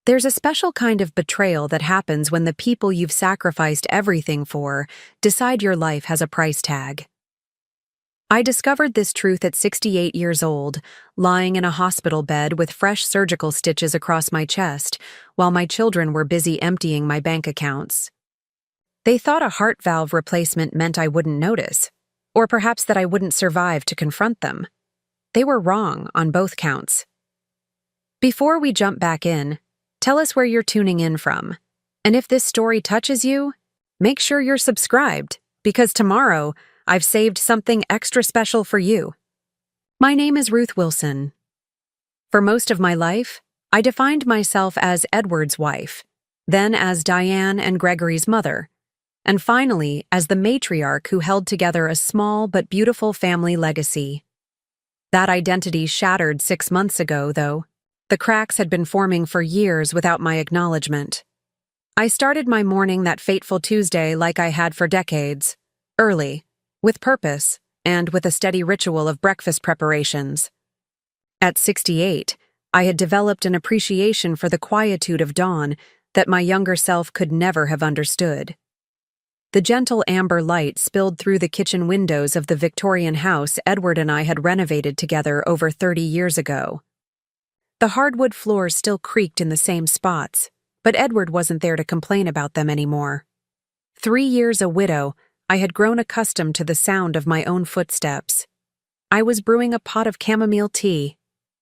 There's a special kind of betrayal that happens when the people you've sacrificed everything for decide your life has a price tag. I discovered this truth at 68 years old, lying in a hospital bed with fresh surgical stitches across my chest, while my children were busy emptying my bank accounts. They thought a heart valve replacement meant I wouldn't notice, or perhaps that I wouldn't survive to confront them. They were wrong on both counts. Before we jump back in, tell us where you're tuning in from. And if this story touches you, make sure you're subscribed, because tomorrow I've saved something extra special for you. My name is Ruth Wilson. For most of my life, I defined myself as Edward's wife, then as Diane and Gregory's mother, and finally as the matriarch who held together a small but beautiful family legacy. That identity shattered 6 months ago, though. The cracks had been forming for years without my acknowledgement. I started my morning that fateful Tuesday like I had for decades, early, with purpose, and with a steady ritual of breakfast preparations. At 68, I had developed an appreciation for the quietude of dawn that my younger self could never have understood. The gentle amber light spilled through the kitchen windows of the Victorian house Edward and I had renovated together over 30 years ago. The hardwood floors still creaked in the same spots, but Edward wasn't there to complain about them anymore. 3 years a widow, I had grown accustomed to the sound of my own footsteps. I was brewing a pot of chamomile tea,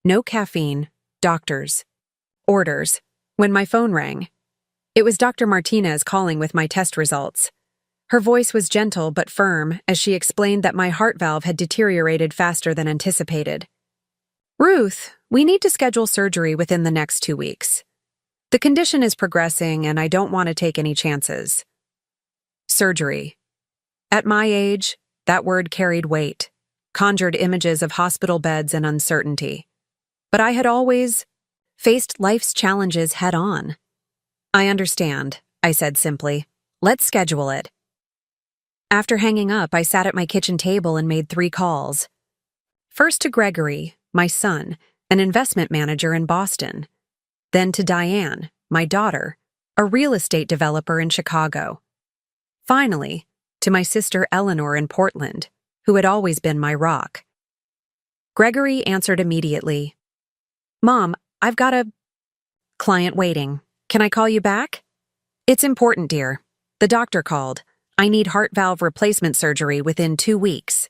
no caffeine, doctors, orders, when my phone rang. It was Dr. Martinez calling with my test results. Her voice was gentle but firm as she explained that my heart valve had deteriorated faster than anticipated. "Ruth, we need to schedule surgery within the next 2 weeks. The condition is progressing and I don't want to take any chances." Surgery. At my age, that word carried weight, conjured images of hospital beds and uncertainty. But I had always faced life's challenges head-on. "I understand," I said simply. "Let's schedule it." After hanging up, I sat at my kitchen table and made 3 calls. First to Gregory, my son, an investment manager in Boston. Then to Diane, my daughter, a real estate developer in Chicago. Finally, to my sister Eleanor in Portland, who had always been my rock. Gregory answered immediately. "Mom, I've got a client waiting. Can I call you back?" "It's important, dear. The doctor called. I need heart valve replacement surgery within 2 weeks."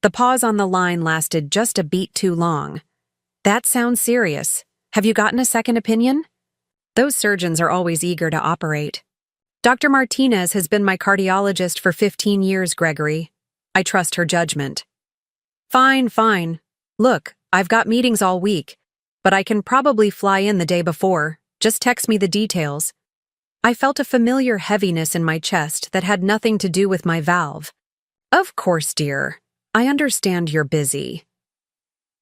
The pause on the line lasted just a beat too long. "That sounds serious. Have you gotten a second opinion?" Those surgeons are always eager to operate. "Dr. Martinez has been my cardiologist for 15 years, Gregory. I trust her judgment." Fine. Look, I've got meetings all week, but I can probably fly in the day before. Just text me the details." I felt a familiar heaviness in my chest that had nothing to do with my valve. "Of course, dear. I understand you're busy."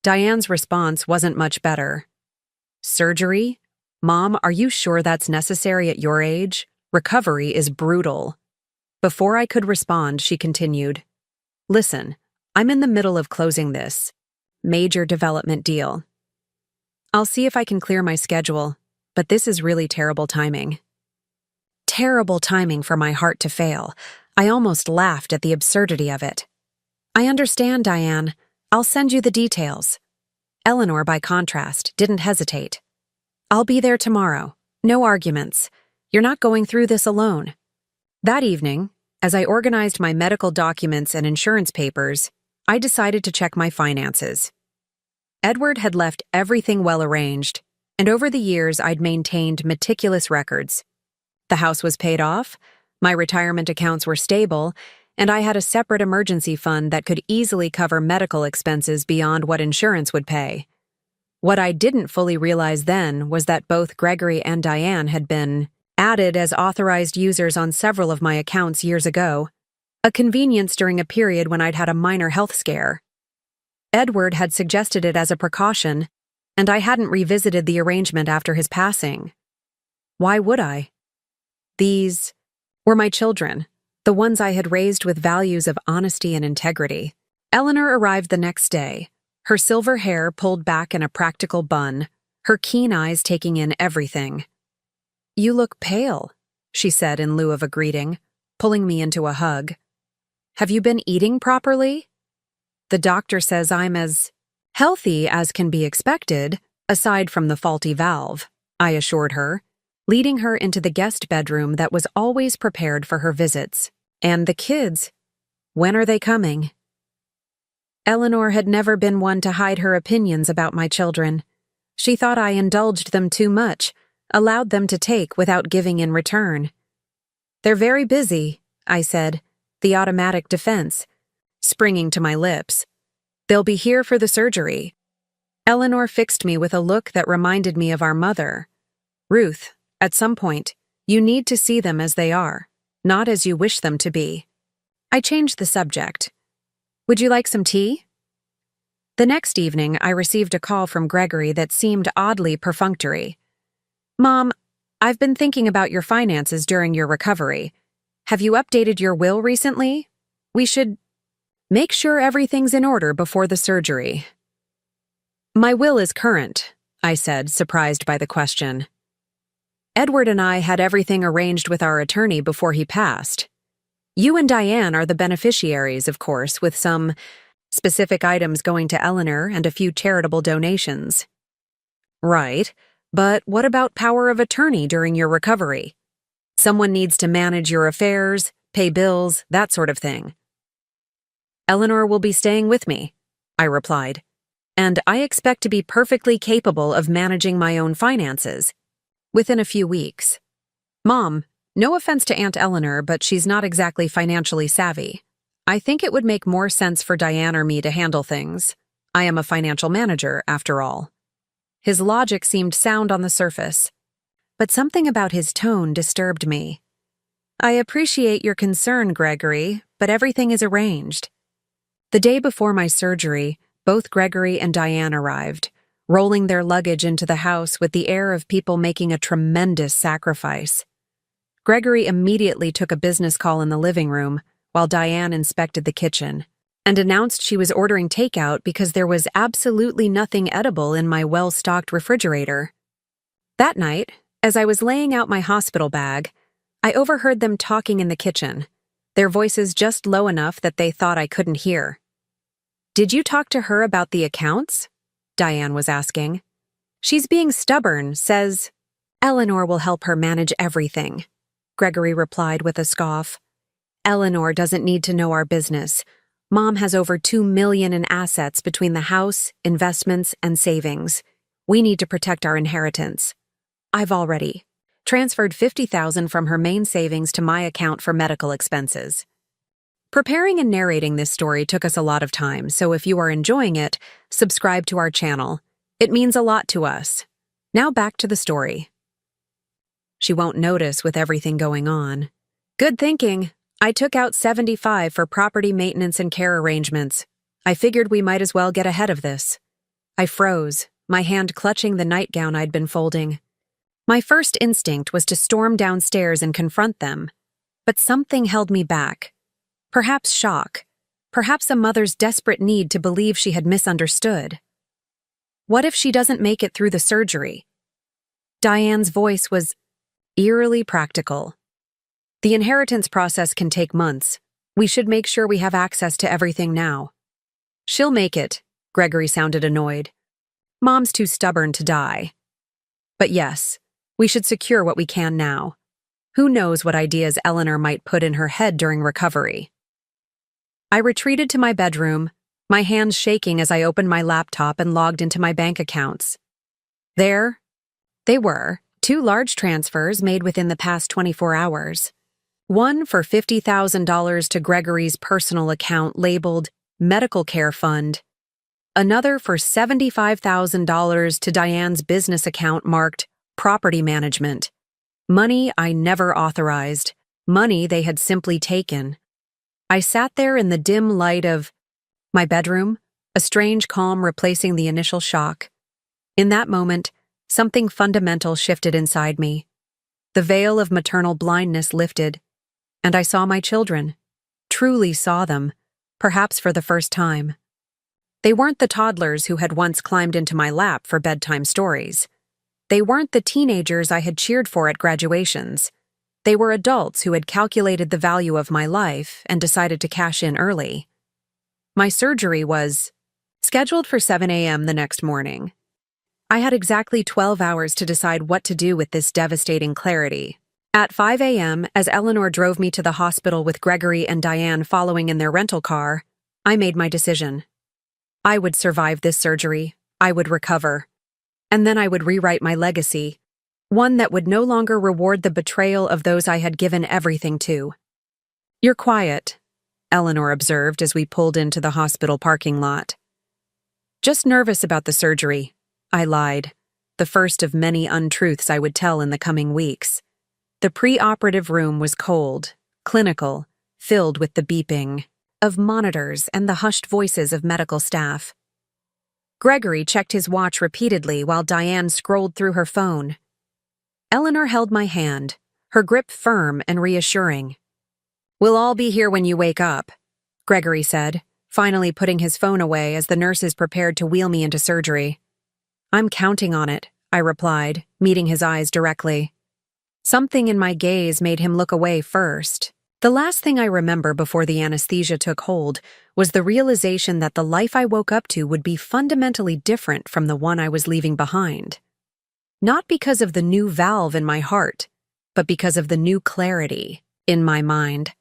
Diane's response wasn't much better. "Surgery? Mom, are you sure that's necessary at your age? Recovery is brutal." Before I could respond, she continued, "Listen, I'm in the middle of closing this major development deal. I'll see if I can clear my schedule, but this is really terrible timing." Terrible timing for my heart to fail. I almost laughed at the absurdity of it. "I understand, Diane. I'll send you the details." Eleanor, by contrast, didn't hesitate. "I'll be there tomorrow. No arguments. You're not going through this alone." That evening, as I organized my medical documents and insurance papers, I decided to check my finances. Edward had left everything well arranged, and over the years I'd maintained meticulous records. The house was paid off, my retirement accounts were stable, and I had a separate emergency fund that could easily cover medical expenses beyond what insurance would pay. What I didn't fully realize then was that both Gregory and Diane had been added as authorized users on several of my accounts years ago, a convenience during a period when I'd had a minor health scare. Edward had suggested it as a precaution, and I hadn't revisited the arrangement after his passing. Why would I? These were my children, the ones I had raised with values of honesty and integrity. Eleanor arrived the next day, her silver hair pulled back in a practical bun, her keen eyes taking in everything. "You look pale," she said in lieu of a greeting, pulling me into a hug. "Have you been eating properly?" "The doctor says I'm as healthy as can be expected, aside from the faulty valve," I assured her, leading her into the guest bedroom that was always prepared for her visits. "And the kids, when are they coming?" Eleanor had never been one to hide her opinions about my children. She thought I indulged them too much, allowed them to take without giving in return. "They're very busy," I said, the automatic defense springing to my lips. "They'll be here for the surgery." Eleanor fixed me with a look that reminded me of our mother. "Ruth, at some point, you need to see them as they are, not as you wish them to be." I changed the subject. "Would you like some tea?" The next evening, I received a call from Gregory that seemed oddly perfunctory. "Mom, I've been thinking about your finances during your recovery. Have you updated your will recently? We should make sure everything's in order before the surgery." "My will is current," I said, surprised by the question. "Edward and I had everything arranged with our attorney before he passed. You and Diane are the beneficiaries, of course, with some specific items going to Eleanor and a few charitable donations." "Right, but what about power of attorney during your recovery? Someone needs to manage your affairs, pay bills, that sort of thing." "Eleanor will be staying with me," I replied, "and I expect to be perfectly capable of managing my own finances within a few weeks. Mom, no offense to Aunt Eleanor, but she's not exactly financially savvy. I think it would make more sense for Diane or me to handle things. I am a financial manager, after all." His logic seemed sound on the surface, but something about his tone disturbed me. "I appreciate your concern, Gregory, but everything is arranged." The day before my surgery, both Gregory and Diane arrived, rolling their luggage into the house with the air of people making a tremendous sacrifice. Gregory immediately took a business call in the living room, while Diane inspected the kitchen, and announced she was ordering takeout because there was absolutely nothing edible in my well-stocked refrigerator. That night, as I was laying out my hospital bag, I overheard them talking in the kitchen, their voices just low enough that they thought I couldn't hear. "Did you talk to her about the accounts?" Diane was asking. "She's being stubborn, says Eleanor will help her manage everything," Gregory replied with a scoff. "Eleanor doesn't need to know our business. Mom has over $2 million in assets between the house, investments, and savings. We need to protect our inheritance. I've already transferred $50,000 from her main savings to my account for medical expenses." Preparing and narrating this story took us a lot of time, so if you are enjoying it, subscribe to our channel. It means a lot to us. Now back to the story. "She won't notice with everything going on." "Good thinking. I took out $75 for property maintenance and care arrangements. I figured we might as well get ahead of this." I froze, my hand clutching the nightgown I'd been folding. My first instinct was to storm downstairs and confront them, but something held me back. Perhaps shock, perhaps a mother's desperate need to believe she had misunderstood. What if she doesn't make it through the surgery? Diane's voice was eerily practical. "The inheritance process can take months. We should make sure we have access to everything now." "She'll make it," Gregory sounded annoyed. "Mom's too stubborn to die." "But yes, we should secure what we can now. Who knows what ideas Eleanor might put in her head during recovery." I retreated to my bedroom, my hands shaking as I opened my laptop and logged into my bank accounts. There they were, 2 large transfers made within the past 24 hours. One for $50,000 to Gregory's personal account labeled Medical Care Fund. Another for $75,000 to Diane's business account marked Property Management. Money I never authorized, money they had simply taken. I sat there in the dim light of my bedroom, a strange calm replacing the initial shock. In that moment, something fundamental shifted inside me. The veil of maternal blindness lifted, and I saw my children, truly saw them, perhaps for the first time. They weren't the toddlers who had once climbed into my lap for bedtime stories. They weren't the teenagers I had cheered for at graduations. They were adults who had calculated the value of my life and decided to cash in early. My surgery was scheduled for 7 a.m. the next morning. I had exactly 12 hours to decide what to do with this devastating clarity. At 5 a.m., as Eleanor drove me to the hospital with Gregory and Diane following in their rental car, I made my decision. I would survive this surgery, I would recover, and then I would rewrite my legacy, one that would no longer reward the betrayal of those I had given everything to. "You're quiet," Eleanor observed as we pulled into the hospital parking lot. "Just nervous about the surgery," I lied, the first of many untruths I would tell in the coming weeks. The pre-operative room was cold, clinical, filled with the beeping of monitors and the hushed voices of medical staff. Gregory checked his watch repeatedly while Diane scrolled through her phone. Eleanor held my hand, her grip firm and reassuring. "We'll all be here when you wake up," Gregory said, finally putting his phone away as the nurses prepared to wheel me into surgery. "I'm counting on it," I replied, meeting his eyes directly. Something in my gaze made him look away first. The last thing I remember before the anesthesia took hold was the realization that the life I woke up to would be fundamentally different from the one I was leaving behind. Not because of the new valve in my heart, but because of the new clarity in my mind.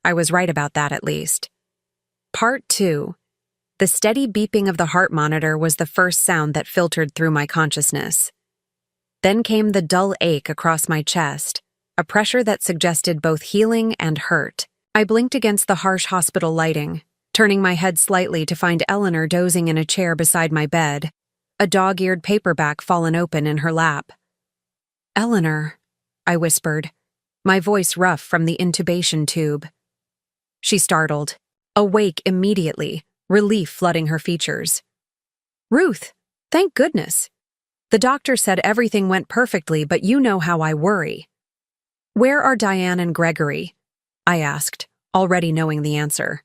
I was right about that at least. Part 2. The steady beeping of the heart monitor was the first sound that filtered through my consciousness. Then came the dull ache across my chest, a pressure that suggested both healing and hurt. I blinked against the harsh hospital lighting, turning my head slightly to find Eleanor dozing in a chair beside my bed, a dog-eared paperback fallen open in her lap. "Eleanor," I whispered, my voice rough from the intubation tube. She startled, awake immediately, relief flooding her features. "Ruth, thank goodness. The doctor said everything went perfectly, but you know how I worry." "Where are Diane and Gregory?" I asked, already knowing the answer.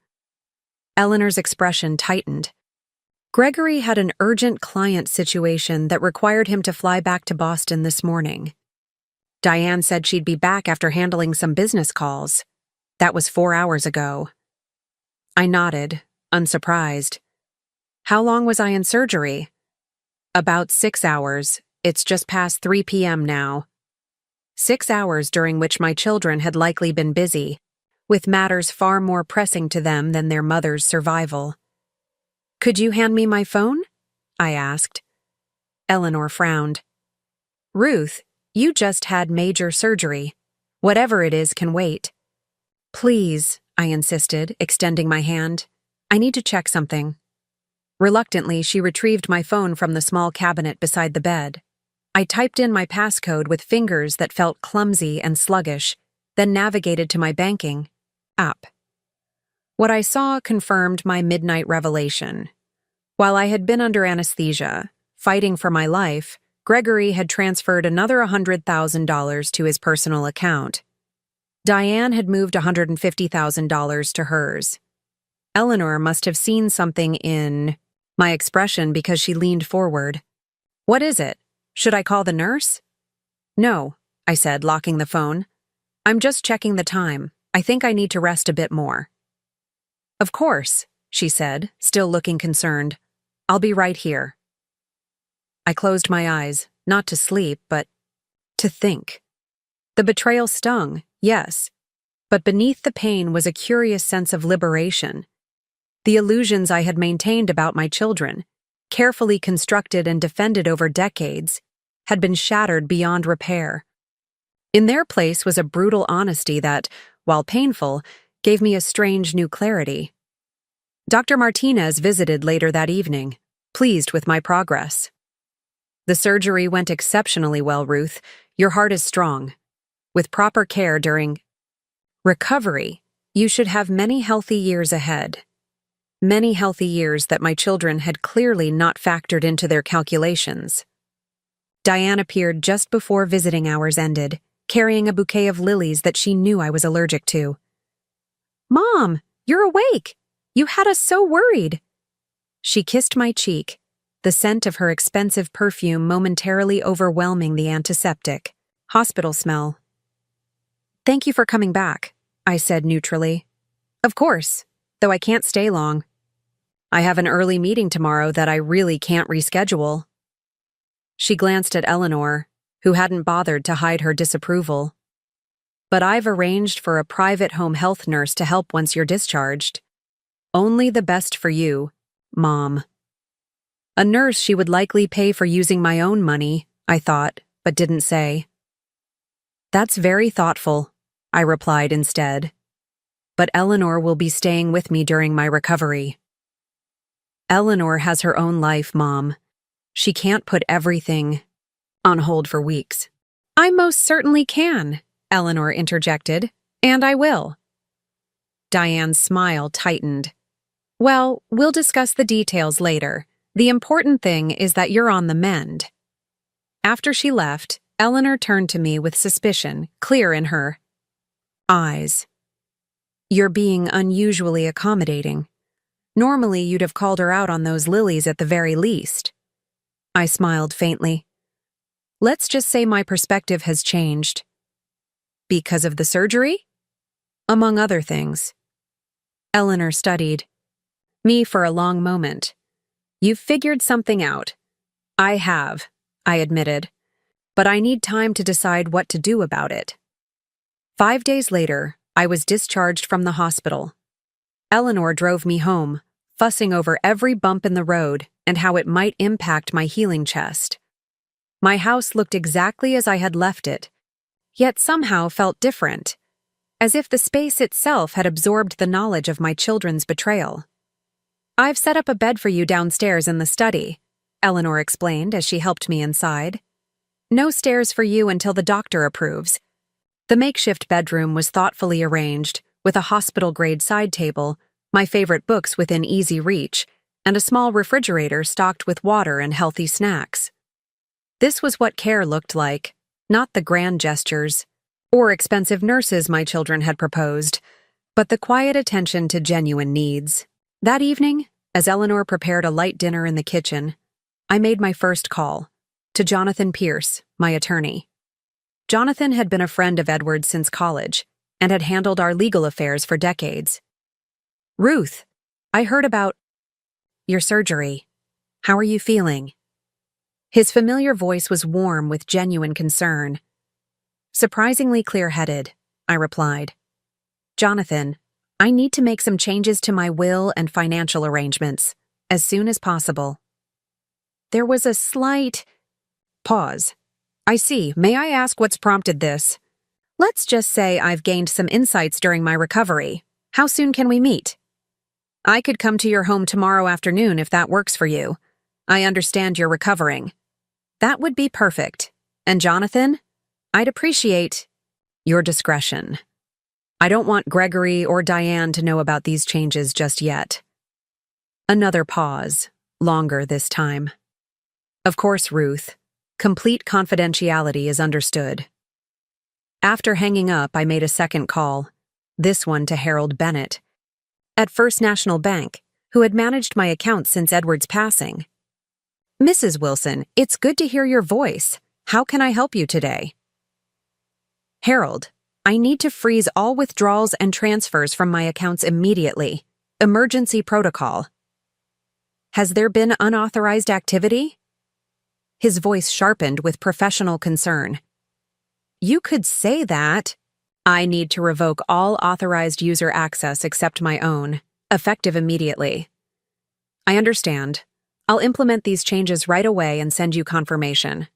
Eleanor's expression tightened. Gregory had an urgent client situation that required him to fly back to Boston this morning. Diane said she'd be back after handling some business calls. That was 4 hours ago. I nodded, unsurprised. "How long was I in surgery?" "About 6 hours. It's just past 3 p.m. now." 6 hours during which my children had likely been busy, with matters far more pressing to them than their mother's survival. "Could you hand me my phone?" I asked. Eleanor frowned. "Ruth, you just had major surgery. Whatever it is can wait." "Please," I insisted, extending my hand. "I need to check something." Reluctantly, she retrieved my phone from the small cabinet beside the bed. I typed in my passcode with fingers that felt clumsy and sluggish, then navigated to my banking app. What I saw confirmed my midnight revelation. While I had been under anesthesia, fighting for my life, Gregory had transferred another $100,000 to his personal account. Diane had moved $150,000 to hers. Eleanor must have seen something in my expression because she leaned forward. "What is it? Should I call the nurse?" "No," I said, locking the phone. "I'm just checking the time. I think I need to rest a bit more." "Of course," she said, still looking concerned. "I'll be right here." I closed my eyes, not to sleep, but to think. The betrayal stung, yes, but beneath the pain was a curious sense of liberation. The illusions I had maintained about my children, carefully constructed and defended over decades, had been shattered beyond repair. In their place was a brutal honesty that, while painful, gave me a strange new clarity. Dr. Martinez visited later that evening, pleased with my progress. "The surgery went exceptionally well, Ruth. Your heart is strong. With proper care during recovery, you should have many healthy years ahead." Many healthy years that my children had clearly not factored into their calculations. Diane appeared just before visiting hours ended, carrying a bouquet of lilies that she knew I was allergic to. "Mom, you're awake! You had us so worried!" She kissed my cheek, the scent of her expensive perfume momentarily overwhelming the antiseptic. Hospital smell. "Thank you for coming back," I said neutrally. "Of course, though I can't stay long. I have an early meeting tomorrow that I really can't reschedule." She glanced at Eleanor, who hadn't bothered to hide her disapproval. "But I've arranged for a private home health nurse to help once you're discharged. Only the best for you, Mom." A nurse she would likely pay for using my own money, I thought, but didn't say. "That's very thoughtful," I replied instead. "But Eleanor will be staying with me during my recovery." "Eleanor has her own life, Mom. She can't put everything on hold for weeks." "I most certainly can," Eleanor interjected, "and I will." Diane's smile tightened. "Well, we'll discuss the details later. The important thing is that you're on the mend." After she left, Eleanor turned to me with suspicion, clear in her eyes. "You're being unusually accommodating. Normally you'd have called her out on those lilies at the very least." I smiled faintly. "Let's just say my perspective has changed." "Because of the surgery?" "Among other things." Eleanor studied me for a long moment. "You've figured something out." "I have," I admitted, "but I need time to decide what to do about it." 5 days later, I was discharged from the hospital. Eleanor drove me home, fussing over every bump in the road and how it might impact my healing chest. My house looked exactly as I had left it, yet somehow felt different, as if the space itself had absorbed the knowledge of my children's betrayal. "I've set up a bed for you downstairs in the study," Eleanor explained as she helped me inside. "No stairs for you until the doctor approves." The makeshift bedroom was thoughtfully arranged, with a hospital-grade side table, my favorite books within easy reach, and a small refrigerator stocked with water and healthy snacks. This was what care looked like, not the grand gestures or expensive nurses my children had proposed, but the quiet attention to genuine needs. That evening, as Eleanor prepared a light dinner in the kitchen, I made my first call to Jonathan Pierce, my attorney. Jonathan had been a friend of Edward's since college and had handled our legal affairs for decades. "Ruth, I heard about your surgery. How are you feeling?" His familiar voice was warm with genuine concern. "Surprisingly clear-headed," I replied. "Jonathan, I need to make some changes to my will and financial arrangements as soon as possible." There was a slight pause. "I see. May I ask what's prompted this?" "Let's just say I've gained some insights during my recovery. How soon can we meet?" "I could come to your home tomorrow afternoon if that works for you. I understand you're recovering." "That would be perfect. And Jonathan, I'd appreciate your discretion. I don't want Gregory or Diane to know about these changes just yet." Another pause, longer this time. "Of course, Ruth. Complete confidentiality is understood." After hanging up, I made a second call, this one to Harold Bennett, at First National Bank, who had managed my account since Edward's passing. "Mrs. Wilson, it's good to hear your voice. How can I help you today?" "Harold, I need to freeze all withdrawals and transfers from my accounts immediately. Emergency protocol." "Has there been unauthorized activity?" His voice sharpened with professional concern. "You could say that." "I need to revoke all authorized user access except my own, effective immediately." "I understand. I'll implement these changes right away and send you confirmation."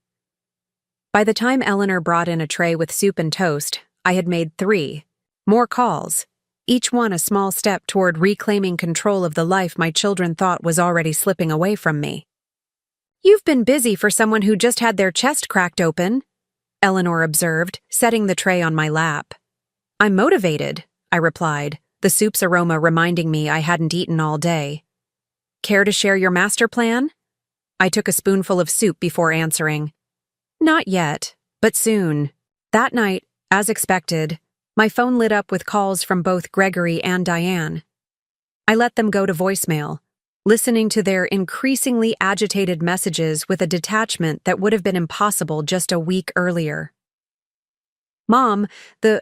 By the time Eleanor brought in a tray with soup and toast, I had made 3 more calls, each one a small step toward reclaiming control of the life my children thought was already slipping away from me. "You've been busy for someone who just had their chest cracked open," Eleanor observed, setting the tray on my lap. "I'm motivated," I replied, the soup's aroma reminding me I hadn't eaten all day. "Care to share your master plan?" I took a spoonful of soup before answering. "Not yet, but soon." That night, as expected, my phone lit up with calls from both Gregory and Diane. I let them go to voicemail, listening to their increasingly agitated messages with a detachment that would have been impossible just a week earlier. "Mom, the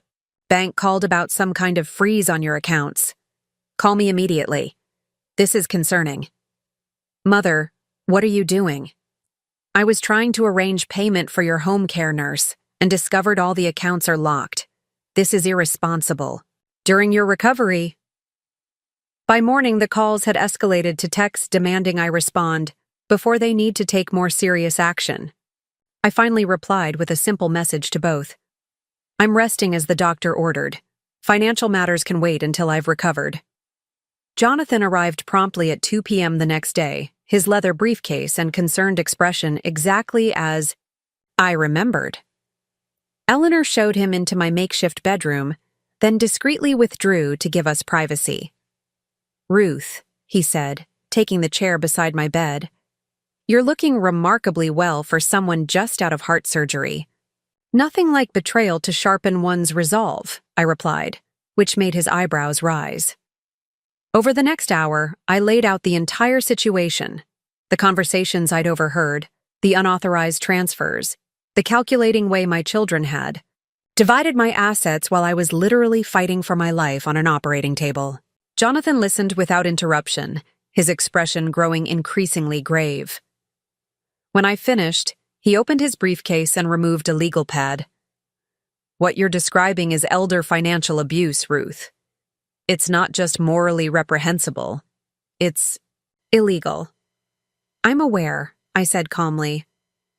bank called about some kind of freeze on your accounts. Call me immediately. This is concerning." "Mother, what are you doing?" "I was trying to arrange payment for your home care nurse and discovered all the accounts are locked. This is irresponsible. During your recovery." By morning, the calls had escalated to texts demanding I respond before they need to take more serious action. I finally replied with a simple message to both. "I'm resting as the doctor ordered. Financial matters can wait until I've recovered." Jonathan arrived promptly at 2 p.m. the next day, his leather briefcase and concerned expression exactly as I remembered. Eleanor showed him into my makeshift bedroom, then discreetly withdrew to give us privacy. "Ruth," he said, taking the chair beside my bed, "you're looking remarkably well for someone just out of heart surgery." "Nothing like betrayal to sharpen one's resolve," I replied, which made his eyebrows rise. Over the next hour, I laid out the entire situation: the conversations I'd overheard, the unauthorized transfers, the calculating way my children had, divided my assets while I was literally fighting for my life on an operating table. Jonathan listened without interruption, his expression growing increasingly grave. When I finished, he opened his briefcase and removed a legal pad. "What you're describing is elder financial abuse, Ruth. It's not just morally reprehensible. It's illegal." "I'm aware," I said calmly,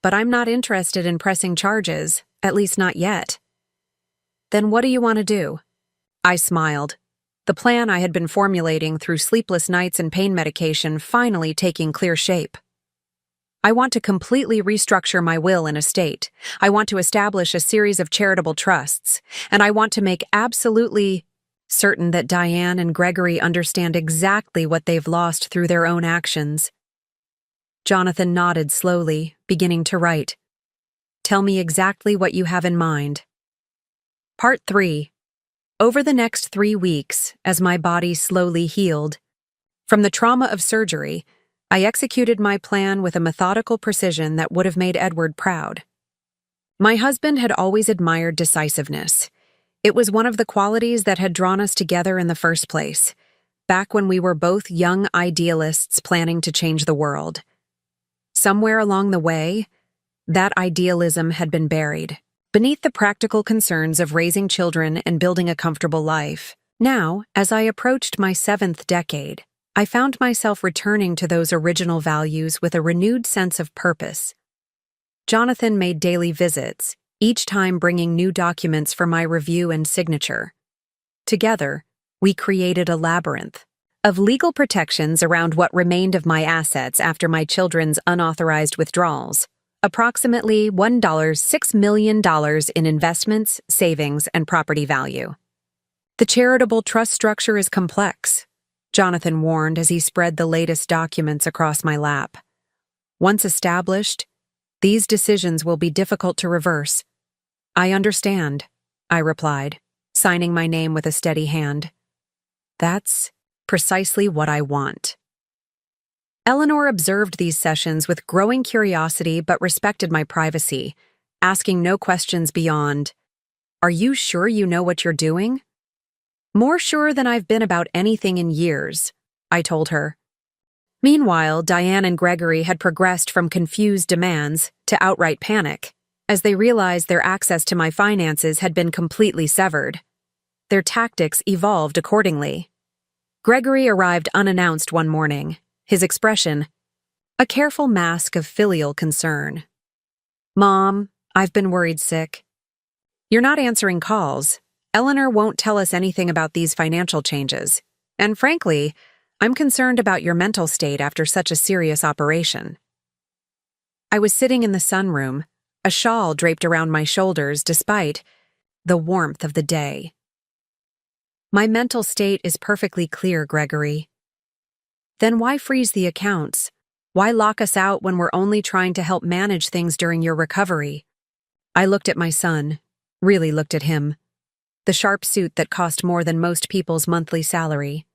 "but I'm not interested in pressing charges, at least not yet." "Then what do you want to do?" I smiled, the plan I had been formulating through sleepless nights and pain medication finally taking clear shape. "I want to completely restructure my will and estate. I want to establish a series of charitable trusts, and I want to make absolutely certain that Diane and Gregory understand exactly what they've lost through their own actions." Jonathan nodded slowly, beginning to write. "Tell me exactly what you have in mind." Part 3. Over the next 3 weeks, as my body slowly healed from the trauma of surgery, I executed my plan with a methodical precision that would have made Edward proud. My husband had always admired decisiveness. It was one of the qualities that had drawn us together in the first place, back when we were both young idealists planning to change the world. Somewhere along the way, that idealism had been buried beneath the practical concerns of raising children and building a comfortable life. Now, as I approached my 7th decade, I found myself returning to those original values with a renewed sense of purpose. Jonathan made daily visits, each time bringing new documents for my review and signature. Together, we created a labyrinth of legal protections around what remained of my assets after my children's unauthorized withdrawals. Approximately $6 million in investments, savings, and property value. "The charitable trust structure is complex," Jonathan warned as he spread the latest documents across my lap. "Once established, these decisions will be difficult to reverse." "I understand," I replied, signing my name with a steady hand. "That's precisely what I want." Eleanor observed these sessions with growing curiosity but respected my privacy, asking no questions beyond, "Are you sure you know what you're doing?" "More sure than I've been about anything in years," I told her. Meanwhile, Diane and Gregory had progressed from confused demands to outright panic, as they realized their access to my finances had been completely severed. Their tactics evolved accordingly. Gregory arrived unannounced one morning, his expression a careful mask of filial concern. "Mom, I've been worried sick. You're not answering calls. Eleanor won't tell us anything about these financial changes. And frankly, I'm concerned about your mental state after such a serious operation." I was sitting in the sunroom, a shawl draped around my shoulders despite the warmth of the day. "My mental state is perfectly clear, Gregory." "Then why freeze the accounts? Why lock us out when we're only trying to help manage things during your recovery?" I looked at my son, really looked at him. The sharp suit that cost more than most people's monthly salary.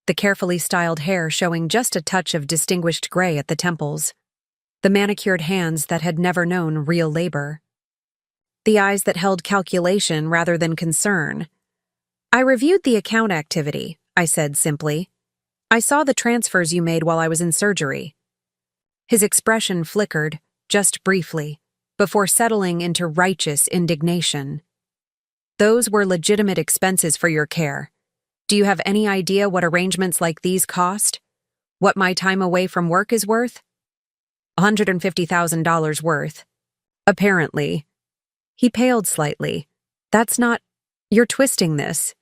the carefully styled hair showing just a touch of distinguished gray at the temples, the manicured hands that had never known real labor, the eyes that held calculation rather than concern. "I reviewed the account activity," I said simply. "I saw the transfers you made while I was in surgery." His expression flickered, just briefly, before settling into righteous indignation. "Those were legitimate expenses for your care. Do you have any idea what arrangements like these cost? What my time away from work is worth?" $150,000 worth. Apparently. He paled slightly. "That's not— You're twisting this."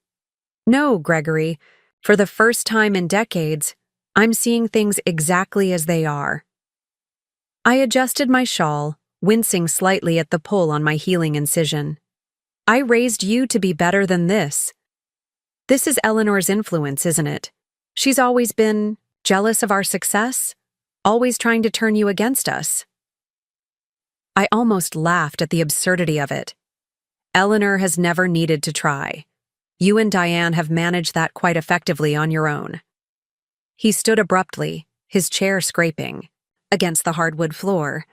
"No, Gregory. For the first time in decades, I'm seeing things exactly as they are." I adjusted my shawl, wincing slightly at the pull on my healing incision. "I raised you to be better than this. This is Eleanor's influence, isn't it? She's always been jealous of our success, always trying to turn you against us." I almost laughed at the absurdity of it. "Eleanor has never needed to try. You and Diane have managed that quite effectively on your own." He stood abruptly, his chair scraping against the hardwood floor.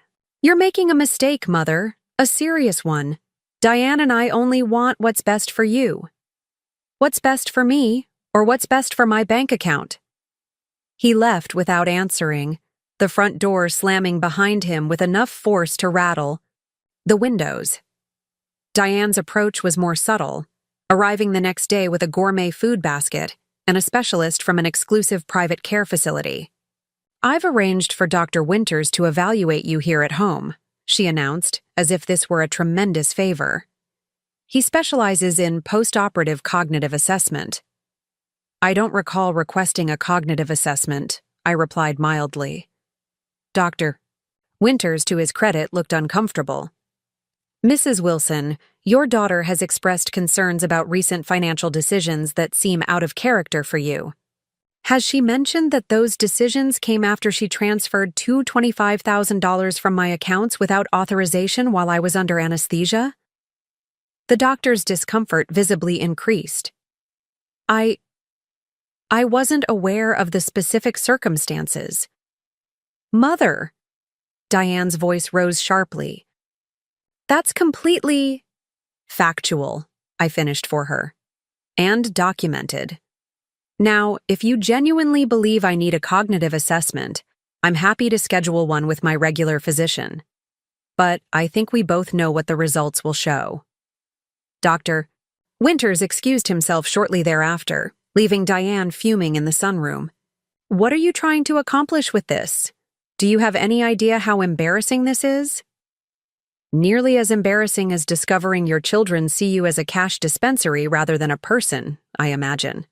"You're making a mistake, Mother, a serious one. Diane and I only want what's best for you. What's best for me, or what's best for my bank account?" He left without answering, the front door slamming behind him with enough force to rattle the windows. Diane's approach was more subtle, arriving the next day with a gourmet food basket and a specialist from an exclusive private care facility. "I've arranged for Dr. Winters to evaluate you here at home," she announced, as if this were a tremendous favor. "He specializes in post-operative cognitive assessment." "I don't recall requesting a cognitive assessment," I replied mildly. Dr. Winters, to his credit, looked uncomfortable. "Mrs. Wilson, your daughter has expressed concerns about recent financial decisions that seem out of character for you. Has she mentioned that those decisions came after she transferred $225,000 from my accounts without authorization while I was under anesthesia?" The doctor's discomfort visibly increased. I wasn't aware of the specific circumstances." "Mother," Diane's voice rose sharply. "That's completely factual," I finished for her. "And documented. Now, if you genuinely believe I need a cognitive assessment, I'm happy to schedule one with my regular physician. But I think we both know what the results will show." Dr. Winters excused himself shortly thereafter, leaving Diane fuming in the sunroom. "What are you trying to accomplish with this? Do you have any idea how embarrassing this is?" "Nearly as embarrassing as discovering your children see you as a cash dispensary rather than a person, I imagine."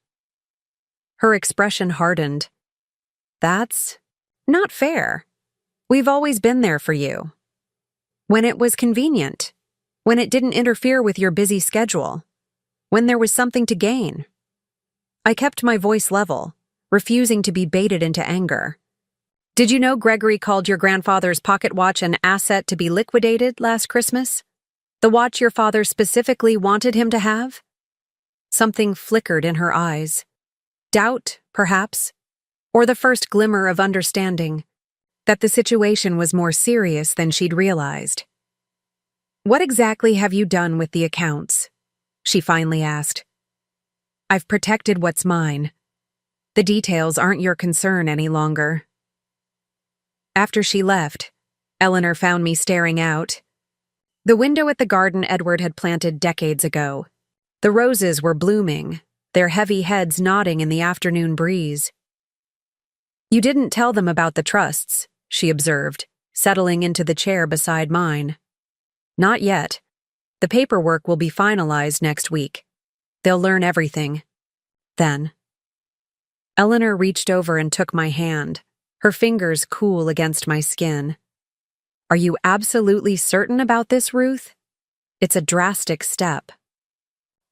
Her expression hardened. "That's not fair. We've always been there for you. When it was convenient, when it didn't interfere with your busy schedule, when there was something to gain." I kept my voice level, refusing to be baited into anger. "Did you know Gregory called your grandfather's pocket watch an asset to be liquidated last Christmas? The watch your father specifically wanted him to have?" Something flickered in her eyes. Doubt, perhaps, or the first glimmer of understanding that the situation was more serious than she'd realized. "What exactly have you done with the accounts?" she finally asked. "I've protected what's mine. The details aren't your concern any longer." After she left, Eleanor found me staring out. The window at the garden Edward had planted decades ago. The roses were blooming, their heavy heads nodding in the afternoon breeze. "You didn't tell them about the trusts," she observed, settling into the chair beside mine. "Not yet. The paperwork will be finalized next week. They'll learn everything. Then." Eleanor reached over and took my hand, her fingers cool against my skin. "Are you absolutely certain about this, Ruth? It's a drastic step."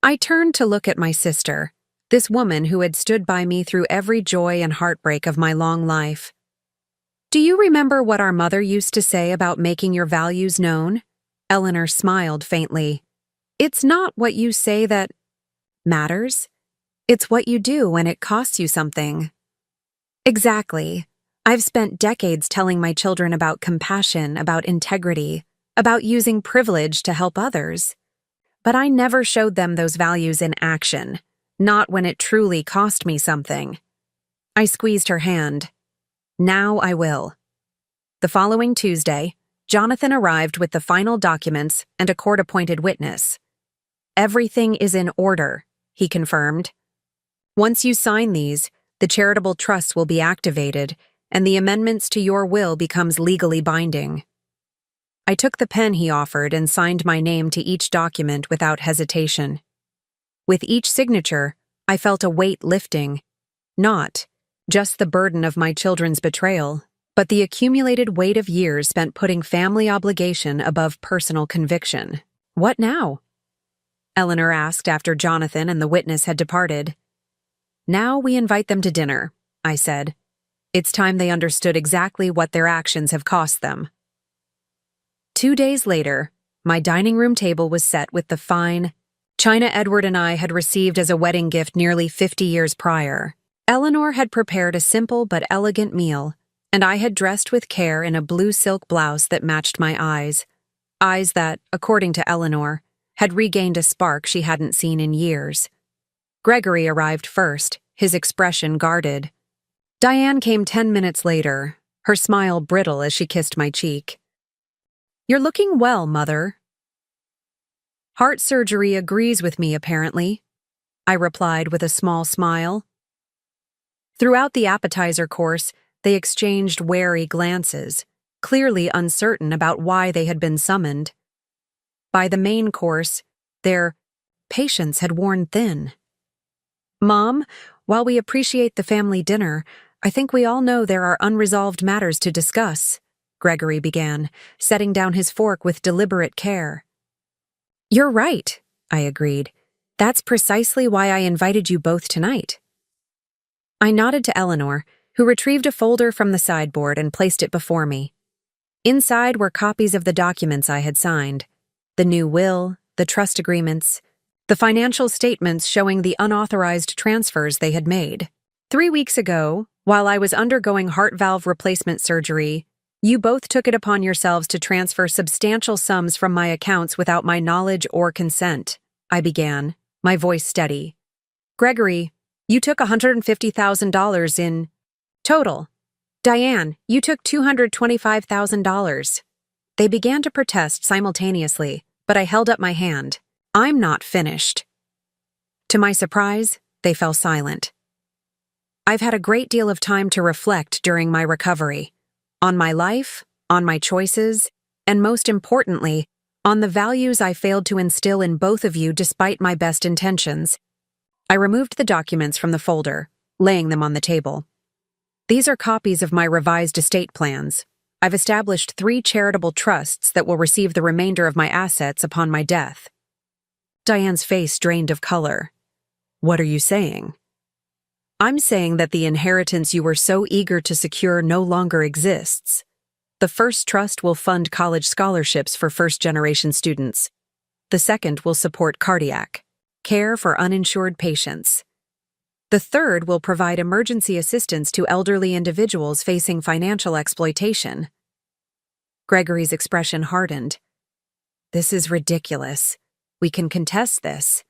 I turned to look at my sister, this woman who had stood by me through every joy and heartbreak of my long life. "Do you remember what our mother used to say about making your values known?" Eleanor smiled faintly. "It's not what you say that matters. It's what you do when it costs you something. Exactly. I've spent decades telling my children about compassion, about integrity, about using privilege to help others. But I never showed them those values in action, not when it truly cost me something. I squeezed her hand. Now I will. The following Tuesday, Jonathan arrived with the final documents and a court-appointed witness. Everything is in order, he confirmed. Once you sign these, the charitable trust will be activated, and the amendments to your will becomes legally binding. I took the pen he offered and signed my name to each document without hesitation. With each signature, I felt a weight lifting. Not just the burden of my children's betrayal, but the accumulated weight of years spent putting family obligation above personal conviction. What now? Eleanor asked after Jonathan and the witness had departed. Now we invite them to dinner, I said. It's time they understood exactly what their actions have cost them. 2 days later, my dining room table was set with the fine china Edward and I had received as a wedding gift nearly 50 years prior. Eleanor had prepared a simple but elegant meal, and I had dressed with care in a blue silk blouse that matched my eyes that, according to Eleanor, had regained a spark she hadn't seen in years. Gregory arrived first, his expression guarded. Diane came 10 minutes later, her smile brittle as she kissed my cheek. You're looking well, Mother. Heart surgery agrees with me, apparently, I replied with a small smile. Throughout the appetizer course, they exchanged wary glances, clearly uncertain about why they had been summoned. By the main course, their patience had worn thin. Mom, while we appreciate the family dinner, I think we all know there are unresolved matters to discuss, Gregory began, setting down his fork with deliberate care. You're right, I agreed. That's precisely why I invited you both tonight. I nodded to Eleanor, who retrieved a folder from the sideboard and placed it before me. Inside were copies of the documents I had signed, the new will, the trust agreements, the financial statements showing the unauthorized transfers they had made. 3 weeks ago, while I was undergoing heart valve replacement surgery, you both took it upon yourselves to transfer substantial sums from my accounts without my knowledge or consent, I began, my voice steady. Gregory, you took $150,000 in total. Diane, you took $225,000. They began to protest simultaneously, but I held up my hand. I'm not finished. To my surprise, they fell silent. I've had a great deal of time to reflect during my recovery. On my life, on my choices, and most importantly, on the values I failed to instill in both of you despite my best intentions. I removed the documents from the folder, laying them on the table. These are copies of my revised estate plans. I've established 3 charitable trusts that will receive the remainder of my assets upon my death. Diane's face drained of color. What are you saying? I'm saying that the inheritance you were so eager to secure no longer exists. The first trust will fund college scholarships for first-generation students. The second will support cardiac care for uninsured patients. The third will provide emergency assistance to elderly individuals facing financial exploitation. Gregory's expression hardened. This is ridiculous. We can contest this.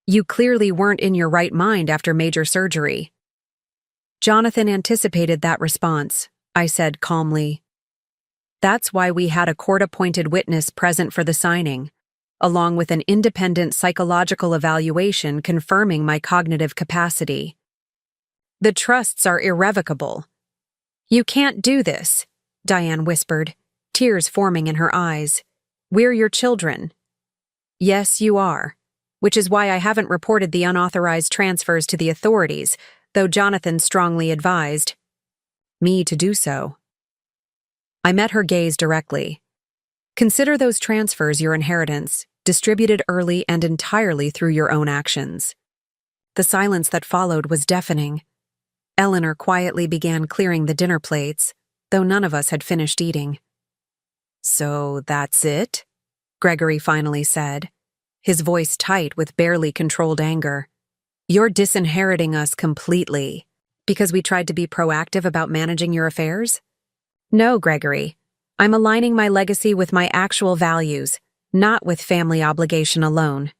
You clearly weren't in your right mind after major surgery. Jonathan anticipated that response, I said calmly. That's why we had a court-appointed witness present for the signing, along with an independent psychological evaluation confirming my cognitive capacity. The trusts are irrevocable. You can't do this, Diane whispered, tears forming in her eyes. We're your children. Yes, you are. Which is why I haven't reported the unauthorized transfers to the authorities, though Jonathan strongly advised me to do so. I met her gaze directly. Consider those transfers your inheritance, distributed early and entirely through your own actions. The silence that followed was deafening. Eleanor quietly began clearing the dinner plates, though none of us had finished eating. So that's it? Gregory finally said, his voice tight with barely controlled anger. You're disinheriting us completely because we tried to be proactive about managing your affairs? No, Gregory. I'm aligning my legacy with my actual values, not with family obligation alone.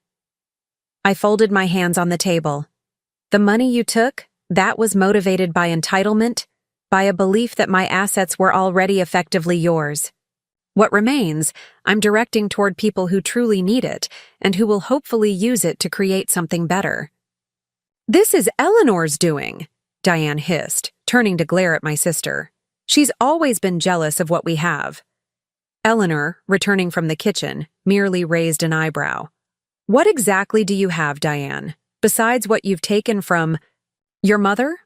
I folded my hands on the table. The money you took, that was motivated by entitlement, by a belief that my assets were already effectively yours. What remains, I'm directing toward people who truly need it and who will hopefully use it to create something better. This is Eleanor's doing, Diane hissed, turning to glare at my sister. She's always been jealous of what we have. Eleanor, returning from the kitchen, merely raised an eyebrow. What exactly do you have, Diane, besides what you've taken from your mother?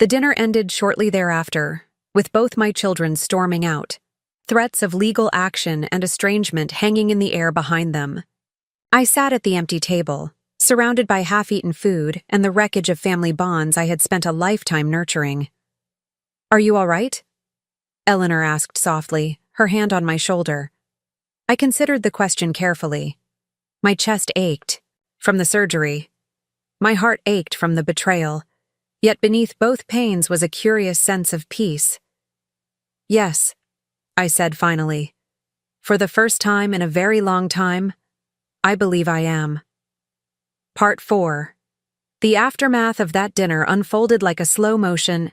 The dinner ended shortly thereafter, with both my children storming out, threats of legal action and estrangement hanging in the air behind them. I sat at the empty table, surrounded by half-eaten food and the wreckage of family bonds I had spent a lifetime nurturing. Are you all right? Eleanor asked softly, her hand on my shoulder. I considered the question carefully. My chest ached from the surgery. My heart ached from the betrayal, yet beneath both pains was a curious sense of peace. Yes, I said finally. For the first time in a very long time, I believe I am. Part 4. The aftermath of that dinner unfolded like a slow-motion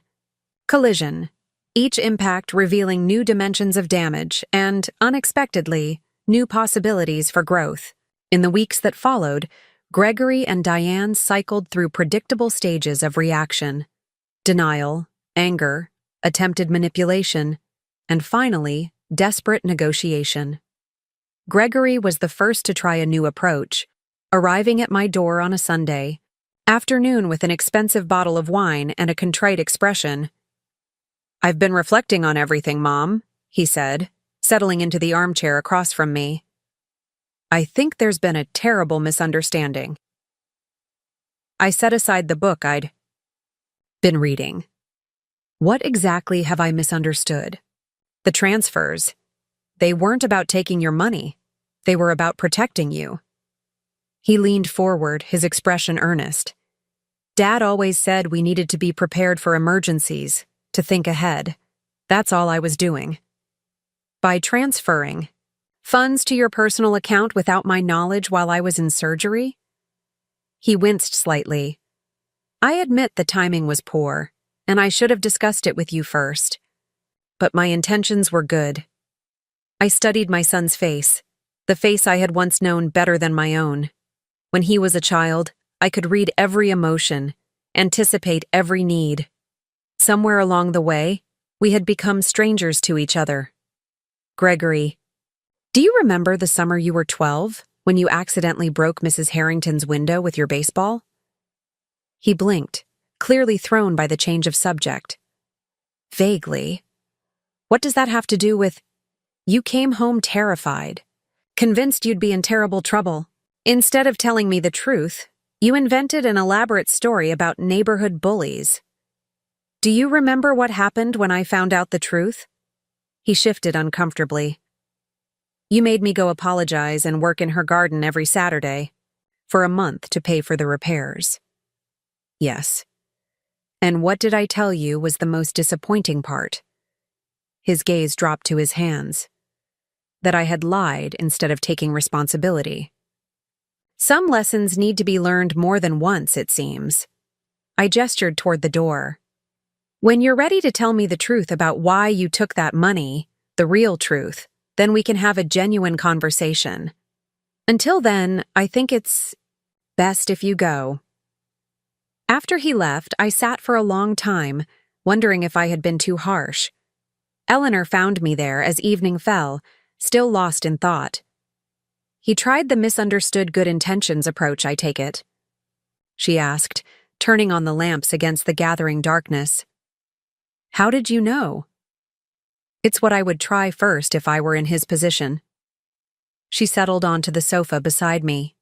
collision, each impact revealing new dimensions of damage and, unexpectedly, new possibilities for growth. In the weeks that followed, Gregory and Diane cycled through predictable stages of reaction: denial, anger, attempted manipulation, and finally, desperate negotiation. Gregory was the first to try a new approach, arriving at my door on a Sunday afternoon with an expensive bottle of wine and a contrite expression. I've been reflecting on everything, Mom, he said, settling into the armchair across from me. I think there's been a terrible misunderstanding. I set aside the book I'd been reading. What exactly have I misunderstood? The transfers. They weren't about taking your money. They were about protecting you. He leaned forward, his expression earnest. Dad always said we needed to be prepared for emergencies, to think ahead. That's all I was doing. By transferring funds to your personal account without my knowledge while I was in surgery? He winced slightly. I admit the timing was poor, and I should have discussed it with you first. But my intentions were good. I studied my son's face, the face I had once known better than my own. When he was a child, I could read every emotion, anticipate every need. Somewhere along the way, we had become strangers to each other. Gregory, do you remember the summer you were 12, when you accidentally broke Mrs. Harrington's window with your baseball? He blinked, clearly thrown by the change of subject. Vaguely. What does that have to do with... You came home terrified, convinced you'd be in terrible trouble. Instead of telling me the truth, you invented an elaborate story about neighborhood bullies. Do you remember what happened when I found out the truth? He shifted uncomfortably. You made me go apologize and work in her garden every Saturday, for a month to pay for the repairs. Yes. And what did I tell you was the most disappointing part? His gaze dropped to his hands. That I had lied instead of taking responsibility. Some lessons need to be learned more than once, it seems. I gestured toward the door. When you're ready to tell me the truth about why you took that money, the real truth, then we can have a genuine conversation. Until then, I think it's best if you go. After he left, I sat for a long time, wondering if I had been too harsh. Eleanor found me there as evening fell, still lost in thought. He tried the misunderstood good intentions approach, I take it? She asked, turning on the lamps against the gathering darkness. How did you know? It's what I would try first if I were in his position. She settled onto the sofa beside me.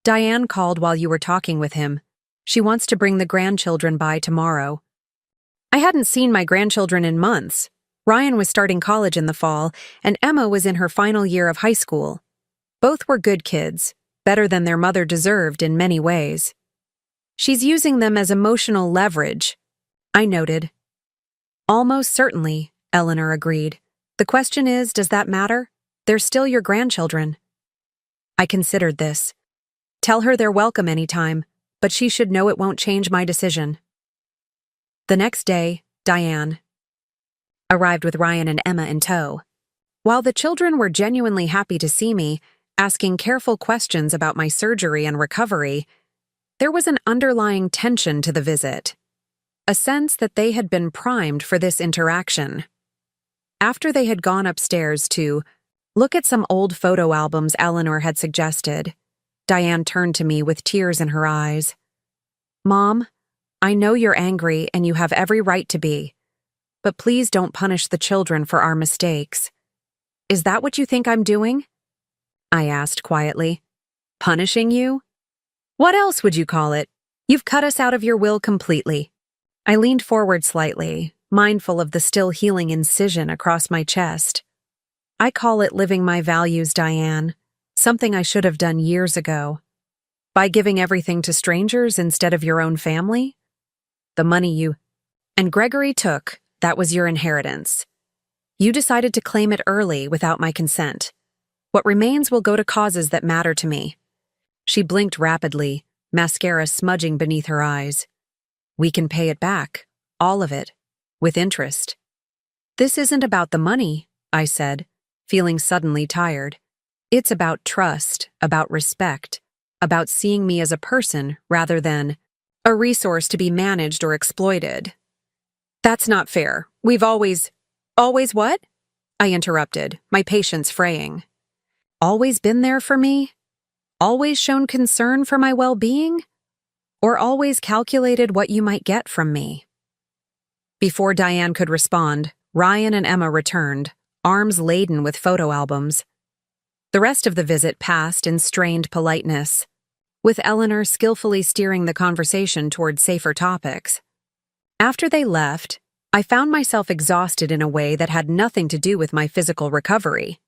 Diane called while you were talking with him. She wants to bring the grandchildren by tomorrow. I hadn't seen my grandchildren in months. Ryan was starting college in the fall, and Emma was in her final year of high school. Both were good kids, better than their mother deserved in many ways. She's using them as emotional leverage, I noted. Almost certainly, Eleanor agreed. The question is, does that matter? They're still your grandchildren. I considered this. Tell her they're welcome anytime, but she should know it won't change my decision. The next day, Diane arrived with Ryan and Emma in tow. While the children were genuinely happy to see me, asking careful questions about my surgery and recovery, there was an underlying tension to the visit, a sense that they had been primed for this interaction. After they had gone upstairs to look at some old photo albums Eleanor had suggested, Diane turned to me with tears in her eyes. Mom, I know you're angry and you have every right to be, but please don't punish the children for our mistakes. Is that what you think I'm doing? I asked quietly. Punishing you? What else would you call it? You've cut us out of your will completely. I leaned forward slightly, mindful of the still healing incision across my chest. I call it living my values, Diane, something I should have done years ago. By giving everything to strangers instead of your own family? The money you and Gregory took, that was your inheritance. You decided to claim it early without my consent. What remains will go to causes that matter to me. She blinked rapidly, mascara smudging beneath her eyes. We can pay it back, all of it, with interest. This isn't about the money, I said, feeling suddenly tired. It's about trust, about respect, about seeing me as a person rather than a resource to be managed or exploited. That's not fair. We've always what? I interrupted, my patience fraying. Always been there for me? Always shown concern for my well-being? Or always calculated what you might get from me? Before Diane could respond, Ryan and Emma returned, arms laden with photo albums. The rest of the visit passed in strained politeness, with Eleanor skillfully steering the conversation toward safer topics. After they left, I found myself exhausted in a way that had nothing to do with my physical recovery.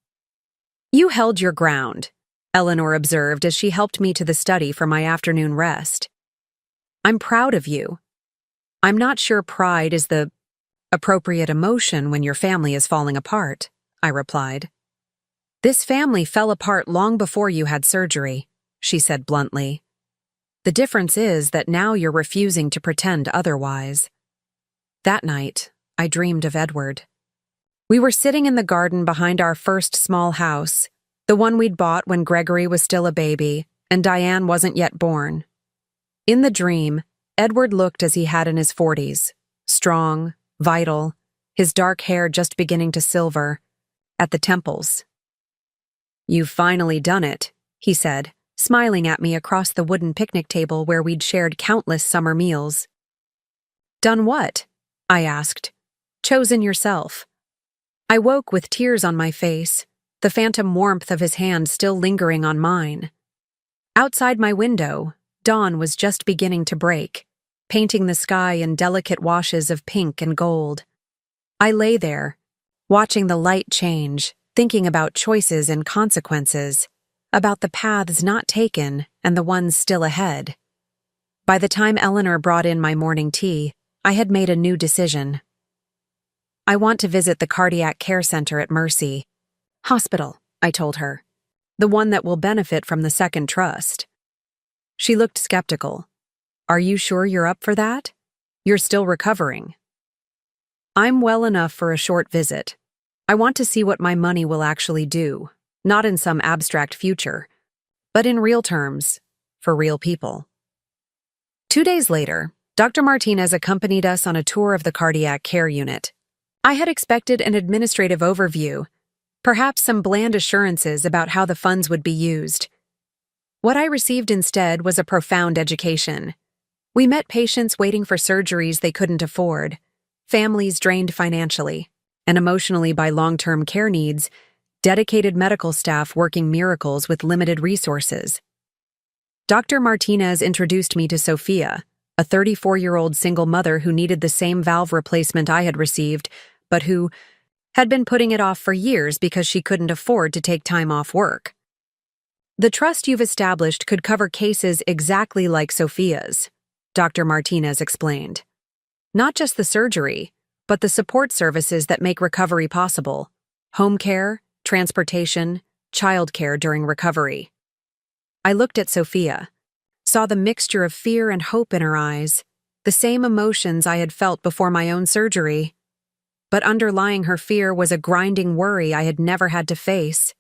You held your ground, Eleanor observed as she helped me to the study for my afternoon rest. I'm proud of you. I'm not sure pride is the appropriate emotion when your family is falling apart, I replied. This family fell apart long before you had surgery, she said bluntly. The difference is that now you're refusing to pretend otherwise. That night, I dreamed of Edward. We were sitting in the garden behind our first small house, the one we'd bought when Gregory was still a baby and Diane wasn't yet born. In the dream, Edward looked as he had in his 40s, strong, vital, his dark hair just beginning to silver, at the temples. You've finally done it, he said, smiling at me across the wooden picnic table where we'd shared countless summer meals. Done what? I asked. Chosen yourself. I woke with tears on my face, the phantom warmth of his hand still lingering on mine. Outside my window, dawn was just beginning to break, painting the sky in delicate washes of pink and gold. I lay there, watching the light change, thinking about choices and consequences, about the paths not taken and the ones still ahead. By the time Eleanor brought in my morning tea, I had made a new decision. I want to visit the cardiac care center at Mercy Hospital, I told her, the one that will benefit from the second trust. She looked skeptical. Are you sure you're up for that? You're still recovering. I'm well enough for a short visit. I want to see what my money will actually do, not in some abstract future, but in real terms, for real people. 2 days later, Dr. Martinez accompanied us on a tour of the cardiac care unit. I had expected an administrative overview, perhaps some bland assurances about how the funds would be used. What I received instead was a profound education. We met patients waiting for surgeries they couldn't afford, families drained financially and emotionally by long-term care needs, dedicated medical staff working miracles with limited resources. Dr. Martinez introduced me to Sophia, a 34-year-old single mother who needed the same valve replacement I had received, but who had been putting it off for years because she couldn't afford to take time off work. The trust you've established could cover cases exactly like Sophia's, Dr. Martinez explained. Not just the surgery, but the support services that make recovery possible: home care, transportation, childcare during recovery. I looked at Sophia, saw the mixture of fear and hope in her eyes, the same emotions I had felt before my own surgery. But underlying her fear was a grinding worry I had never had to face: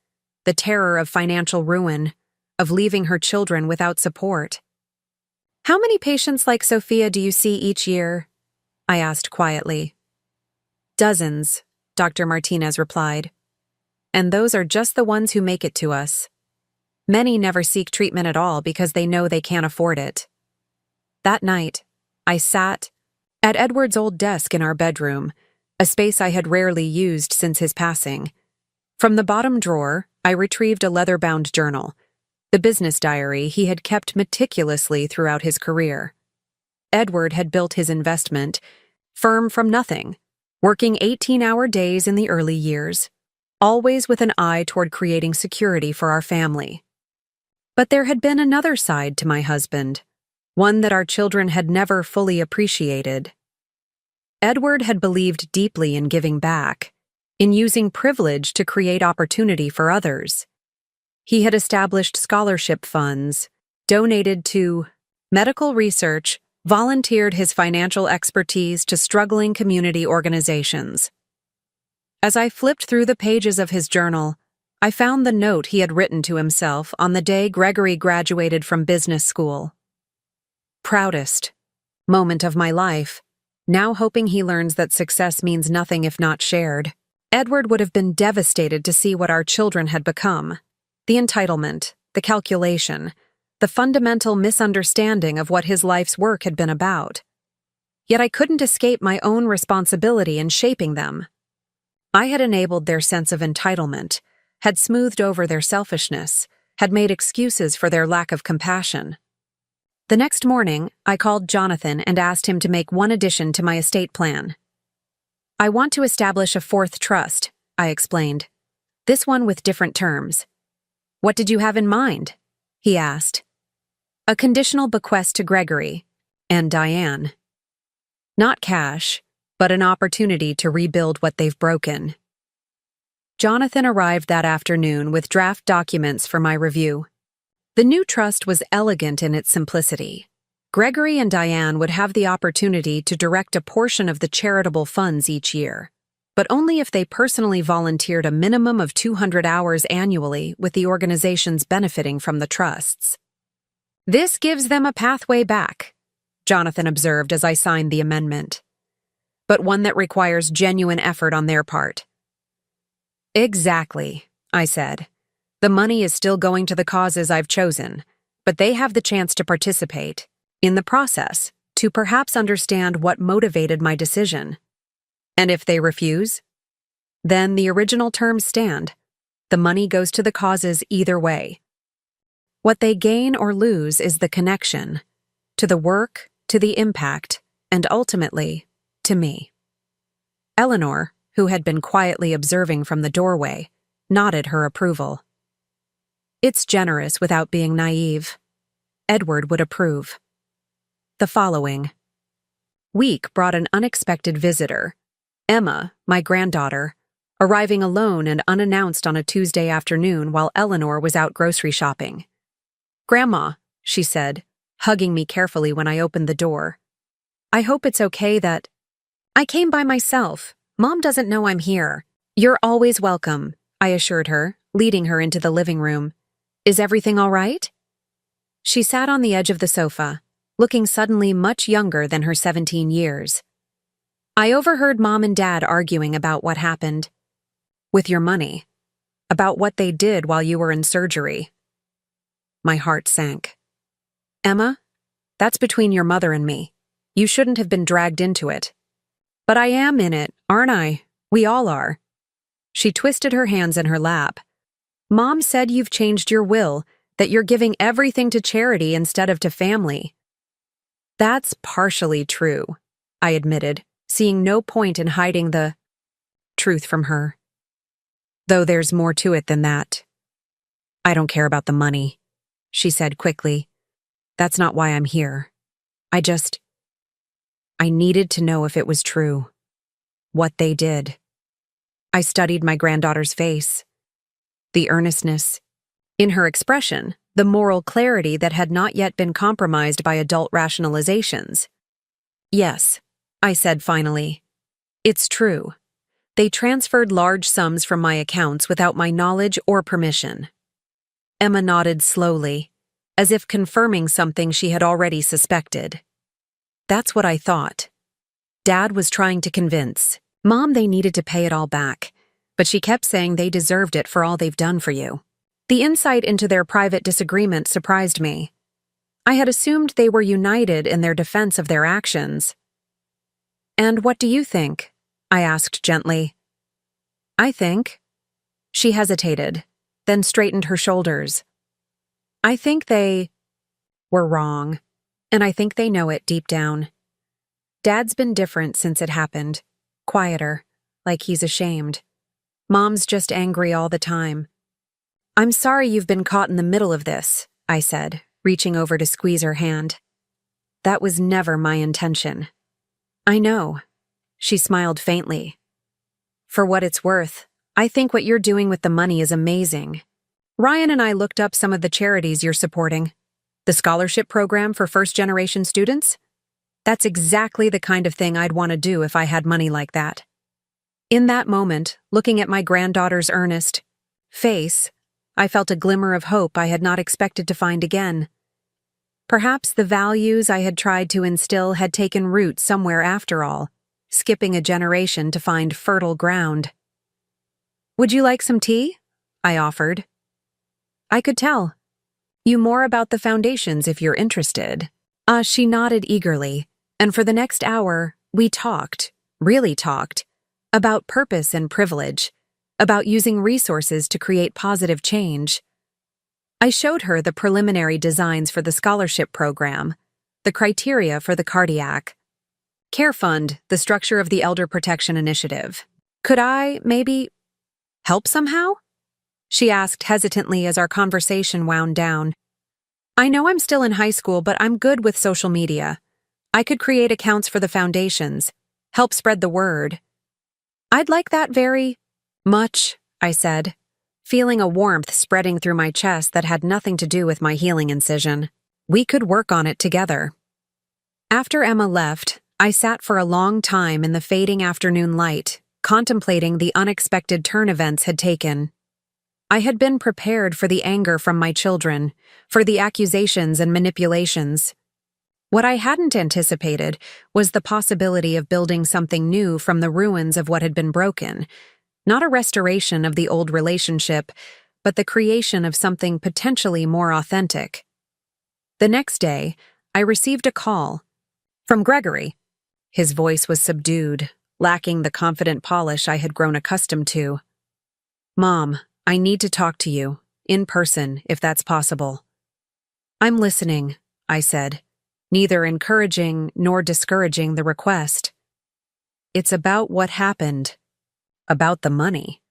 the terror of financial ruin, of leaving her children without support. "How many patients like Sophia do you see each year?" I asked quietly. "Dozens," Dr. Martinez replied. "And those are just the ones who make it to us. Many never seek treatment at all because they know they can't afford it." That night, I sat at Edward's old desk in our bedroom, a space I had rarely used since his passing. From the bottom drawer, I retrieved a leather-bound journal, the business diary he had kept meticulously throughout his career. Edward had built his investment firm from nothing, working 18-hour days in the early years, always with an eye toward creating security for our family. But there had been another side to my husband, one that our children had never fully appreciated. Edward had believed deeply in giving back, in using privilege to create opportunity for others. He had established scholarship funds, donated to medical research, volunteered his financial expertise to struggling community organizations. As I flipped through the pages of his journal, I found the note he had written to himself on the day Gregory graduated from business school. "Proudest moment of my life. Now hoping he learns that success means nothing if not shared." Edward would have been devastated to see what our children had become. The entitlement, the calculation, the fundamental misunderstanding of what his life's work had been about. Yet I couldn't escape my own responsibility in shaping them. I had enabled their sense of entitlement, had smoothed over their selfishness, had made excuses for their lack of compassion. The next morning, I called Jonathan and asked him to make one addition to my estate plan. "I want to establish a fourth trust," I explained. "This one with different terms." "What did you have in mind?" he asked. "A conditional bequest to Gregory and Diane. Not cash, but an opportunity to rebuild what they've broken." Jonathan arrived that afternoon with draft documents for my review. The new trust was elegant in its simplicity. Gregory and Diane would have the opportunity to direct a portion of the charitable funds each year, but only if they personally volunteered a minimum of 200 hours annually, with the organizations benefiting from the trusts. "This gives them a pathway back," Jonathan observed as I signed the amendment, "but one that requires genuine effort on their part." "Exactly," I said. "The money is still going to the causes I've chosen, but they have the chance to participate in the process, to perhaps understand what motivated my decision. And if they refuse, then the original terms stand. The money goes to the causes either way. What they gain or lose is the connection to the work, to the impact, and ultimately, to me." Eleanor, who had been quietly observing from the doorway, nodded her approval. "It's generous without being naive. Edward would approve." The following week brought an unexpected visitor, Emma, my granddaughter, arriving alone and unannounced on a Tuesday afternoon while Eleanor was out grocery shopping. "Grandma," she said, hugging me carefully when I opened the door. "I hope it's okay that—" "I came by myself. Mom doesn't know I'm here." "You're always welcome," I assured her, leading her into the living room. "Is everything all right?" She sat on the edge of the sofa, looking suddenly much younger than her 17 years. "I overheard Mom and Dad arguing about what happened with your money, about what they did while you were in surgery." My heart sank. "Emma, that's between your mother and me. You shouldn't have been dragged into it." "But I am in it, aren't I? We all are." She twisted her hands in her lap. "Mom said you've changed your will, that you're giving everything to charity instead of to family." "That's partially true," I admitted, seeing no point in hiding the truth from her. "Though there's more to it than that." "I don't care about the money," she said quickly. "That's not why I'm here. I just, I needed to know if it was true. What they did. I studied my granddaughter's face. The earnestness. In her expression, the moral clarity that had not yet been compromised by adult rationalizations. Yes, I said finally. It's true. They transferred large sums from my accounts without my knowledge or permission. Emma nodded slowly, as if confirming something she had already suspected. That's what I thought. Dad was trying to convince Mom they needed to pay it all back, but she kept saying they deserved it for all they've done for you. The insight into their private disagreement surprised me. I had assumed they were united in their defense of their actions. And what do you think? I asked gently. I think. She hesitated, then straightened her shoulders. I think they were wrong, and I think they know it deep down. Dad's been different since it happened, quieter, like he's ashamed. Mom's just angry all the time. I'm sorry you've been caught in the middle of this, I said, reaching over to squeeze her hand. That was never my intention. I know. She smiled faintly. For what it's worth, I think what you're doing with the money is amazing. Ryan and I looked up some of the charities you're supporting. The scholarship program for first-generation students? That's exactly the kind of thing I'd want to do if I had money like that. In that moment, looking at my granddaughter's earnest face, I felt a glimmer of hope I had not expected to find again. Perhaps the values I had tried to instill had taken root somewhere after all, skipping a generation to find fertile ground. Would you like some tea? I offered. I could tell you more about the foundations if you're interested. She nodded eagerly, and for the next hour, we talked, really talked, about purpose and privilege, about using resources to create positive change. I showed her the preliminary designs for the scholarship program, the criteria for the cardiac care fund, the structure of the Elder Protection Initiative. Could I, maybe, help somehow? She asked hesitantly as our conversation wound down. I know I'm still in high school, but I'm good with social media. I could create accounts for the foundations, help spread the word. I'd like that very much, I said, feeling a warmth spreading through my chest that had nothing to do with my healing incision. We could work on it together. After Emma left, I sat for a long time in the fading afternoon light, contemplating the unexpected turn events had taken. I had been prepared for the anger from my children, for the accusations and manipulations. What I hadn't anticipated was the possibility of building something new from the ruins of what had been broken, not a restoration of the old relationship, but the creation of something potentially more authentic. The next day, I received a call from Gregory. His voice was subdued, lacking the confident polish I had grown accustomed to. Mom, I need to talk to you, in person, if that's possible. I'm listening, I said, neither encouraging nor discouraging the request. It's about what happened, about the money.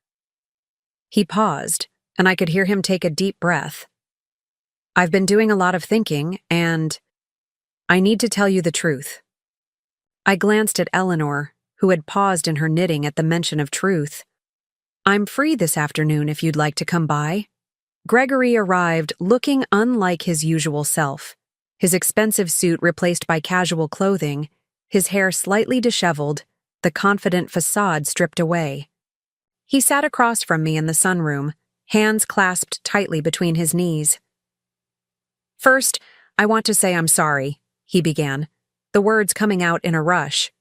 He paused, and I could hear him take a deep breath. I've been doing a lot of thinking, and I need to tell you the truth. I glanced at Eleanor, who had paused in her knitting at the mention of truth. I'm free this afternoon if you'd like to come by. Gregory arrived looking unlike his usual self, his expensive suit replaced by casual clothing, his hair slightly disheveled, the confident facade stripped away. He sat across from me in the sunroom, hands clasped tightly between his knees. First, I want to say I'm sorry, he began, the words coming out in a rush.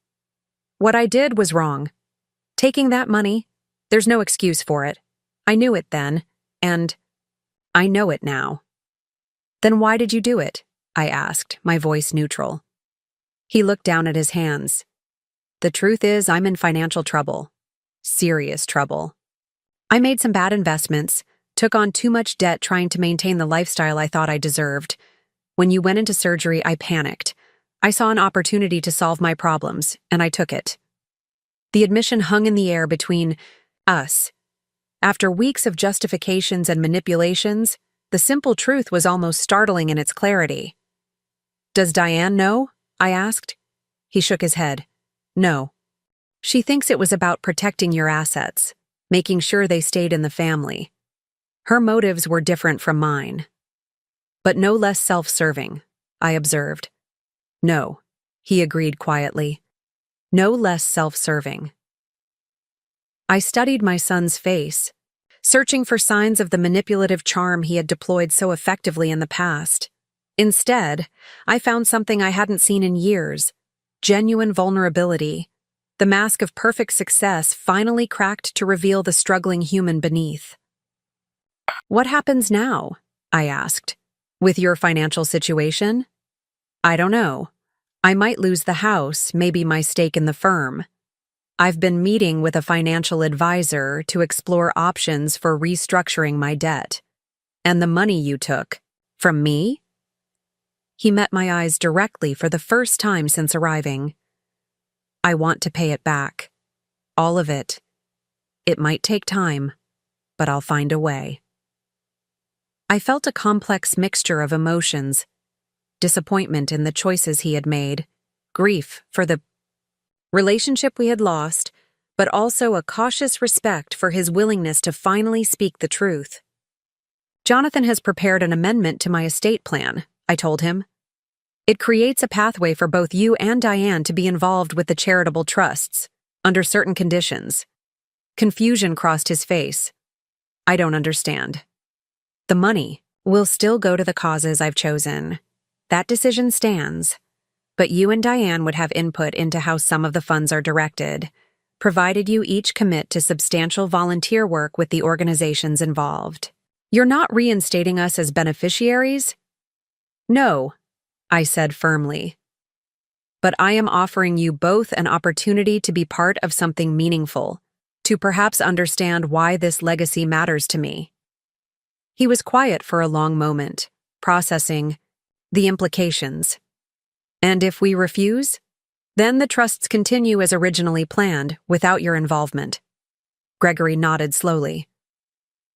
What I did was wrong. Taking that money, there's no excuse for it. I knew it then, and I know it now. Then why did you do it? I asked, my voice neutral. He looked down at his hands. The truth is, I'm in financial trouble. Serious trouble. I made some bad investments, took on too much debt trying to maintain the lifestyle I thought I deserved. When you went into surgery, I panicked. I saw an opportunity to solve my problems, and I took it. The admission hung in the air between us. After weeks of justifications and manipulations, the simple truth was almost startling in its clarity. Does Diane know? I asked. He shook his head. No. She thinks it was about protecting your assets, making sure they stayed in the family. Her motives were different from mine. But no less self-serving, I observed. No, he agreed quietly. No less self-serving. I studied my son's face, searching for signs of the manipulative charm he had deployed so effectively in the past. Instead, I found something I hadn't seen in years: genuine vulnerability. The mask of perfect success finally cracked to reveal the struggling human beneath. What happens now? I asked. With your financial situation? I don't know. I might lose the house, maybe my stake in the firm. I've been meeting with a financial advisor to explore options for restructuring my debt. And the money you took, from me? He met my eyes directly for the first time since arriving. I want to pay it back. All of it. It might take time, but I'll find a way. I felt a complex mixture of emotions: disappointment in the choices he had made, grief for the relationship we had lost, but also a cautious respect for his willingness to finally speak the truth. Jonathan has prepared an amendment to my estate plan, I told him. It creates a pathway for both you and Diane to be involved with the charitable trusts, under certain conditions. Confusion crossed his face. I don't understand. The money will still go to the causes I've chosen. That decision stands. But you and Diane would have input into how some of the funds are directed, provided you each commit to substantial volunteer work with the organizations involved. You're not reinstating us as beneficiaries? No, I said firmly. But I am offering you both an opportunity to be part of something meaningful, to perhaps understand why this legacy matters to me. He was quiet for a long moment, processing the implications. And if we refuse, then the trusts continue as originally planned, without your involvement. Gregory nodded slowly.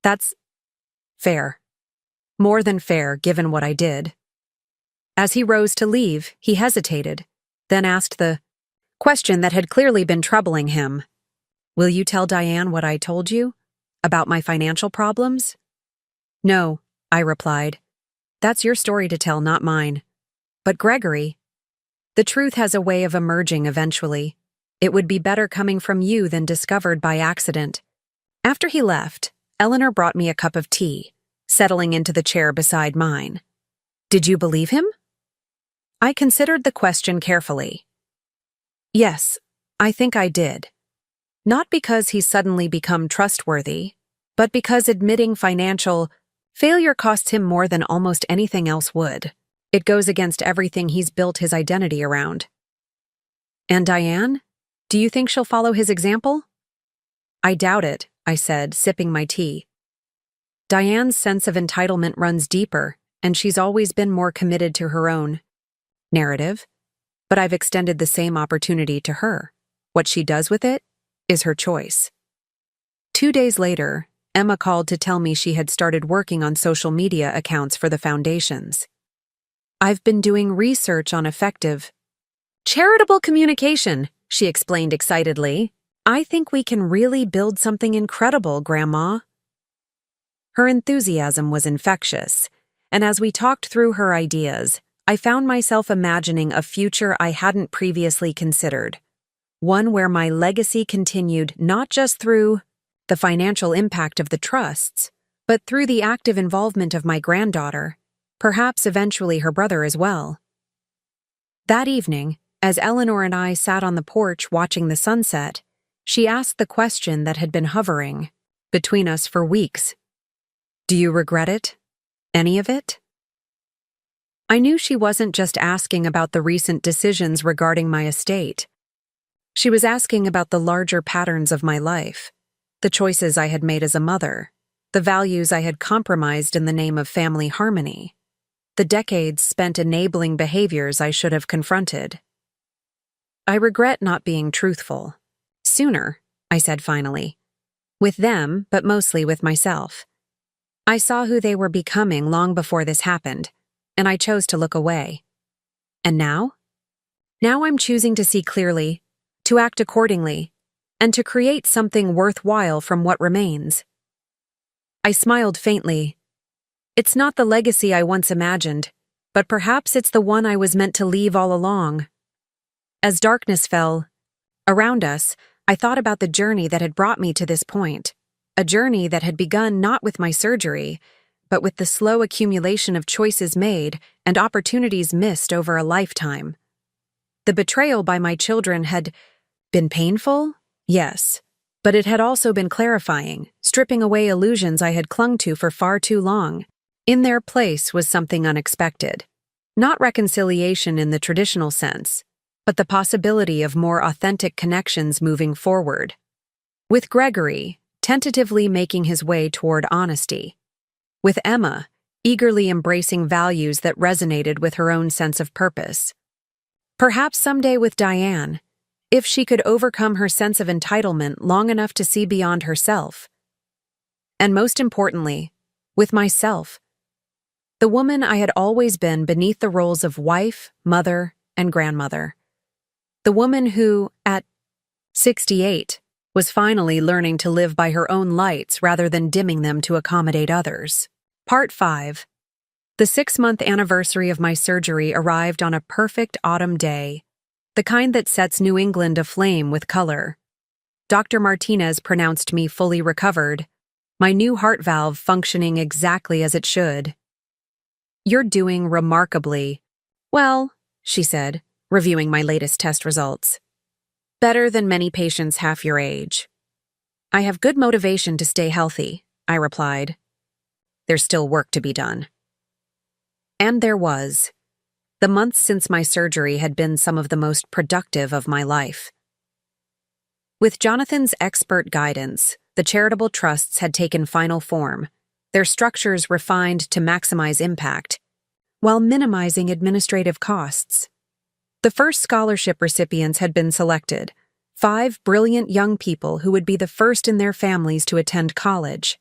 That's fair. More than fair, given what I did. As he rose to leave, he hesitated, then asked the question that had clearly been troubling him. Will you tell Diane what I told you? About my financial problems? No, I replied. That's your story to tell, not mine. But Gregory, the truth has a way of emerging eventually. It would be better coming from you than discovered by accident. After he left, Eleanor brought me a cup of tea, settling into the chair beside mine. Did you believe him? I considered the question carefully. Yes, I think I did. Not because he's suddenly become trustworthy, but because admitting financial failure costs him more than almost anything else would. It goes against everything he's built his identity around. And Diane? Do you think she'll follow his example? I doubt it, I said, sipping my tea. Diane's sense of entitlement runs deeper, and she's always been more committed to her own narrative. But I've extended the same opportunity to her. What she does with it is her choice. 2 days later, Emma called to tell me she had started working on social media accounts for the foundations. I've been doing research on effective charitable communication, she explained excitedly. I think we can really build something incredible, Grandma. Her enthusiasm was infectious, and as we talked through her ideas, I found myself imagining a future I hadn't previously considered. One where my legacy continued not just through the financial impact of the trusts, but through the active involvement of my granddaughter, perhaps eventually her brother as well. That evening, as Eleanor and I sat on the porch watching the sunset, she asked the question that had been hovering between us for weeks. Do you regret it? Any of it? I knew she wasn't just asking about the recent decisions regarding my estate. She was asking about the larger patterns of my life, the choices I had made as a mother, the values I had compromised in the name of family harmony, the decades spent enabling behaviors I should have confronted. I regret not being truthful. Sooner, I said finally. With them, but mostly with myself. I saw who they were becoming long before this happened, and I chose to look away. And now? Now I'm choosing to see clearly, to act accordingly, and to create something worthwhile from what remains. I smiled faintly. It's not the legacy I once imagined, but perhaps it's the one I was meant to leave all along. As darkness fell around us, I thought about the journey that had brought me to this point, a journey that had begun not with my surgery, but with the slow accumulation of choices made and opportunities missed over a lifetime. The betrayal by my children had been painful, yes, but it had also been clarifying, stripping away illusions I had clung to for far too long. In their place was something unexpected. Not reconciliation in the traditional sense, but the possibility of more authentic connections moving forward. With Gregory, tentatively making his way toward honesty. With Emma, eagerly embracing values that resonated with her own sense of purpose. Perhaps someday with Diane, if she could overcome her sense of entitlement long enough to see beyond herself. And most importantly, with myself, the woman I had always been beneath the roles of wife, mother, and grandmother. The woman who, at 68, was finally learning to live by her own lights rather than dimming them to accommodate others. Part 5. The 6-month anniversary of my surgery arrived on a perfect autumn day, the kind that sets New England aflame with color. Dr. Martinez pronounced me fully recovered, my new heart valve functioning exactly as it should. "You're doing remarkably well," she said, reviewing my latest test results. "Better than many patients half your age." "I have good motivation to stay healthy," I replied. "There's still work to be done." And there was. The months since my surgery had been some of the most productive of my life. With Jonathan's expert guidance, the charitable trusts had taken final form, their structures refined to maximize impact, while minimizing administrative costs. The first scholarship recipients had been selected, 5 brilliant young people who would be the first in their families to attend college.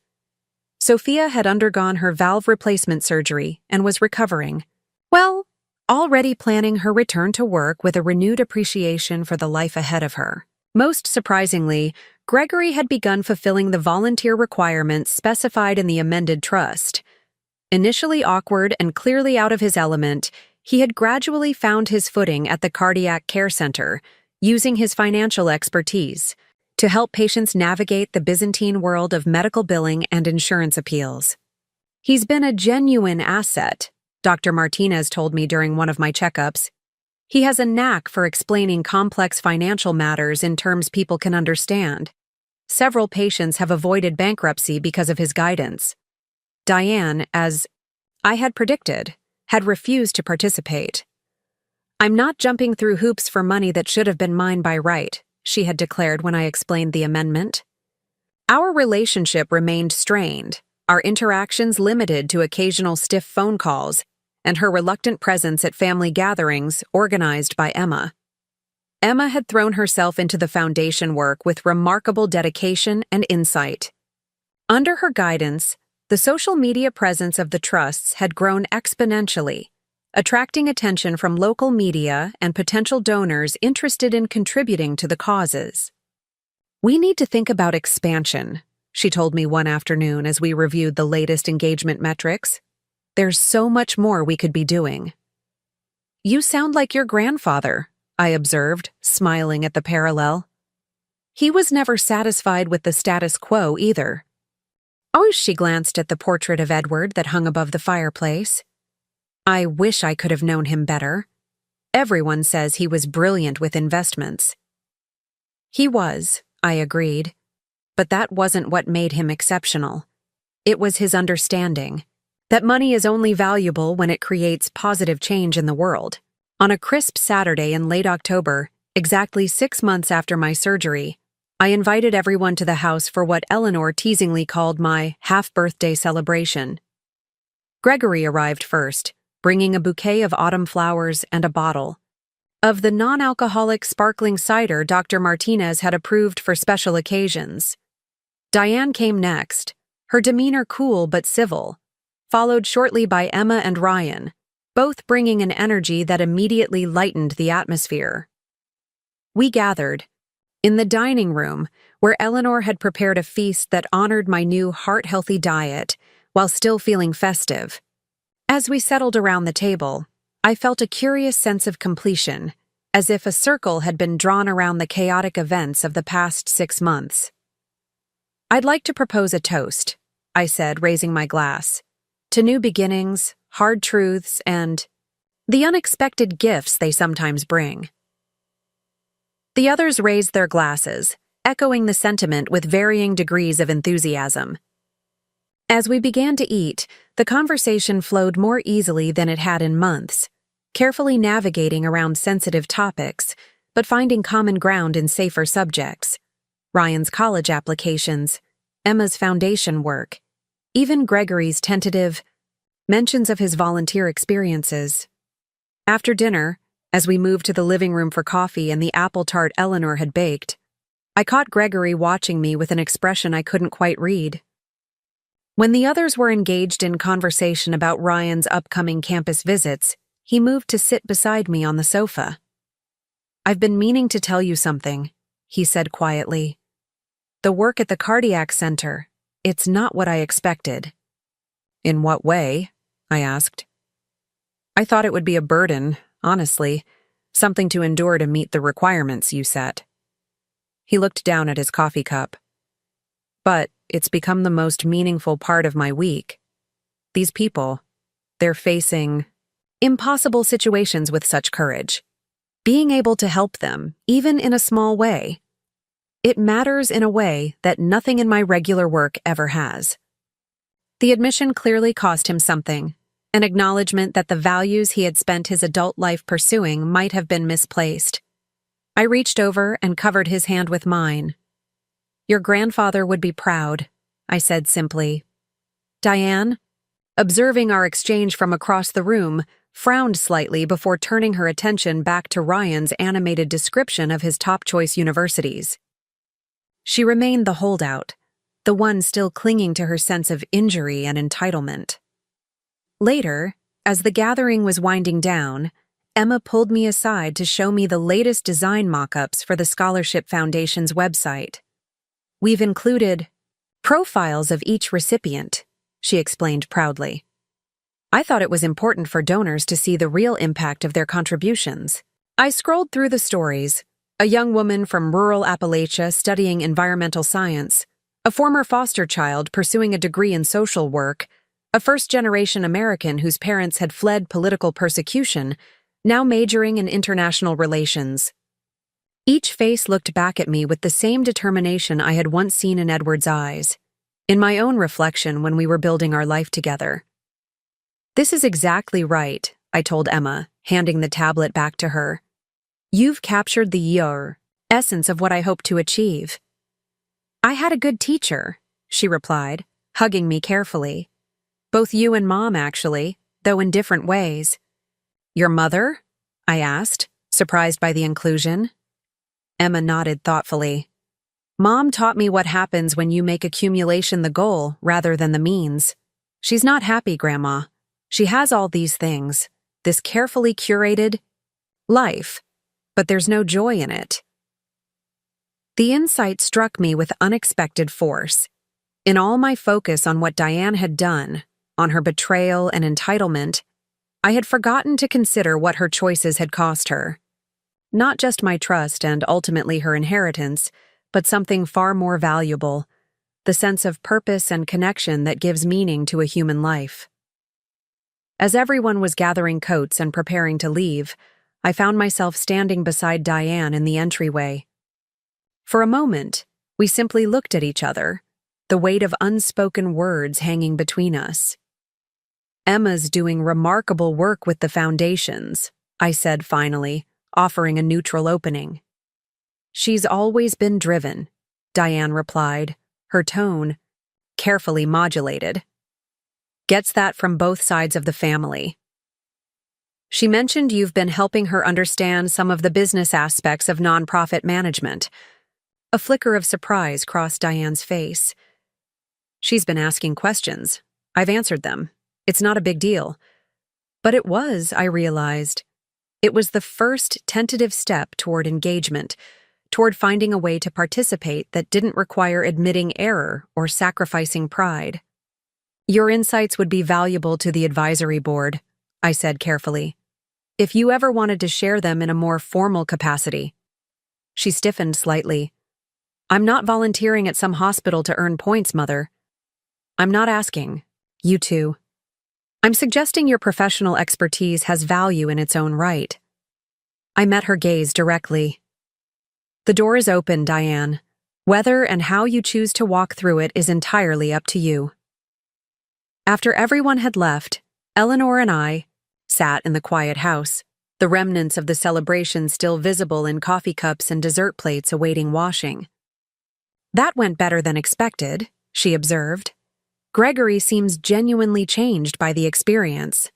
Sophia had undergone her valve replacement surgery and was recovering. Well, already planning her return to work with a renewed appreciation for the life ahead of her. Most surprisingly, Gregory had begun fulfilling the volunteer requirements specified in the amended trust. Initially awkward and clearly out of his element, he had gradually found his footing at the Cardiac Care Center, using his financial expertise to help patients navigate the Byzantine world of medical billing and insurance appeals. "He's been a genuine asset," Dr. Martinez told me during one of my checkups. "He has a knack for explaining complex financial matters in terms people can understand. Several patients have avoided bankruptcy because of his guidance." Diane, as I had predicted, had refused to participate. "I'm not jumping through hoops for money that should have been mine by right," she had declared when I explained the amendment. Our relationship remained strained, our interactions limited to occasional stiff phone calls, and her reluctant presence at family gatherings organized by Emma. Emma had thrown herself into the foundation work with remarkable dedication and insight. Under her guidance, the social media presence of the trusts had grown exponentially, attracting attention from local media and potential donors interested in contributing to the causes. "We need to think about expansion," she told me one afternoon as we reviewed the latest engagement metrics. "There's so much more we could be doing." "You sound like your grandfather," I observed, smiling at the parallel. "He was never satisfied with the status quo either." "Oh," she glanced at the portrait of Edward that hung above the fireplace. "I wish I could have known him better. Everyone says he was brilliant with investments." He was, I agreed. But that wasn't what made him exceptional. It was his understanding that money is only valuable when it creates positive change in the world. On a crisp Saturday in late October, exactly 6 months after my surgery, I invited everyone to the house for what Eleanor teasingly called my half-birthday celebration. Gregory arrived first, bringing a bouquet of autumn flowers and a bottle of the non-alcoholic sparkling cider Dr. Martinez had approved for special occasions. Diane came next, her demeanor cool but civil, followed shortly by Emma and Ryan, both bringing an energy that immediately lightened the atmosphere. We gathered in the dining room, where Eleanor had prepared a feast that honored my new heart-healthy diet while still feeling festive. As we settled around the table, I felt a curious sense of completion, as if a circle had been drawn around the chaotic events of the past 6 months. "I'd like to propose a toast," I said, raising my glass, "to new beginnings, hard truths, and the unexpected gifts they sometimes bring." The others raised their glasses, echoing the sentiment with varying degrees of enthusiasm. As we began to eat, the conversation flowed more easily than it had in months, carefully navigating around sensitive topics, but finding common ground in safer subjects. Ryan's college applications, Emma's foundation work, even Gregory's tentative mentions of his volunteer experiences. After dinner, as we moved to the living room for coffee and the apple tart Eleanor had baked, I caught Gregory watching me with an expression I couldn't quite read. When the others were engaged in conversation about Ryan's upcoming campus visits, he moved to sit beside me on the sofa. "I've been meaning to tell you something," he said quietly. "The work at the cardiac center, it's not what I expected." "In what way?" I asked. "I thought it would be a burden, honestly, something to endure to meet the requirements you set." He looked down at his coffee cup. "But it's become the most meaningful part of my week. These people, they're facing impossible situations with such courage. Being able to help them, even in a small way, it matters in a way that nothing in my regular work ever has." The admission clearly cost him something, an acknowledgement that the values he had spent his adult life pursuing might have been misplaced. I reached over and covered his hand with mine. "Your grandfather would be proud," I said simply. Diane, observing our exchange from across the room, frowned slightly before turning her attention back to Ryan's animated description of his top-choice universities. She remained the holdout, the one still clinging to her sense of injury and entitlement. Later, as the gathering was winding down, Emma pulled me aside to show me the latest design mock-ups for the Scholarship Foundation's website. "We've included profiles of each recipient," she explained proudly. "I thought it was important for donors to see the real impact of their contributions." I scrolled through the stories: a young woman from rural Appalachia studying environmental science, a former foster child pursuing a degree in social work, a first-generation American whose parents had fled political persecution, now majoring in international relations. Each face looked back at me with the same determination I had once seen in Edward's eyes, in my own reflection when we were building our life together. "This is exactly right," I told Emma, handing the tablet back to her. "You've captured the essence of what I hope to achieve." "I had a good teacher," she replied, hugging me carefully. "Both you and Mom, actually, though in different ways." "Your mother?" I asked, surprised by the inclusion. Emma nodded thoughtfully. "Mom taught me what happens when you make accumulation the goal rather than the means. She's not happy, Grandma. She has all these things, this carefully curated life, but there's no joy in it." The insight struck me with unexpected force. In all my focus on what Diane had done, on her betrayal and entitlement, I had forgotten to consider what her choices had cost her. Not just my trust and ultimately her inheritance, but something far more valuable, the sense of purpose and connection that gives meaning to a human life. As everyone was gathering coats and preparing to leave, I found myself standing beside Diane in the entryway. For a moment, we simply looked at each other, the weight of unspoken words hanging between us. "Emma's doing remarkable work with the foundations," I said finally, offering a neutral opening. "She's always been driven," Diane replied, her tone carefully modulated. "Gets that from both sides of the family." She mentioned you've been helping her understand some of the business aspects of nonprofit management. A flicker of surprise crossed Diane's face. "She's been asking questions. I've answered them. It's not a big deal. But it was, I realized. It was the first tentative step toward engagement, toward finding a way to participate that didn't require admitting error or sacrificing pride. Your insights would be valuable to the advisory board, I said carefully, if you ever wanted to share them in a more formal capacity. She stiffened slightly. I'm not volunteering at some hospital to earn points, Mother. I'm not asking. You too. I'm suggesting your professional expertise has value in its own right. I met her gaze directly. The door is open, Diane. Whether and how you choose to walk through it is entirely up to you. After everyone had left, Eleanor and I sat in the quiet house, the remnants of the celebration still visible in coffee cups and dessert plates awaiting washing. That went better than expected, she observed. Gregory seems genuinely changed by the experience.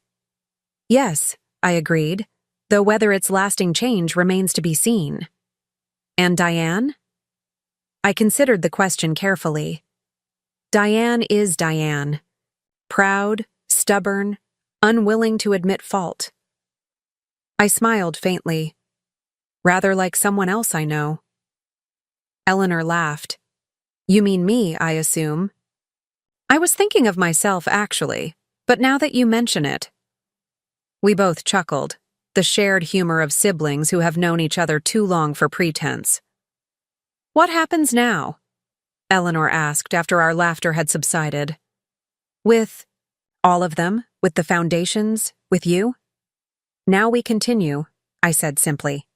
Yes, I agreed, though whether its lasting change remains to be seen. And Diane? I considered the question carefully. Diane is Diane. Proud, stubborn, unwilling to admit fault. I smiled faintly. Rather like someone else I know. Eleanor laughed. You mean me, I assume? I was thinking of myself, actually, but now that you mention it. We both chuckled, the shared humor of siblings who have known each other too long for pretense. What happens now? Eleanor asked after our laughter had subsided. With all of them, with the foundations, with you? Now we continue, I said simply.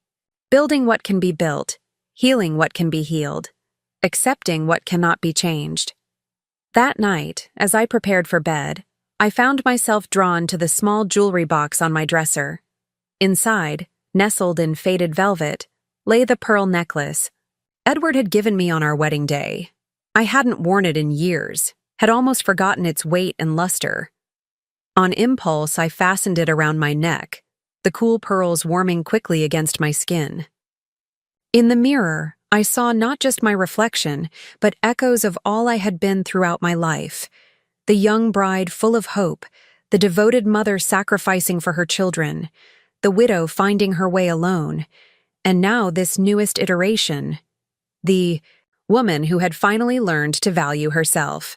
Building what can be built, healing what can be healed, accepting what cannot be changed. That night, as I prepared for bed, I found myself drawn to the small jewelry box on my dresser. Inside, nestled in faded velvet, lay the pearl necklace Edward had given me on our wedding day. I hadn't worn it in years, had almost forgotten its weight and luster. On impulse, I fastened it around my neck, the cool pearls warming quickly against my skin. In the mirror, I saw not just my reflection, but echoes of all I had been throughout my life. The young bride full of hope, the devoted mother sacrificing for her children, the widow finding her way alone, and now this newest iteration, the woman who had finally learned to value herself.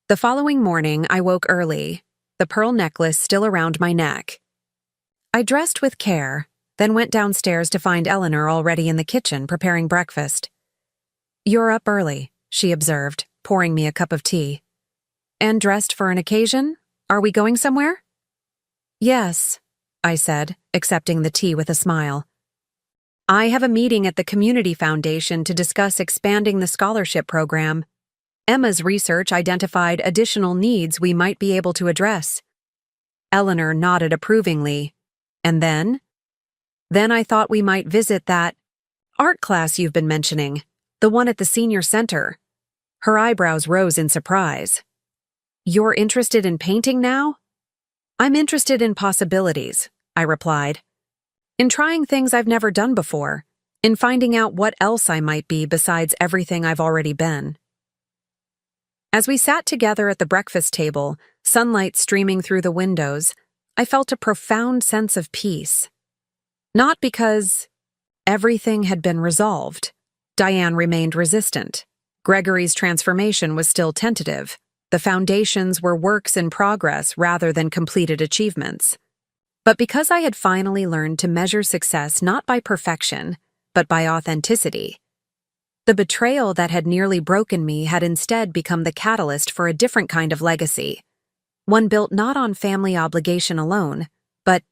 The following morning, I woke early, the pearl necklace still around my neck. I dressed with care, then went downstairs to find Eleanor already in the kitchen preparing breakfast. You're up early, she observed, pouring me a cup of tea. And dressed for an occasion? Are we going somewhere? Yes, I said, accepting the tea with a smile. I have a meeting at the Community Foundation to discuss expanding the scholarship program. Emma's research identified additional needs we might be able to address. Eleanor nodded approvingly. And then? Then I thought we might visit that art class you've been mentioning, the one at the senior center. Her eyebrows rose in surprise. You're interested in painting now? I'm interested in possibilities, I replied. In trying things I've never done before, in finding out what else I might be besides everything I've already been. As we sat together at the breakfast table, sunlight streaming through the windows, I felt a profound sense of peace. Not because everything had been resolved. Diane remained resistant. Gregory's transformation was still tentative. The foundations were works in progress rather than completed achievements. But because I had finally learned to measure success not by perfection, but by authenticity, the betrayal that had nearly broken me had instead become the catalyst for a different kind of legacy, one built not on family obligation alone, but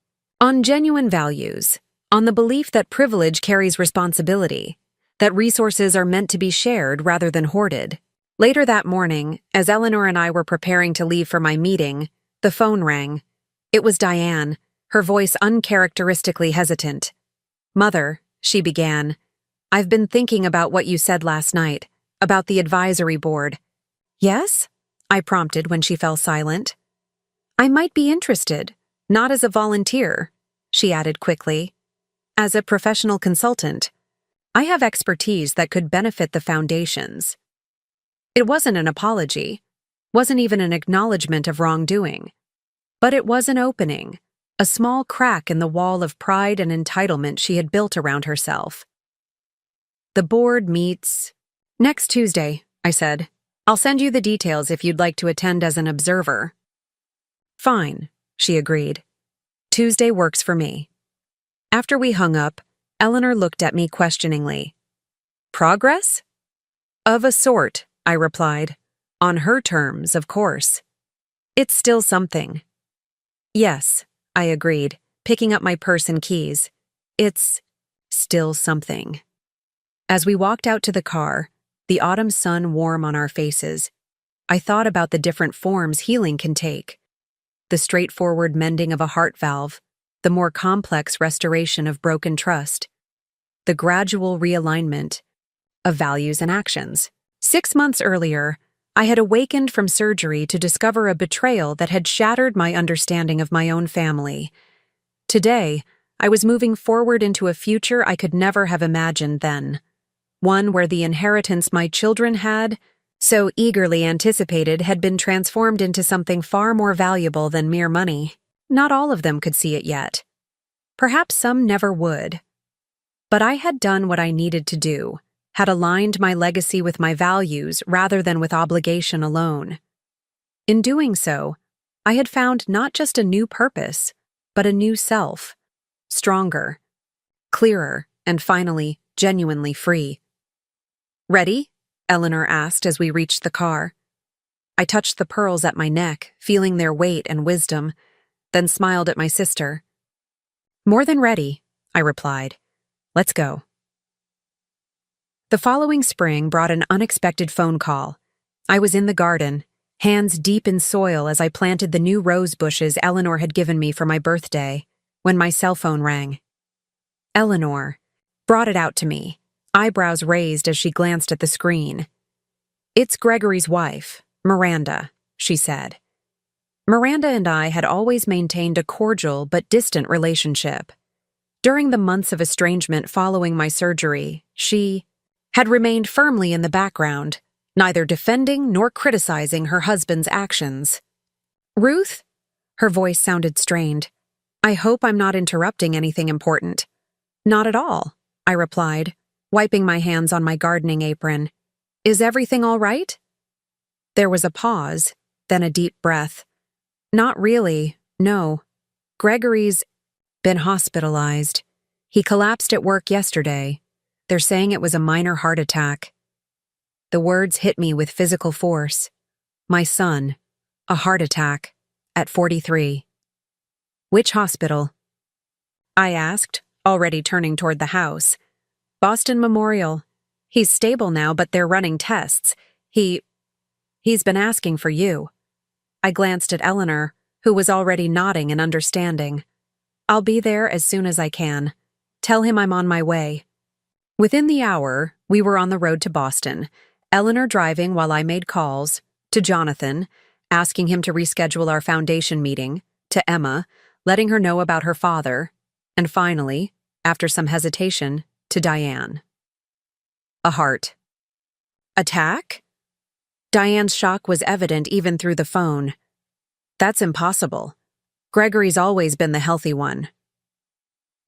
on genuine values, on the belief that privilege carries responsibility, that resources are meant to be shared rather than hoarded. Later that morning, as Eleanor and I were preparing to leave for my meeting, the phone rang. It was Diane, her voice uncharacteristically hesitant. Mother, she began, I've been thinking about what you said last night, about the advisory board. Yes? I prompted when she fell silent. I might be interested, not as a volunteer, she added quickly. As a professional consultant, I have expertise that could benefit the foundations. It wasn't an apology, wasn't even an acknowledgement of wrongdoing. But it was an opening, a small crack in the wall of pride and entitlement she had built around herself. The board meets next Tuesday, I said. I'll send you the details if you'd like to attend as an observer. Fine, she agreed. Tuesday works for me. After we hung up, Eleanor looked at me questioningly. Progress? Of a sort, I replied. On her terms, of course. It's still something. Yes, I agreed, picking up my purse and keys. It's still something. As we walked out to the car, the autumn sun warm on our faces, I thought about the different forms healing can take. The straightforward mending of a heart valve, the more complex restoration of broken trust, the gradual realignment of values and actions. 6 months earlier, I had awakened from surgery to discover a betrayal that had shattered my understanding of my own family. Today, I was moving forward into a future I could never have imagined then. One where the inheritance my children had, so eagerly anticipated, had been transformed into something far more valuable than mere money. Not all of them could see it yet. Perhaps some never would. But I had done what I needed to do, had aligned my legacy with my values rather than with obligation alone. In doing so, I had found not just a new purpose, but a new self, stronger, clearer, and finally, genuinely free. Ready? Eleanor asked as we reached the car. I touched the pearls at my neck, feeling their weight and wisdom, then smiled at my sister. More than ready, I replied. Let's go. The following spring brought an unexpected phone call. I was in the garden, hands deep in soil as I planted the new rose bushes Eleanor had given me for my birthday, when my cell phone rang. Eleanor brought it out to me, eyebrows raised as she glanced at the screen. It's Gregory's wife, Miranda, she said. Miranda and I had always maintained a cordial but distant relationship. During the months of estrangement following my surgery, she had remained firmly in the background, neither defending nor criticizing her husband's actions. Ruth? Her voice sounded strained. I hope I'm not interrupting anything important. Not at all, I replied, wiping my hands on my gardening apron. Is everything all right? There was a pause, then a deep breath. Not really, no. Gregory's been hospitalized. He collapsed at work yesterday. They're saying it was a minor heart attack. The words hit me with physical force. My son, a heart attack, at 43. Which hospital? I asked, already turning toward the house. Boston Memorial. He's stable now, but they're running tests. He's been asking for you. I glanced at Eleanor, who was already nodding and understanding. I'll be there as soon as I can. Tell him I'm on my way. Within the hour, we were on the road to Boston, Eleanor driving while I made calls, to Jonathan, asking him to reschedule our foundation meeting, to Emma, letting her know about her father, and finally, after some hesitation, to Diane. A heart attack? Diane's shock was evident even through the phone. That's impossible. Gregory's always been the healthy one.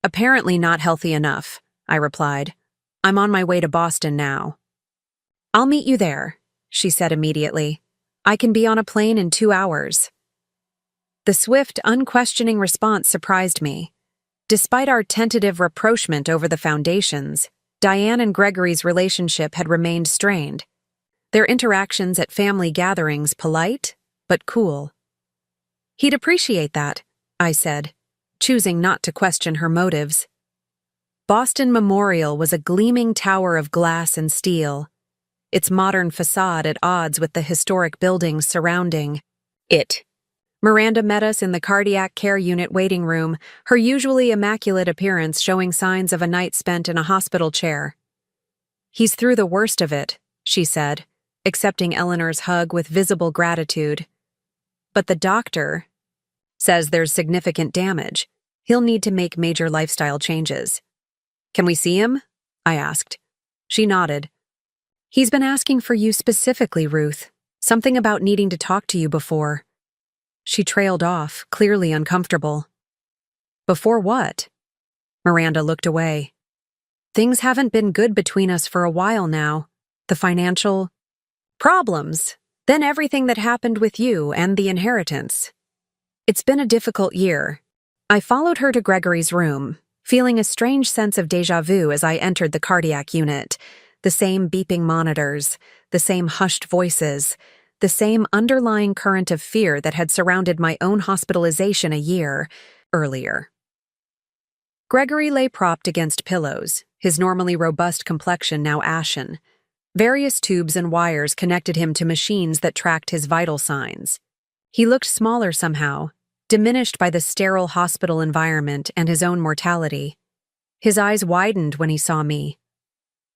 Apparently not healthy enough, I replied. I'm on my way to Boston now. I'll meet you there, she said immediately. I can be on a plane in 2 hours. The swift, unquestioning response surprised me. Despite our tentative rapprochement over the foundations, Diane and Gregory's relationship had remained strained. Their interactions at family gatherings polite, but cool. He'd appreciate that, I said, choosing not to question her motives. Boston Memorial was a gleaming tower of glass and steel, its modern facade at odds with the historic buildings surrounding it. Miranda met us in the cardiac care unit waiting room, her usually immaculate appearance showing signs of a night spent in a hospital chair. He's through the worst of it, she said, accepting Eleanor's hug with visible gratitude. But the doctor says there's significant damage. He'll need to make major lifestyle changes. Can we see him? I asked. She nodded. He's been asking for you specifically, Ruth. Something about needing to talk to you before. She trailed off, clearly uncomfortable. Before what? Miranda looked away. Things haven't been good between us for a while now. The financial problems, then everything that happened with you and the inheritance. It's been a difficult year. I followed her to Gregory's room, feeling a strange sense of déjà vu as I entered the cardiac unit. The same beeping monitors, the same hushed voices, the same underlying current of fear that had surrounded my own hospitalization a year earlier. Gregory lay propped against pillows, his normally robust complexion now ashen. Various tubes and wires connected him to machines that tracked his vital signs. He looked smaller somehow, diminished by the sterile hospital environment and his own mortality. His eyes widened when he saw me.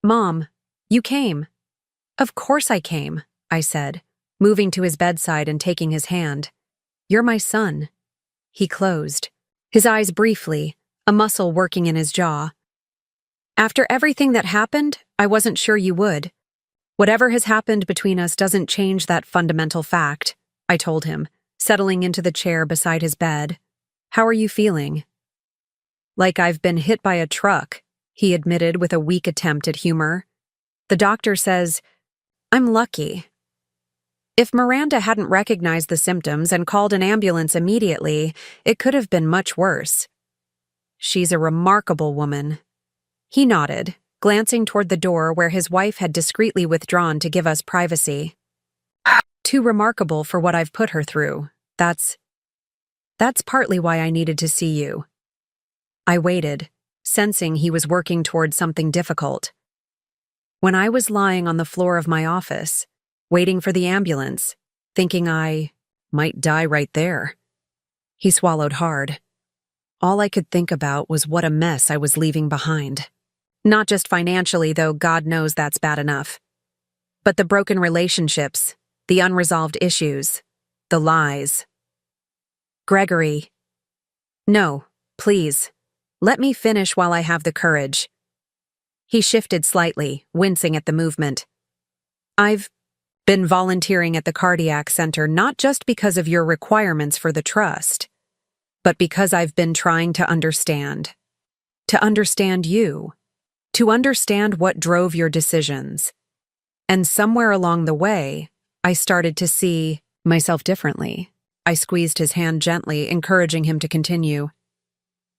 "Mom, you came." "Of course I came," I said, moving to his bedside and taking his hand. "You're my son." He closed, his eyes briefly, a muscle working in his jaw. "After everything that happened, I wasn't sure you would. Whatever has happened between us doesn't change that fundamental fact," I told him, settling into the chair beside his bed. "How are you feeling?" "Like I've been hit by a truck," he admitted with a weak attempt at humor. "The doctor says, I'm lucky." If Miranda hadn't recognized the symptoms and called an ambulance immediately, it could have been much worse. "She's a remarkable woman." He nodded, glancing toward the door where his wife had discreetly withdrawn to give us privacy. "Too remarkable for what I've put her through. That's partly why I needed to see you." I waited, sensing he was working toward something difficult. When I was lying on the floor of my office, waiting for the ambulance, thinking I might die right there, he swallowed hard. All I could think about was what a mess I was leaving behind. Not just financially, though God knows that's bad enough. But the broken relationships, the unresolved issues, the lies. "Gregory." "No, please. Let me finish while I have the courage." He shifted slightly, wincing at the movement. "I've been volunteering at the cardiac center not just because of your requirements for the trust, but because I've been trying to understand. To understand you. To understand what drove your decisions. And somewhere along the way, I started to see myself differently." I squeezed his hand gently, encouraging him to continue.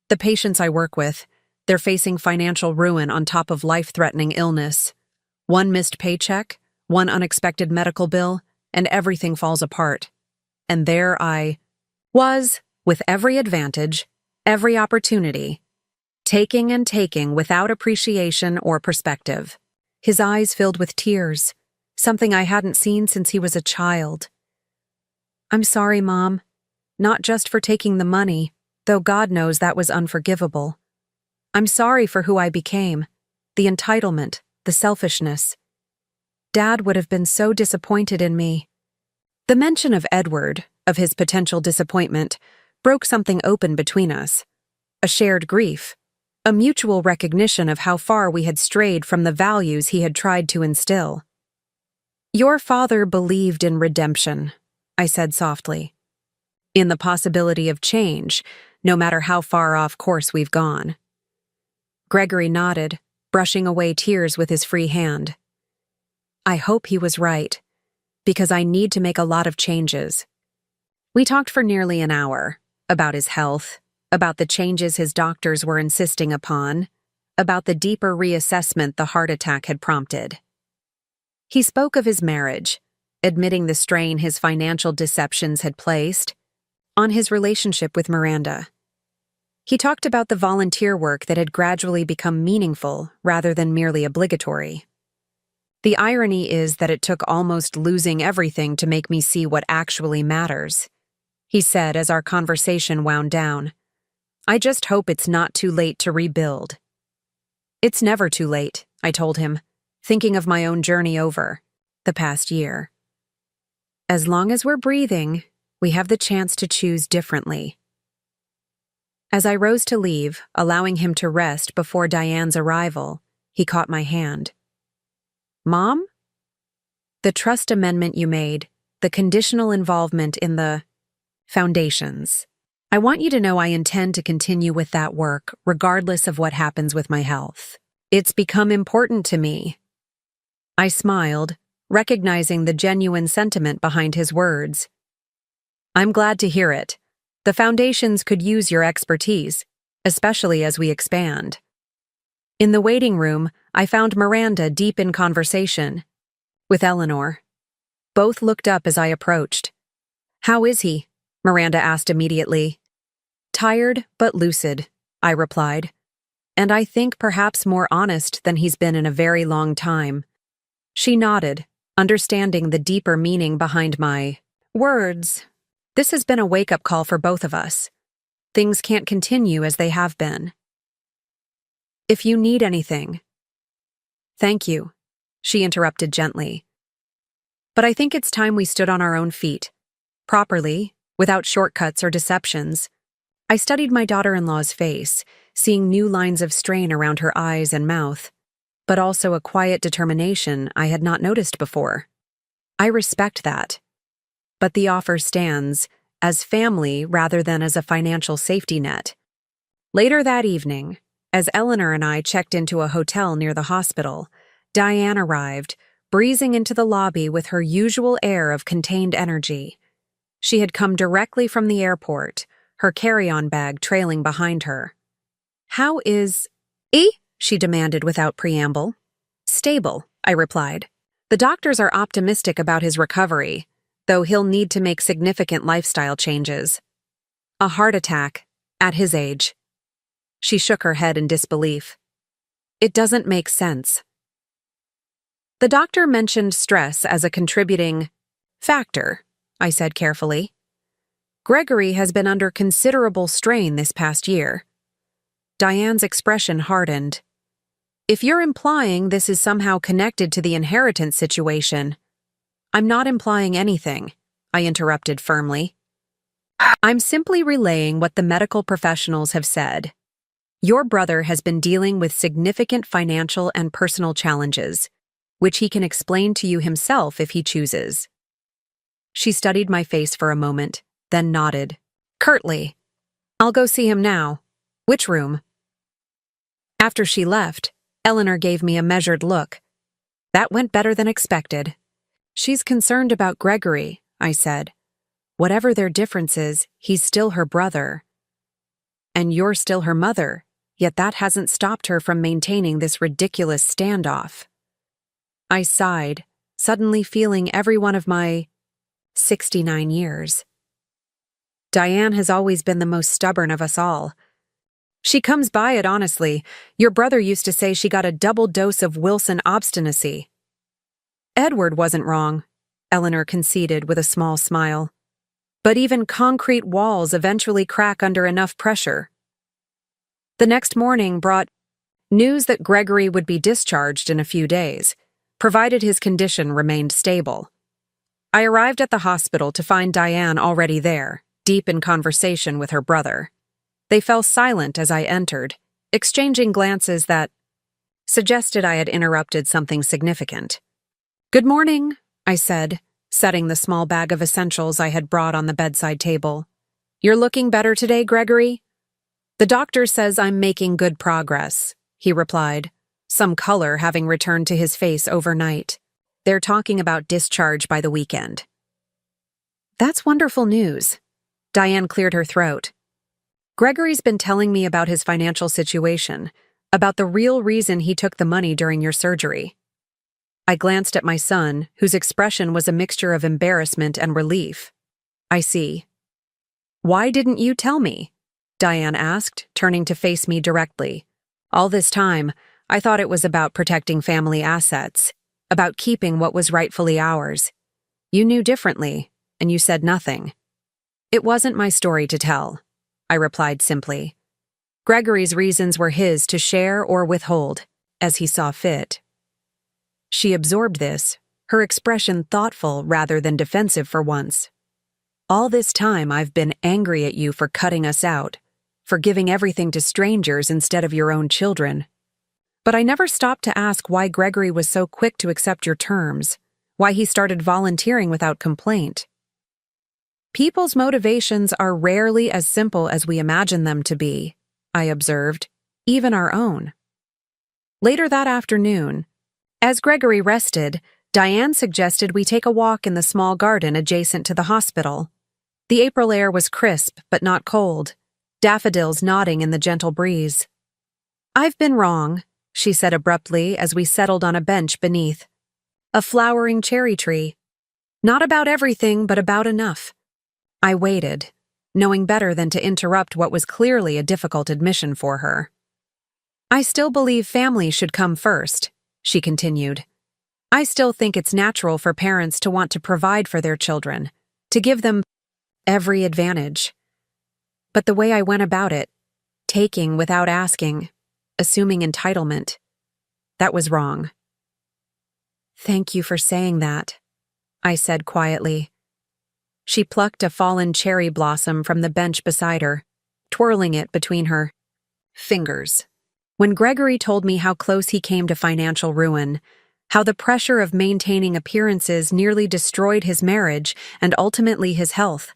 "The patients I work with, they're facing financial ruin on top of life-threatening illness. One missed paycheck, one unexpected medical bill, and everything falls apart. And there I was, with every advantage, every opportunity, taking and taking without appreciation or perspective." His eyes filled with tears, something I hadn't seen since he was a child. "I'm sorry, Mom. Not just for taking the money, though God knows that was unforgivable. I'm sorry for who I became, the entitlement, the selfishness. Dad would have been so disappointed in me." The mention of Edward, of his potential disappointment, broke something open between us. A shared grief, a mutual recognition of how far we had strayed from the values he had tried to instill. "Your father believed in redemption," I said softly. "In the possibility of change, no matter how far off course we've gone." Gregory nodded, brushing away tears with his free hand. "I hope he was right, because I need to make a lot of changes." We talked for nearly an hour, about his health, about the changes his doctors were insisting upon, about the deeper reassessment the heart attack had prompted. He spoke of his marriage, admitting the strain his financial deceptions had placed on his relationship with Miranda. He talked about the volunteer work that had gradually become meaningful rather than merely obligatory. The irony is that it took almost losing everything to make me see what actually matters, he said as our conversation wound down. "I just hope it's not too late to rebuild." "It's never too late," I told him, thinking of my own journey over the past year. "As long as we're breathing, we have the chance to choose differently." As I rose to leave, allowing him to rest before Diane's arrival, he caught my hand. "Mom? The trust amendment you made, the conditional involvement in the Foundations. I want you to know I intend to continue with that work, regardless of what happens with my health. It's become important to me. I smiled, recognizing the genuine sentiment behind his words. I'm glad to hear it. The foundations could use your expertise, especially as we expand. In the waiting room, I found Miranda deep in conversation with Eleanor. Both looked up as I approached. "How is he?" Miranda asked immediately. "Tired, but lucid," I replied. "And I think perhaps more honest than he's been in a very long time." She nodded, understanding the deeper meaning behind my words. This has been a wake-up call for both of us. Things can't continue as they have been. "If you need anything—" "Thank you," she interrupted gently. "But I think it's time we stood on our own feet, properly, without shortcuts or deceptions." I studied my daughter-in-law's face, seeing new lines of strain around her eyes and mouth, but also a quiet determination I had not noticed before. I respect that. But the offer stands as family rather than as a financial safety net. Later that evening, as Eleanor and I checked into a hotel near the hospital, Diane arrived, breezing into the lobby with her usual air of contained energy. She had come directly from the airport, her carry-on bag trailing behind her. "How is E?" she demanded without preamble. "Stable," I replied. "The doctors are optimistic about his recovery, though he'll need to make significant lifestyle changes. A heart attack, at his age." She shook her head in disbelief. "It doesn't make sense." "The doctor mentioned stress as a contributing factor," I said carefully. "Gregory has been under considerable strain this past year." Diane's expression hardened. "If you're implying this is somehow connected to the inheritance situation—" "I'm not implying anything," I interrupted firmly. "I'm simply relaying what the medical professionals have said. Your brother has been dealing with significant financial and personal challenges, which he can explain to you himself if he chooses." She studied my face for a moment, then nodded. Curtly, "I'll go see him now. Which room?" After she left, Eleanor gave me a measured look. "That went better than expected." "She's concerned about Gregory," I said. "Whatever their differences, he's still her brother. And you're still her mother, yet that hasn't stopped her from maintaining this ridiculous standoff." I sighed, suddenly feeling every one of my 69 years. Diane has always been the most stubborn of us all. She comes by it honestly. Your brother used to say she got a double dose of Wilson obstinacy. Edward wasn't wrong, Eleanor conceded with a small smile. But even concrete walls eventually crack under enough pressure. The next morning brought news that Gregory would be discharged in a few days, provided his condition remained stable. I arrived at the hospital to find Diane already there, deep in conversation with her brother. They fell silent as I entered, exchanging glances that suggested I had interrupted something significant. "Good morning," I said, setting the small bag of essentials I had brought on the bedside table. "You're looking better today, Gregory?" "The doctor says I'm making good progress," he replied, some color having returned to his face overnight. "They're talking about discharge by the weekend." "That's wonderful news." Diane cleared her throat. "Gregory's been telling me about his financial situation, about the real reason he took the money during your surgery." I glanced at my son, whose expression was a mixture of embarrassment and relief. "I see." "Why didn't you tell me?" Diane asked, turning to face me directly. "All this time, I thought it was about protecting family assets, about keeping what was rightfully ours. You knew differently, and you said nothing." "It wasn't my story to tell," I replied simply. "Gregory's reasons were his to share or withhold, as he saw fit." She absorbed this, her expression thoughtful rather than defensive for once. "All this time I've been angry at you for cutting us out, for giving everything to strangers instead of your own children. But I never stopped to ask why Gregory was so quick to accept your terms, why he started volunteering without complaint." People's motivations are rarely as simple as we imagine them to be, I observed, even our own. Later that afternoon, as Gregory rested, Diane suggested we take a walk in the small garden adjacent to the hospital. The April air was crisp but not cold, daffodils nodding in the gentle breeze. "I've been wrong," she said abruptly as we settled on a bench beneath a flowering cherry tree. "Not about everything, but about enough." I waited, knowing better than to interrupt what was clearly a difficult admission for her. "I still believe family should come first," she continued. "I still think it's natural for parents to want to provide for their children, to give them every advantage. But the way I went about it, taking without asking, assuming entitlement, that was wrong." "Thank you for saying that," I said quietly. She plucked a fallen cherry blossom from the bench beside her, twirling it between her fingers. When Gregory told me how close he came to financial ruin, how the pressure of maintaining appearances nearly destroyed his marriage and ultimately his health,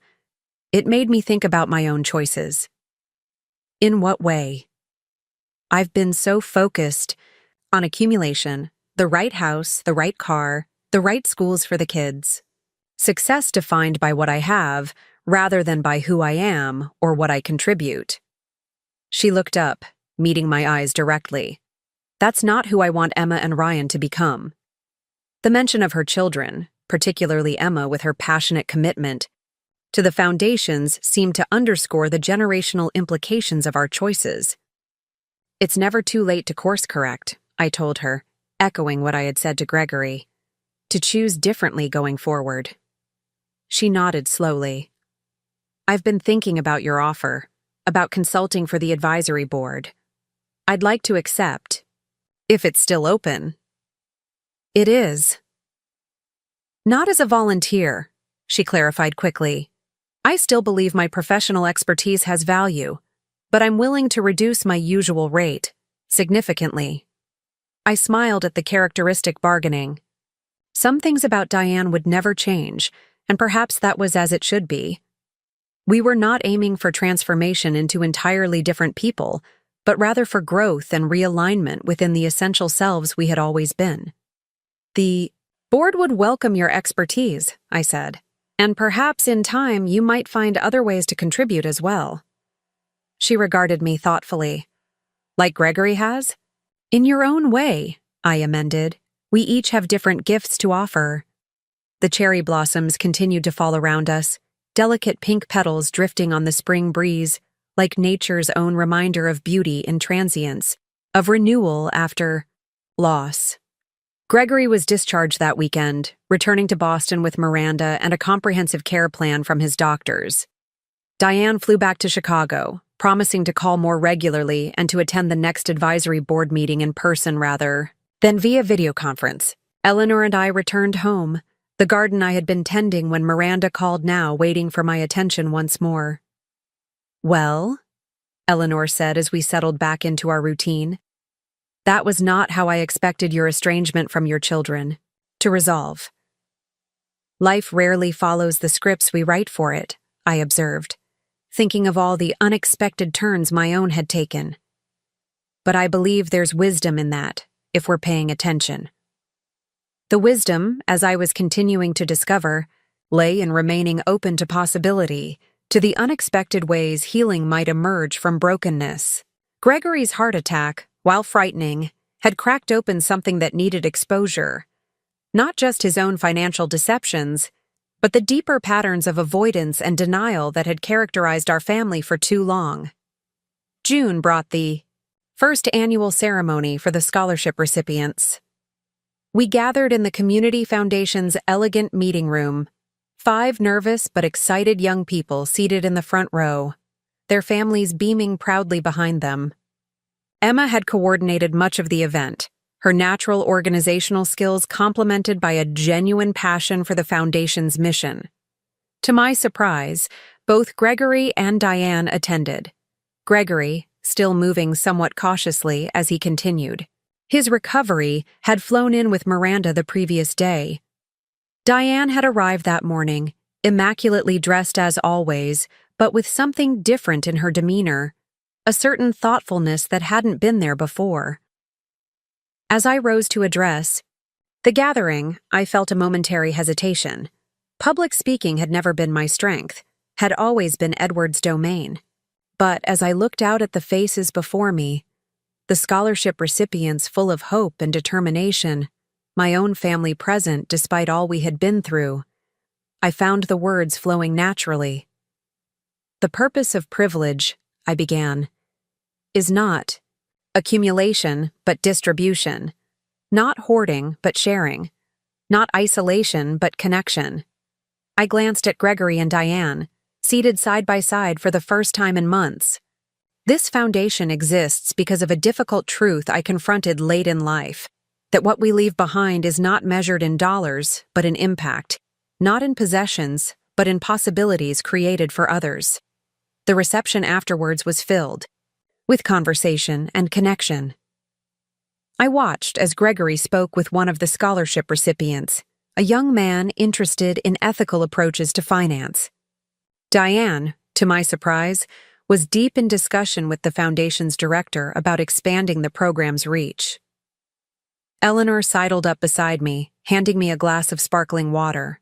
it made me think about my own choices. In what way? I've been so focused on accumulation, the right house, the right car, the right schools for the kids. Success defined by what I have, rather than by who I am or what I contribute. She looked up, meeting my eyes directly. That's not who I want Emma and Ryan to become. The mention of her children, particularly Emma with her passionate commitment to the foundations, seemed to underscore the generational implications of our choices. "It's never too late to course correct," I told her, echoing what I had said to Gregory. "To choose differently going forward." She nodded slowly. "I've been thinking about your offer, about consulting for the advisory board. I'd like to accept, if it's still open." "It is." "Not as a volunteer," she clarified quickly. "I still believe my professional expertise has value, but I'm willing to reduce my usual rate, significantly." I smiled at the characteristic bargaining. Some things about Diane would never change, and perhaps that was as it should be. We were not aiming for transformation into entirely different people, but rather for growth and realignment within the essential selves we had always been. "The board would welcome your expertise," I said, "and perhaps in time you might find other ways to contribute as well." She regarded me thoughtfully. "Like Gregory has?" "In your own way," I amended. "We each have different gifts to offer." The cherry blossoms continued to fall around us, delicate pink petals drifting on the spring breeze, like nature's own reminder of beauty in transience, of renewal after loss. Gregory was discharged that weekend, returning to Boston with Miranda and a comprehensive care plan from his doctors. Diane flew back to Chicago, promising to call more regularly and to attend the next advisory board meeting in person rather than via video conference. Eleanor and I returned home, the garden I had been tending when Miranda called now, waiting for my attention once more. "Well," Eleanor said as we settled back into our routine, "that was not how I expected your estrangement from your children to resolve." "Life rarely follows the scripts we write for it," I observed, thinking of all the unexpected turns my own had taken. "But I believe there's wisdom in that, if we're paying attention." The wisdom, as I was continuing to discover, lay in remaining open to possibility, to the unexpected ways healing might emerge from brokenness. Gregory's heart attack, while frightening, had cracked open something that needed exposure. Not just his own financial deceptions, but the deeper patterns of avoidance and denial that had characterized our family for too long. June brought the first annual ceremony for the scholarship recipients. We gathered in the Community Foundation's elegant meeting room, 5 nervous but excited young people seated in the front row, their families beaming proudly behind them. Emma had coordinated much of the event, her natural organizational skills complemented by a genuine passion for the Foundation's mission. To my surprise, both Gregory and Diane attended. Gregory, still moving somewhat cautiously as he continued. His recovery had flown in with Miranda the previous day. Diane had arrived that morning, immaculately dressed as always, but with something different in her demeanor, a certain thoughtfulness that hadn't been there before. As I rose to address the gathering, I felt a momentary hesitation. Public speaking had never been my strength, had always been Edward's domain. But as I looked out at the faces before me, the scholarship recipients full of hope and determination, my own family present despite all we had been through, I found the words flowing naturally. The purpose of privilege, I began, is not accumulation but distribution, not hoarding but sharing, not isolation but connection. I glanced at Gregory and Diane, seated side by side for the first time in months. This foundation exists because of a difficult truth I confronted late in life, that what we leave behind is not measured in dollars but in impact, not in possessions but in possibilities created for others. The reception afterwards was filled with conversation and connection. I watched as Gregory spoke with one of the scholarship recipients, a young man interested in ethical approaches to finance. Diane, to my surprise, was deep in discussion with the foundation's director about expanding the program's reach. Eleanor sidled up beside me, handing me a glass of sparkling water.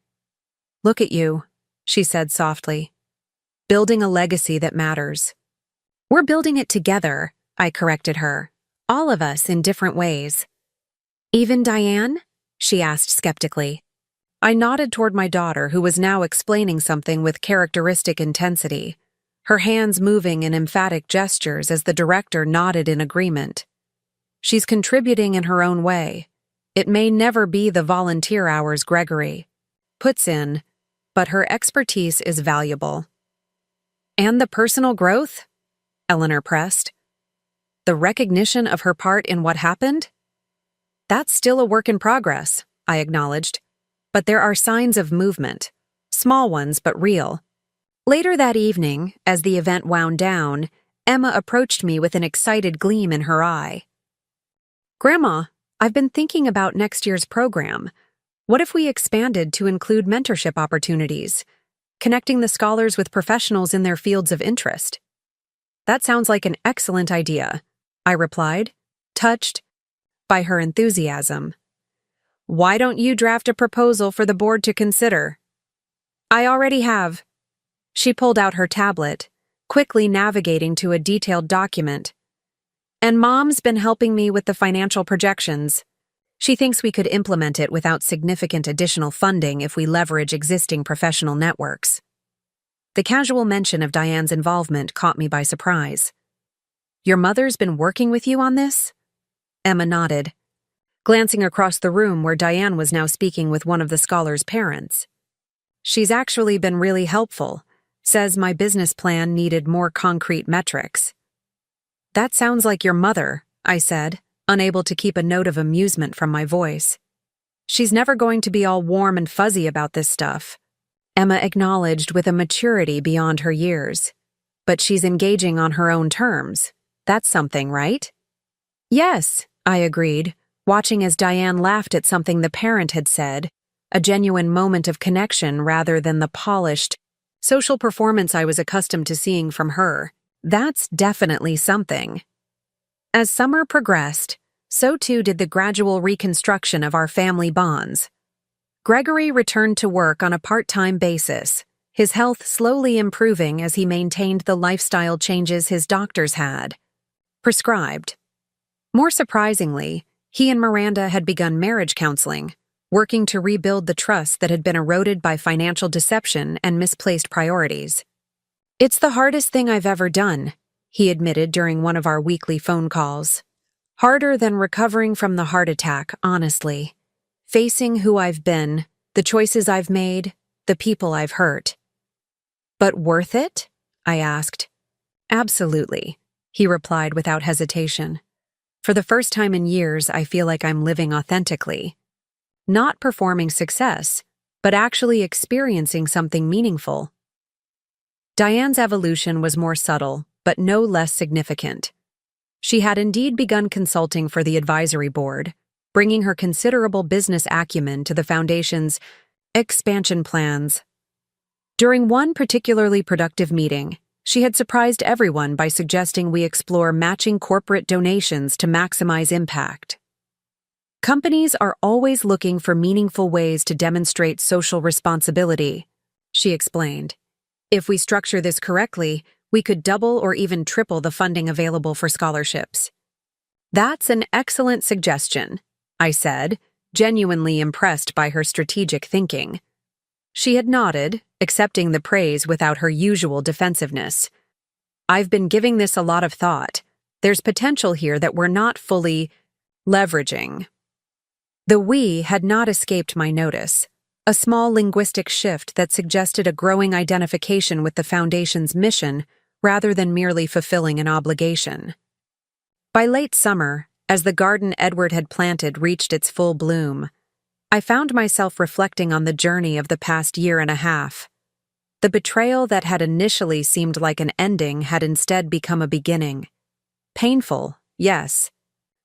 "Look at you," she said softly. "Building a legacy that matters." "We're building it together," I corrected her. "All of us in different ways." "Even Diane?" she asked skeptically. I nodded toward my daughter, who was now explaining something with characteristic intensity, her hands moving in emphatic gestures as the director nodded in agreement. "She's contributing in her own way. It may never be the volunteer hours Gregory puts in, but her expertise is valuable." "And the personal growth?" Eleanor pressed. "The recognition of her part in what happened?" "That's still a work in progress," I acknowledged. "But there are signs of movement. Small ones, but real." Later that evening, as the event wound down, Emma approached me with an excited gleam in her eye. "Grandma, I've been thinking about next year's program. What if we expanded to include mentorship opportunities, connecting the scholars with professionals in their fields of interest?" "That sounds like an excellent idea," I replied, touched by her enthusiasm. "Why don't you draft a proposal for the board to consider?" "I already have." She pulled out her tablet, quickly navigating to a detailed document. "And Mom's been helping me with the financial projections. She thinks we could implement it without significant additional funding if we leverage existing professional networks." The casual mention of Diane's involvement caught me by surprise. "Your mother's been working with you on this?" Emma nodded, glancing across the room where Diane was now speaking with one of the scholars' parents. "She's actually been really helpful. Says my business plan needed more concrete metrics." "That sounds like your mother," I said, unable to keep a note of amusement from my voice. "She's never going to be all warm and fuzzy about this stuff," Emma acknowledged with a maturity beyond her years. "But she's engaging on her own terms. That's something, right?" "Yes," I agreed, watching as Diane laughed at something the parent had said, a genuine moment of connection rather than the polished social performance I was accustomed to seeing from her. "That's definitely something." As summer progressed, so too did the gradual reconstruction of our family bonds. Gregory returned to work on a part-time basis, his health slowly improving as he maintained the lifestyle changes his doctors had prescribed. More surprisingly, he and Miranda had begun marriage counseling, working to rebuild the trust that had been eroded by financial deception and misplaced priorities. "It's the hardest thing I've ever done," he admitted during one of our weekly phone calls. "Harder than recovering from the heart attack, honestly. Facing who I've been, the choices I've made, the people I've hurt." "But worth it?" I asked. "Absolutely," he replied without hesitation. "For the first time in years, I feel like I'm living authentically. Not performing success, but actually experiencing something meaningful." Diane's evolution was more subtle, but no less significant. She had indeed begun consulting for the advisory board, bringing her considerable business acumen to the foundation's expansion plans. During one particularly productive meeting, she had surprised everyone by suggesting we explore matching corporate donations to maximize impact. Companies are always looking for meaningful ways to demonstrate social responsibility, she explained. If we structure this correctly, we could double or even triple the funding available for scholarships. That's an excellent suggestion, I said, genuinely impressed by her strategic thinking. She had nodded, accepting the praise without her usual defensiveness. I've been giving this a lot of thought. There's potential here that we're not fully leveraging. The we had not escaped my notice, a small linguistic shift that suggested a growing identification with the Foundation's mission rather than merely fulfilling an obligation. By late summer, as the garden Edward had planted reached its full bloom, I found myself reflecting on the journey of the past year and a half. The betrayal that had initially seemed like an ending had instead become a beginning. Painful, yes,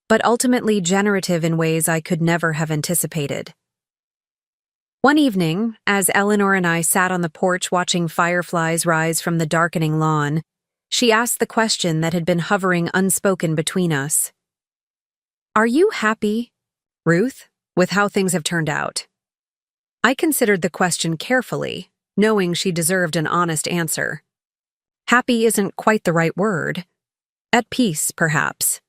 but ultimately generative in ways I could never have anticipated. One evening, as Eleanor and I sat on the porch watching fireflies rise from the darkening lawn, she asked the question that had been hovering unspoken between us. "Are you happy, Ruth, with how things have turned out?" I considered the question carefully, knowing she deserved an honest answer. Happy isn't quite the right word. At peace, perhaps.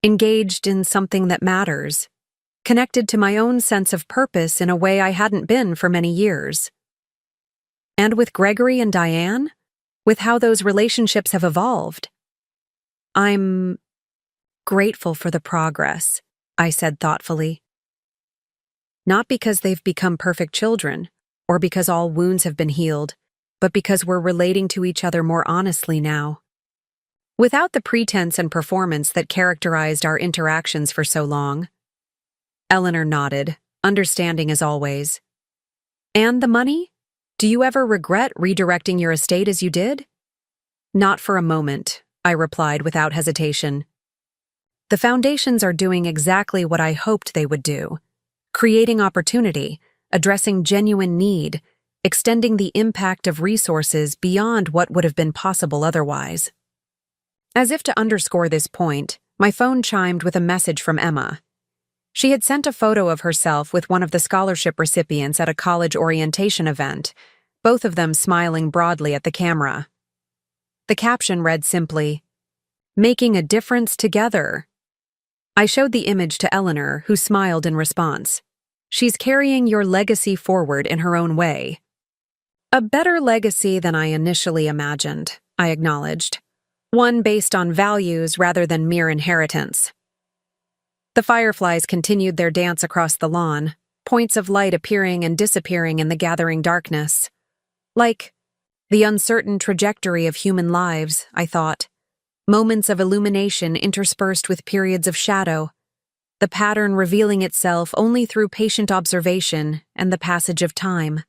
Engaged in something that matters. Connected to my own sense of purpose in a way I hadn't been for many years. And with Gregory and Diane? With how those relationships have evolved? I'm grateful for the progress, I said thoughtfully. Not because they've become perfect children, or because all wounds have been healed, but because we're relating to each other more honestly now. Without the pretense and performance that characterized our interactions for so long. Eleanor nodded, understanding as always. And the money? Do you ever regret redirecting your estate as you did? Not for a moment, I replied without hesitation. The foundations are doing exactly what I hoped they would do. Creating opportunity, addressing genuine need, extending the impact of resources beyond what would have been possible otherwise. As if to underscore this point, my phone chimed with a message from Emma. She had sent a photo of herself with one of the scholarship recipients at a college orientation event, both of them smiling broadly at the camera. The caption read simply, "Making a difference together." I showed the image to Eleanor, who smiled in response. She's carrying your legacy forward in her own way. A better legacy than I initially imagined, I acknowledged. One based on values rather than mere inheritance. The fireflies continued their dance across the lawn, points of light appearing and disappearing in the gathering darkness. Like the uncertain trajectory of human lives, I thought. Moments of illumination interspersed with periods of shadow, the pattern revealing itself only through patient observation and the passage of time.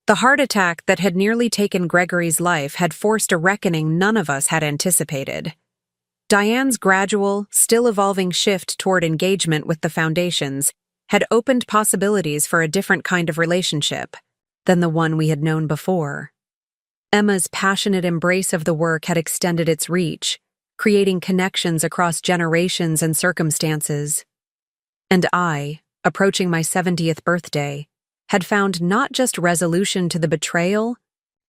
The heart attack that had nearly taken Gregory's life had forced a reckoning none of us had anticipated. Diane's gradual, still evolving shift toward engagement with the foundations had opened possibilities for a different kind of relationship than the one we had known before. Emma's passionate embrace of the work had extended its reach, creating connections across generations and circumstances. And I, approaching my 70th birthday, had found not just resolution to the betrayal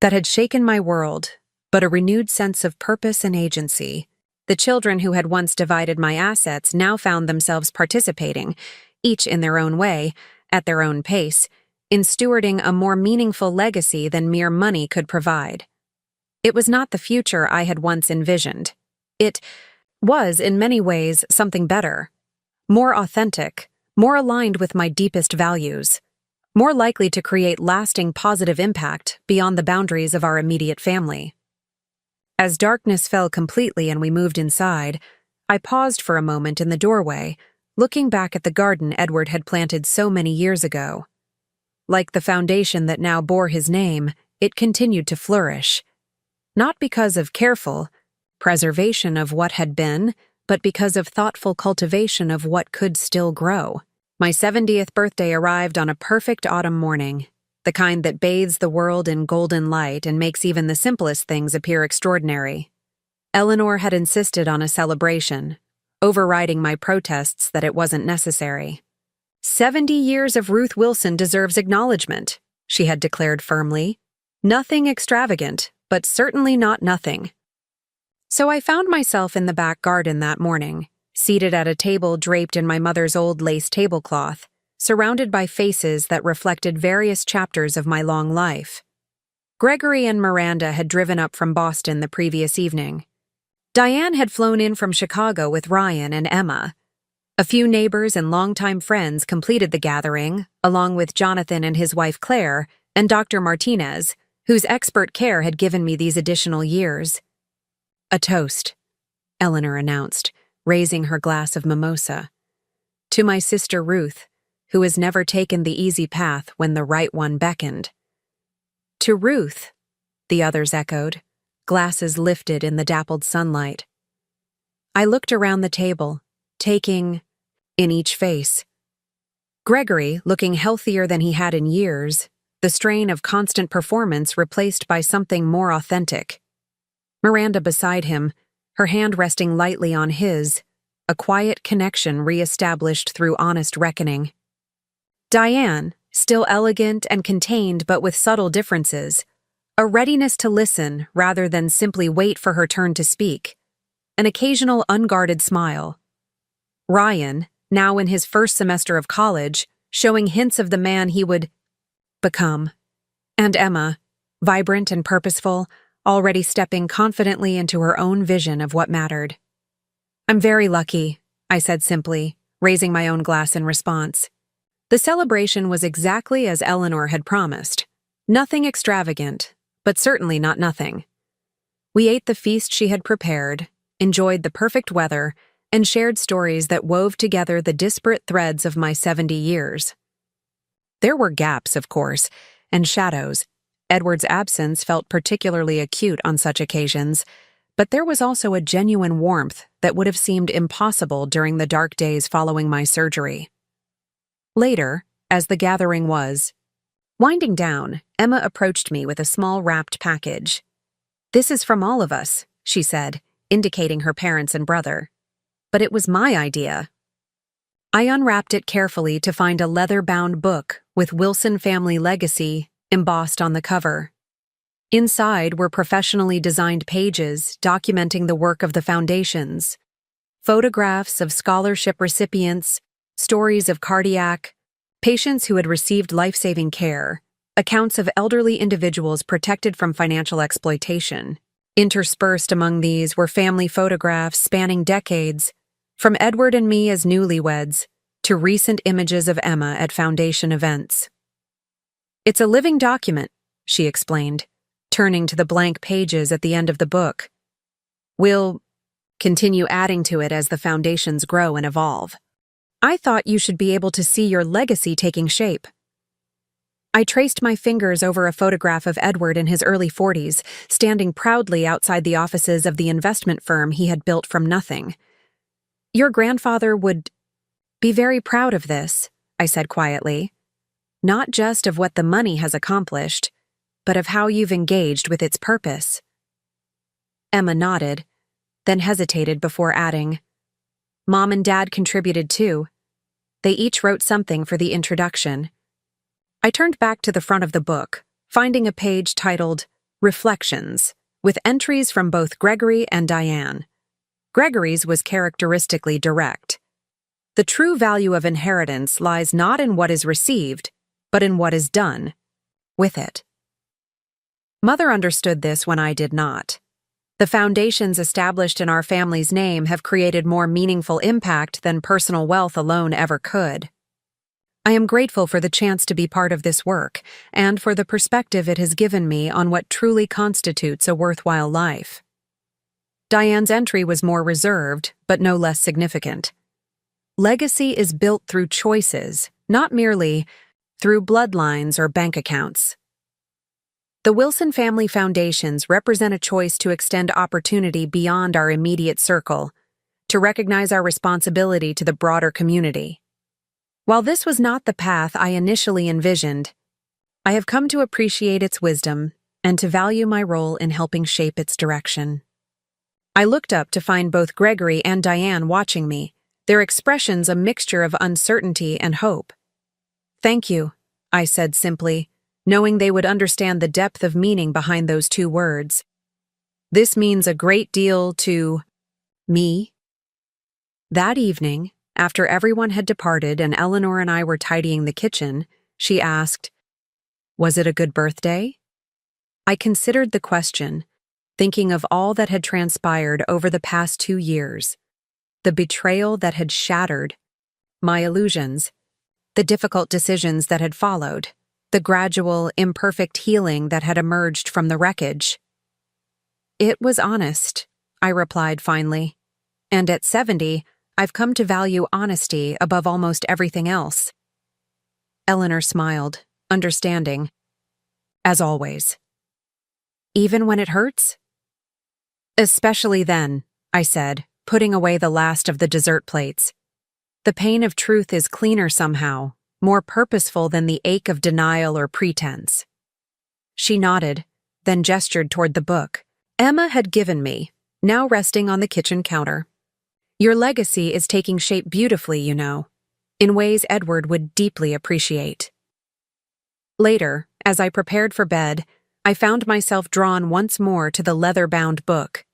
that had shaken my world, but a renewed sense of purpose and agency. The children who had once divided my assets now found themselves participating, each in their own way, at their own pace, in stewarding a more meaningful legacy than mere money could provide. It was not the future I had once envisioned. It was, in many ways, something better, more authentic, more aligned with my deepest values, more likely to create lasting positive impact beyond the boundaries of our immediate family. As darkness fell completely and we moved inside, I paused for a moment in the doorway, looking back at the garden Edward had planted so many years ago. Like the foundation that now bore his name, it continued to flourish. Not because of careful preservation of what had been, but because of thoughtful cultivation of what could still grow. My 70th birthday arrived on a perfect autumn morning. the kind that bathes the world in golden light and makes even the simplest things appear extraordinary. Eleanor had insisted on a celebration, overriding my protests that it wasn't necessary. 70 years of Ruth Wilson deserves acknowledgement, she had declared firmly. Nothing extravagant, but certainly not nothing. So I found myself in the back garden that morning, seated at a table draped in my mother's old lace tablecloth, surrounded by faces that reflected various chapters of my long life. Gregory and Miranda had driven up from Boston the previous evening. Diane had flown in from Chicago with Ryan and Emma. A few neighbors and longtime friends completed the gathering, along with Jonathan and his wife Claire and Dr. Martinez, whose expert care had given me these additional years. "A toast," Eleanor announced, raising her glass of mimosa. "To my sister Ruth, who has never taken the easy path when the right one beckoned." "To Ruth," the others echoed, glasses lifted in the dappled sunlight. I looked around the table, taking in each face. Gregory, looking healthier than he had in years, the strain of constant performance replaced by something more authentic. Miranda beside him, her hand resting lightly on his, a quiet connection re-established through honest reckoning. Diane, still elegant and contained but with subtle differences, a readiness to listen rather than simply wait for her turn to speak, an occasional unguarded smile. Ryan, now in his first semester of college, showing hints of the man he would become. And Emma, vibrant and purposeful, already stepping confidently into her own vision of what mattered. "I'm very lucky," I said simply, raising my own glass in response. The celebration was exactly as Eleanor had promised. Nothing extravagant, but certainly not nothing. We ate the feast she had prepared, enjoyed the perfect weather, and shared stories that wove together the disparate threads of my 70 years. There were gaps, of course, and shadows. Edward's absence felt particularly acute on such occasions, but there was also a genuine warmth that would have seemed impossible during the dark days following my surgery. Later, as the gathering was winding down, Emma approached me with a small wrapped package. "This is from all of us," she said, indicating her parents and brother. "But it was my idea." I unwrapped it carefully to find a leather-bound book with Wilson family legacy embossed on the cover. Inside were professionally designed pages documenting the work of the foundations, photographs of scholarship recipients, stories of cardiac patients who had received life-saving care, accounts of elderly individuals protected from financial exploitation. Interspersed among these were family photographs spanning decades, from Edward and me as newlyweds to recent images of Emma at foundation events. "It's a living document," she explained, turning to the blank pages at the end of the book. "We'll continue adding to it as the foundations grow and evolve. I thought you should be able to see your legacy taking shape." I traced my fingers over a photograph of Edward in his early 40s, standing proudly outside the offices of the investment firm he had built from nothing. "Your grandfather would be very proud of this," I said quietly. "Not just of what the money has accomplished, but of how you've engaged with its purpose." Emma nodded, then hesitated before adding, "Mom and Dad contributed too. They each wrote something for the introduction." I turned back to the front of the book, finding a page titled Reflections, with entries from both Gregory and Diane. Gregory's was characteristically direct. "The true value of inheritance lies not in what is received, but in what is done with it." Mother understood this when I did not. The foundations established in our family's name have created more meaningful impact than personal wealth alone ever could. I am grateful for the chance to be part of this work, and for the perspective it has given me on what truly constitutes a worthwhile life. Diane's entry was more reserved, but no less significant. "Legacy is built through choices, not merely through bloodlines or bank accounts." The Wilson family foundations represent a choice to extend opportunity beyond our immediate circle, to recognize our responsibility to the broader community. While this was not the path I initially envisioned, I have come to appreciate its wisdom and to value my role in helping shape its direction. I looked up to find both Gregory and Diane watching me, their expressions a mixture of uncertainty and hope. "Thank you," I said simply, knowing they would understand the depth of meaning behind those two words. "This means a great deal to me." That evening, after everyone had departed and Eleanor and I were tidying the kitchen, she asked, "Was it a good birthday?" I considered the question, thinking of all that had transpired over the past 2 years, the betrayal that had shattered my illusions, the difficult decisions that had followed, the gradual, imperfect healing that had emerged from the wreckage. "It was honest," I replied finally, "and at 70, I've come to value honesty above almost everything else." Eleanor smiled, understanding. "As always." "Even when it hurts?" "Especially then," I said, putting away the last of the dessert plates. "The pain of truth is cleaner somehow, more purposeful than the ache of denial or pretense." She nodded, then gestured toward the book Emma had given me, now resting on the kitchen counter. "Your legacy is taking shape beautifully, you know, in ways Edward would deeply appreciate." Later, as I prepared for bed, I found myself drawn once more to the leather-bound book.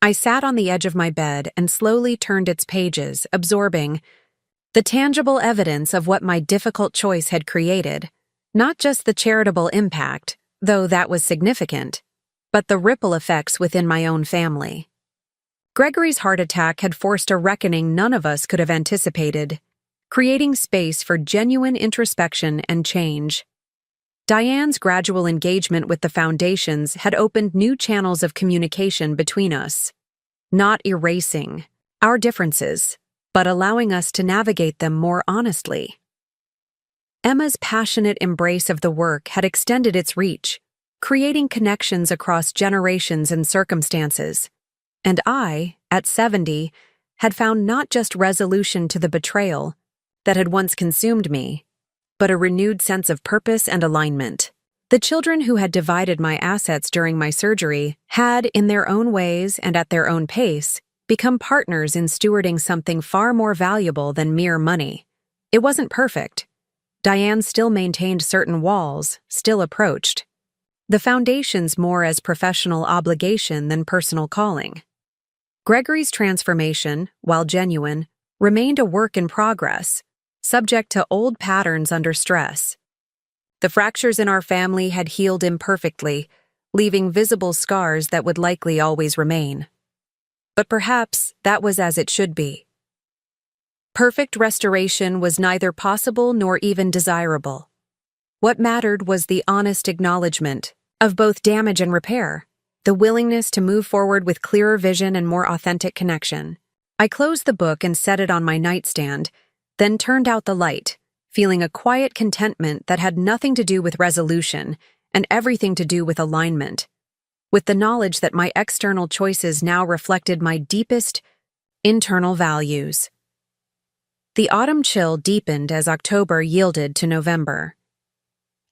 I sat on the edge of my bed and slowly turned its pages, absorbing the tangible evidence of what my difficult choice had created, not just the charitable impact, though that was significant, but the ripple effects within my own family. Gregory's heart attack had forced a reckoning none of us could have anticipated, creating space for genuine introspection and change. Diane's gradual engagement with the foundations had opened new channels of communication between us, not erasing our differences, but allowing us to navigate them more honestly. Emma's passionate embrace of the work had extended its reach, creating connections across generations and circumstances, and I, at 70, had found not just resolution to the betrayal that had once consumed me, but a renewed sense of purpose and alignment. The children who had divided my assets during my surgery had, in their own ways and at their own pace, become partners in stewarding something far more valuable than mere money. It wasn't perfect. Diane still maintained certain walls, still approached the foundations more as professional obligation than personal calling. Gregory's transformation, while genuine, remained a work in progress, subject to old patterns under stress. The fractures in our family had healed imperfectly, leaving visible scars that would likely always remain. But perhaps that was as it should be. Perfect restoration was neither possible nor even desirable. What mattered was the honest acknowledgement of both damage and repair, the willingness to move forward with clearer vision and more authentic connection. I closed the book and set it on my nightstand, then turned out the light, feeling a quiet contentment that had nothing to do with resolution and everything to do with alignment, with the knowledge that my external choices now reflected my deepest internal values. The autumn chill deepened as October yielded to November.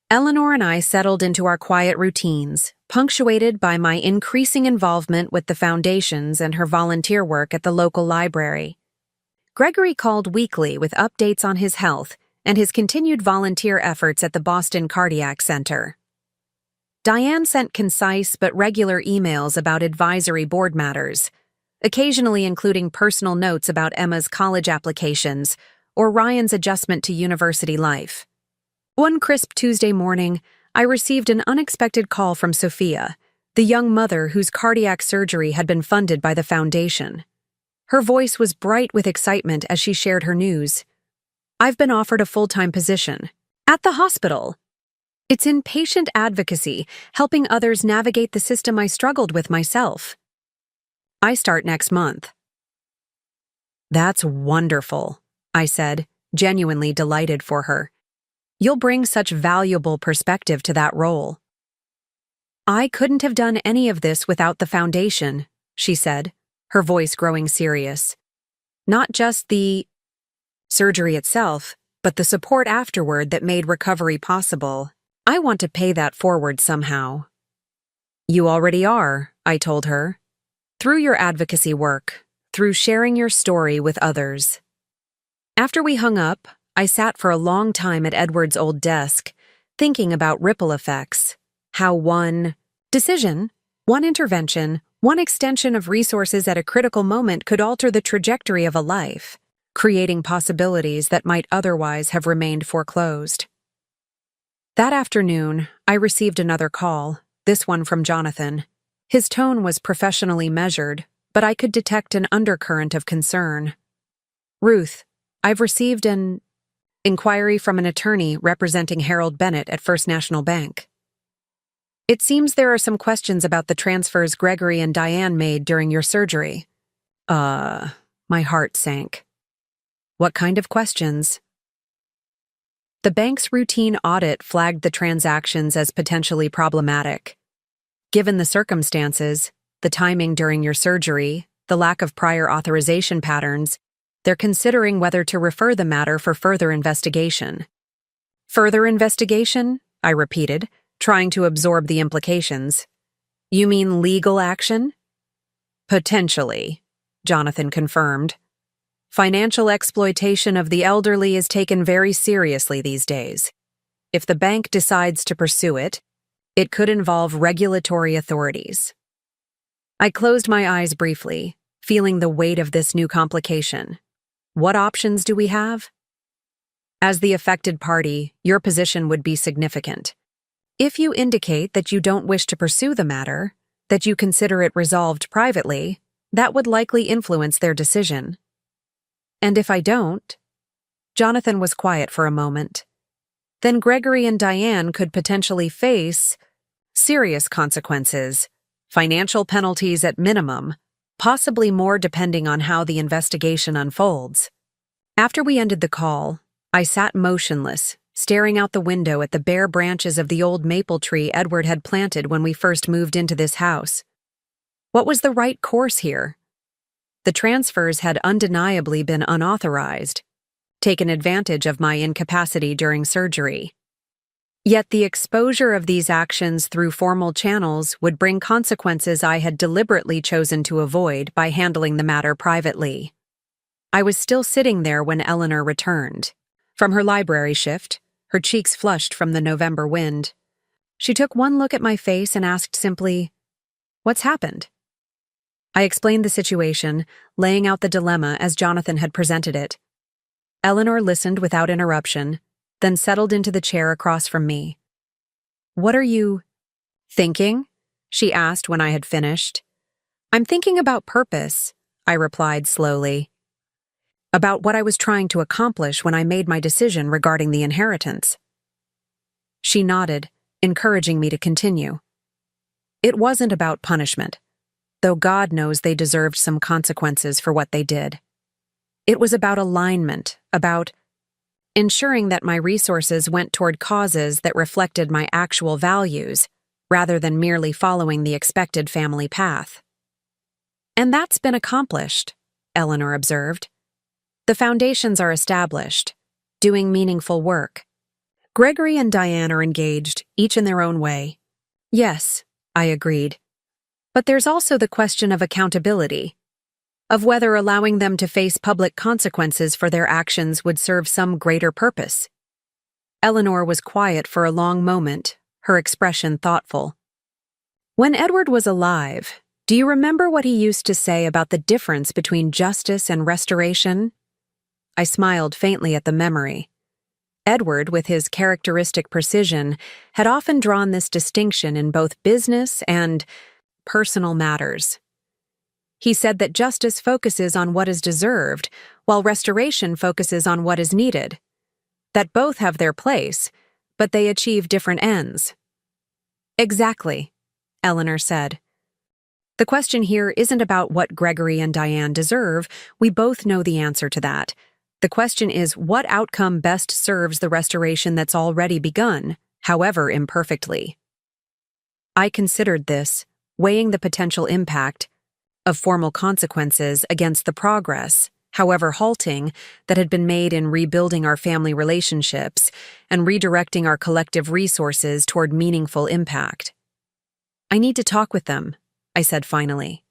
Eleanor and I settled into our quiet routines, punctuated by my increasing involvement with the foundations and her volunteer work at the local library. Gregory called weekly with updates on his health and his continued volunteer efforts at the Boston Cardiac Center. Diane sent concise but regular emails about advisory board matters, occasionally including personal notes about Emma's college applications or Ryan's adjustment to university life. One crisp Tuesday morning, I received an unexpected call from Sophia, the young mother whose cardiac surgery had been funded by the foundation. Her voice was bright with excitement as she shared her news. "I've been offered a full-time position at the hospital. It's in patient advocacy, helping others navigate the system I struggled with myself. I start next month." "That's wonderful," I said, genuinely delighted for her. "You'll bring such valuable perspective to that role." "I couldn't have done any of this without the foundation," she said, her voice growing serious. "Not just the surgery itself, but the support afterward that made recovery possible. I want to pay that forward somehow. You already are, I told her. Through your advocacy work, through sharing your story with others. After we hung up, I sat for a long time at Edward's old desk, thinking about ripple effects, how one decision, one intervention, one extension of resources at a critical moment could alter the trajectory of a life, creating possibilities that might otherwise have remained foreclosed. That afternoon, I received another call, this one from Jonathan. His tone was professionally measured, but I could detect an undercurrent of concern. Ruth, I've received an inquiry from an attorney representing Harold Bennett at First National Bank. It seems there are some questions about the transfers Gregory and Diane made during your surgery. My heart sank. What kind of questions? The bank's routine audit flagged the transactions as potentially problematic. Given the circumstances, the timing during your surgery, the lack of prior authorization patterns, they're considering whether to refer the matter for further investigation. Further investigation? I repeated, trying to absorb the implications. You mean legal action? Potentially, Jonathan confirmed. Financial exploitation of the elderly is taken very seriously these days. If the bank decides to pursue it, it could involve regulatory authorities. I closed my eyes briefly, feeling the weight of this new complication. What options do we have? As the affected party, your position would be significant. If you indicate that you don't wish to pursue the matter, that you consider it resolved privately, that would likely influence their decision. And if I don't? Jonathan was quiet for a moment. Then Gregory and Diane could potentially face serious consequences, financial penalties at minimum, possibly more depending on how the investigation unfolds. After we ended the call, I sat motionless, staring out the window at the bare branches of the old maple tree Edward had planted when we first moved into this house. What was the right course here? The transfers had undeniably been unauthorized, taken advantage of my incapacity during surgery. Yet the exposure of these actions through formal channels would bring consequences I had deliberately chosen to avoid by handling the matter privately. I was still sitting there when Eleanor returned. From her library shift, her cheeks flushed from the November wind. She took one look at my face and asked simply, "What's happened?" I explained the situation, laying out the dilemma as Jonathan had presented it. Eleanor listened without interruption, then settled into the chair across from me. "What are you thinking?" she asked when I had finished. "I'm thinking about purpose," I replied slowly. About what I was trying to accomplish when I made my decision regarding the inheritance. She nodded, encouraging me to continue. It wasn't about punishment, though God knows they deserved some consequences for what they did. It was about alignment, about ensuring that my resources went toward causes that reflected my actual values, rather than merely following the expected family path. And that's been accomplished, Eleanor observed. The foundations are established, doing meaningful work. Gregory and Diane are engaged, each in their own way. Yes, I agreed. But there's also the question of accountability, of whether allowing them to face public consequences for their actions would serve some greater purpose. Eleanor was quiet for a long moment, her expression thoughtful. When Edward was alive, do you remember what he used to say about the difference between justice and restoration? I smiled faintly at the memory. Edward, with his characteristic precision, had often drawn this distinction in both business and personal matters. He said that justice focuses on what is deserved, while restoration focuses on what is needed. That both have their place, but they achieve different ends. Exactly, Eleanor said. The question here isn't about what Gregory and Diane deserve. We both know the answer to that. The question is what outcome best serves the restoration that's already begun, however imperfectly. I considered this, weighing the potential impact of formal consequences against the progress, however halting, that had been made in rebuilding our family relationships and redirecting our collective resources toward meaningful impact. I need to talk with them, I said finally.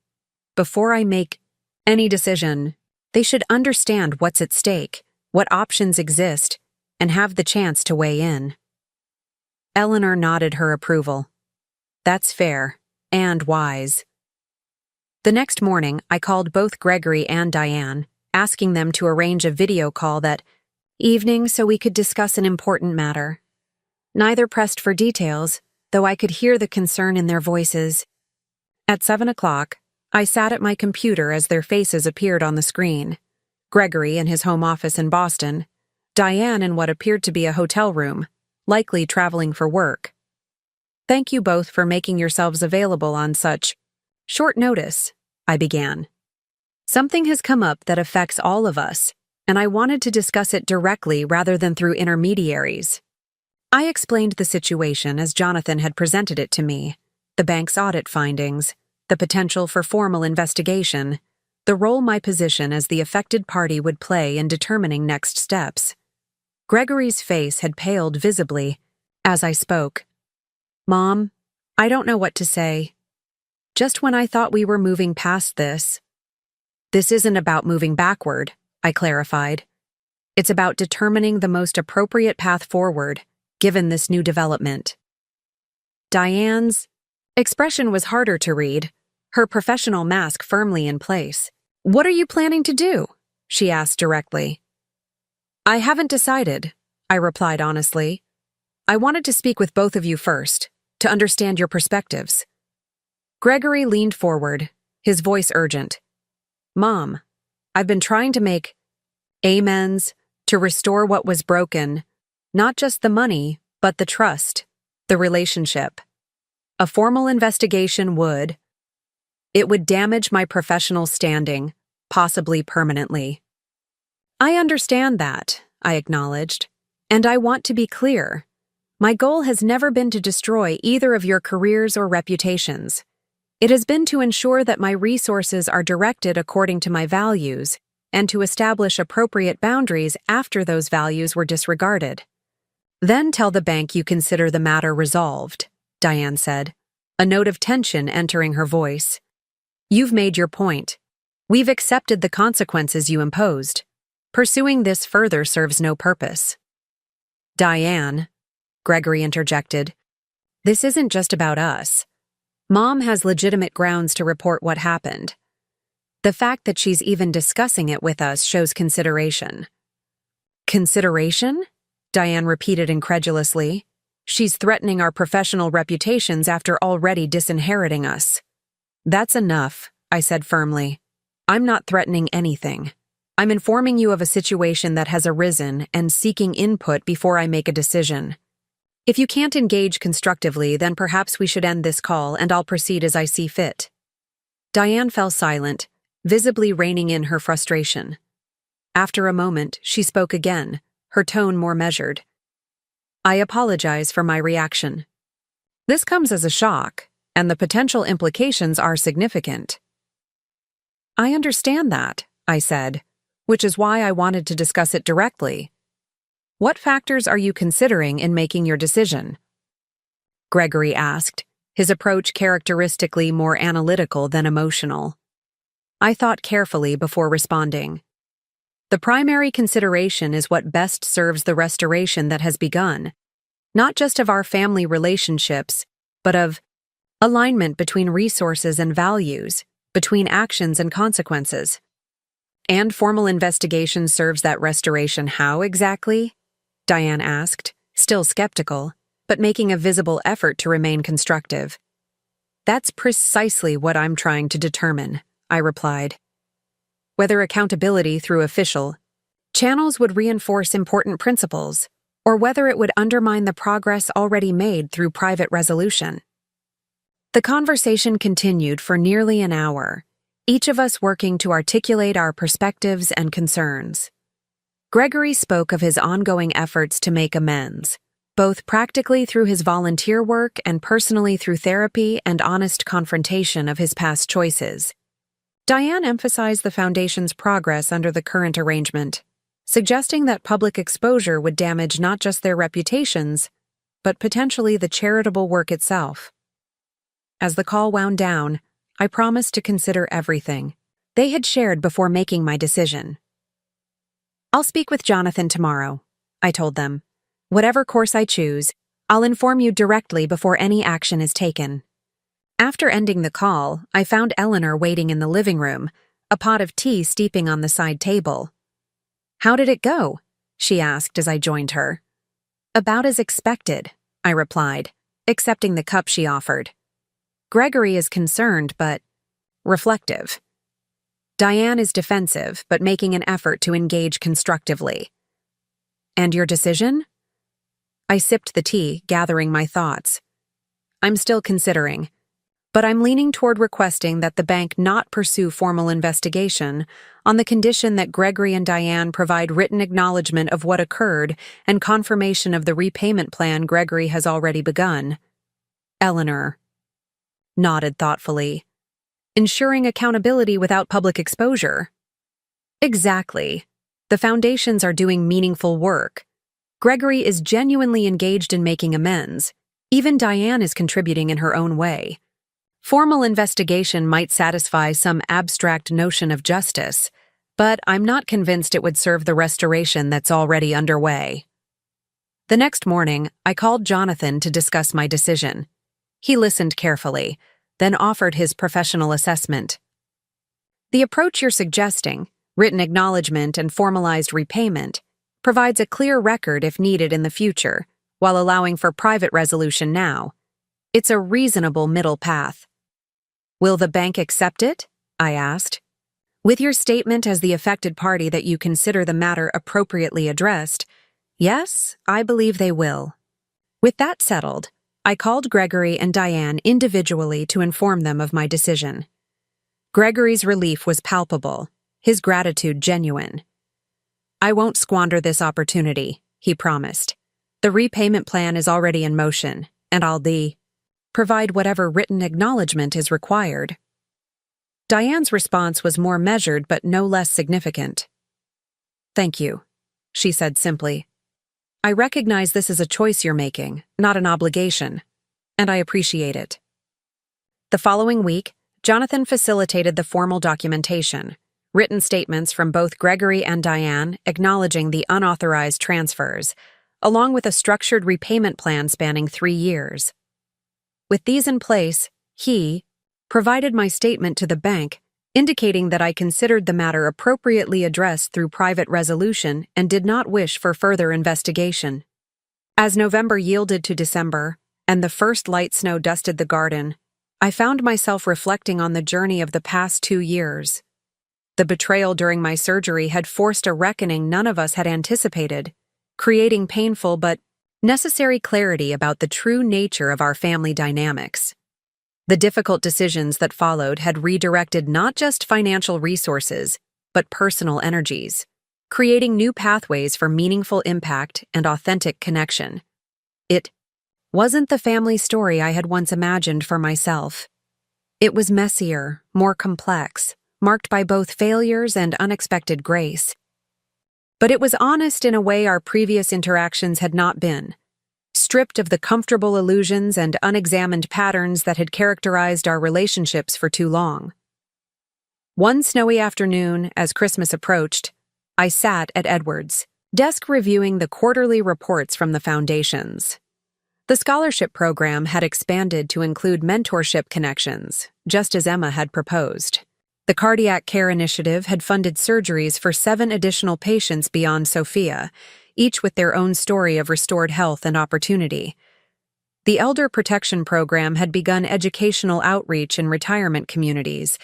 Before I make any decision, they should understand what's at stake, what options exist, and have the chance to weigh in. Eleanor nodded her approval. That's fair and wise. The next morning, I called both Gregory and Diane, asking them to arrange a video call that evening so we could discuss an important matter. Neither pressed for details, though I could hear the concern in their voices. At 7 o'clock, I sat at my computer as their faces appeared on the screen. Gregory in his home office in Boston, Diane in what appeared to be a hotel room, likely traveling for work. Thank you both for making yourselves available on such short notice, I began. Something has come up that affects all of us, and I wanted to discuss it directly rather than through intermediaries. I explained the situation as Jonathan had presented it to me, the bank's audit findings, the potential for formal investigation, the role my position as the affected party would play in determining next steps. Gregory's face had paled visibly as I spoke. Mom, I don't know what to say. Just when I thought we were moving past this. This isn't about moving backward, I clarified. It's about determining the most appropriate path forward, given this new development. Diane's expression was harder to read, her professional mask firmly in place. What are you planning to do? She asked directly. I haven't decided, I replied honestly. I wanted to speak with both of you first, to understand your perspectives. Gregory leaned forward, his voice urgent. Mom, I've been trying to make amends, to restore what was broken, not just the money, but the trust, the relationship. A formal investigation would damage my professional standing, possibly permanently. I understand that, I acknowledged, and I want to be clear. My goal has never been to destroy either of your careers or reputations. It has been to ensure that my resources are directed according to my values and to establish appropriate boundaries after those values were disregarded. Then tell the bank you consider the matter resolved, Diane said, a note of tension entering her voice. You've made your point. We've accepted the consequences you imposed. Pursuing this further serves no purpose. Diane, Gregory interjected, this isn't just about us. Mom has legitimate grounds to report what happened. The fact that she's even discussing it with us shows consideration. Consideration? Diane repeated incredulously. She's threatening our professional reputations after already disinheriting us. That's enough, I said firmly. I'm not threatening anything. I'm informing you of a situation that has arisen and seeking input before I make a decision. If you can't engage constructively, then perhaps we should end this call and I'll proceed as I see fit. Diane fell silent, visibly reining in her frustration. After a moment, she spoke again, her tone more measured. I apologize for my reaction. This comes as a shock, and the potential implications are significant. I understand that, I said, which is why I wanted to discuss it directly. What factors are you considering in making your decision? Gregory asked, his approach characteristically more analytical than emotional. I thought carefully before responding. The primary consideration is what best serves the restoration that has begun, not just of our family relationships, but of alignment between resources and values, between actions and consequences. And formal investigation serves that restoration how exactly? Diane asked, still skeptical, but making a visible effort to remain constructive. That's precisely what I'm trying to determine, I replied. Whether accountability through official channels would reinforce important principles, or whether it would undermine the progress already made through private resolution. The conversation continued for nearly an hour, each of us working to articulate our perspectives and concerns. Gregory spoke of his ongoing efforts to make amends, both practically through his volunteer work and personally through therapy and honest confrontation of his past choices. Diane emphasized the Foundation's progress under the current arrangement, suggesting that public exposure would damage not just their reputations, but potentially the charitable work itself. As the call wound down, I promised to consider everything they had shared before making my decision. "I'll speak with Jonathan tomorrow," I told them. "Whatever course I choose, I'll inform you directly before any action is taken." After ending the call, I found Eleanor waiting in the living room, a pot of tea steeping on the side table. "How did it go?" she asked as I joined her. "About as expected," I replied, accepting the cup she offered. "Gregory is concerned, but reflective. Diane is defensive, but making an effort to engage constructively." "And your decision?" I sipped the tea, gathering my thoughts. "I'm still considering, but I'm leaning toward requesting that the bank not pursue formal investigation on the condition that Gregory and Diane provide written acknowledgement of what occurred and confirmation of the repayment plan Gregory has already begun." Eleanor nodded thoughtfully. "Ensuring accountability without public exposure." "Exactly. The foundations are doing meaningful work. Gregory is genuinely engaged in making amends. Even Diane is contributing in her own way. Formal investigation might satisfy some abstract notion of justice, but I'm not convinced it would serve the restoration that's already underway." The next morning, I called Jonathan to discuss my decision. He listened carefully, then offered his professional assessment. "The approach you're suggesting, written acknowledgement and formalized repayment, provides a clear record if needed in the future, while allowing for private resolution now. It's a reasonable middle path." "Will the bank accept it?" I asked. "With your statement as the affected party that you consider the matter appropriately addressed, yes, I believe they will." With that settled, I called Gregory and Diane individually to inform them of my decision. Gregory's relief was palpable, his gratitude genuine. "I won't squander this opportunity," he promised. "The repayment plan is already in motion, and I'll provide whatever written acknowledgement is required." Diane's response was more measured but no less significant. "Thank you," she said simply. "I recognize this is a choice you're making, not an obligation, and I appreciate it." The following week, Jonathan facilitated the formal documentation, written statements from both Gregory and Diane acknowledging the unauthorized transfers, along with a structured repayment plan spanning 3 years. With these in place, he provided my statement to the bank, indicating that I considered the matter appropriately addressed through private resolution and did not wish for further investigation. As November yielded to December, and the first light snow dusted the garden, I found myself reflecting on the journey of the past 2 years. The betrayal during my surgery had forced a reckoning none of us had anticipated, creating painful but necessary clarity about the true nature of our family dynamics. The difficult decisions that followed had redirected not just financial resources, but personal energies, creating new pathways for meaningful impact and authentic connection. It wasn't the family story I had once imagined for myself. It was messier, more complex, marked by both failures and unexpected grace. But it was honest in a way our previous interactions had not been, stripped of the comfortable illusions and unexamined patterns that had characterized our relationships for too long. One snowy afternoon, as Christmas approached, I sat at Edward's desk reviewing the quarterly reports from the foundations. The scholarship program had expanded to include mentorship connections, just as Emma had proposed. The cardiac care initiative had funded surgeries for 7 additional patients beyond Sophia, each with their own story of restored health and opportunity. The Elder Protection Program had begun educational outreach in retirement communities,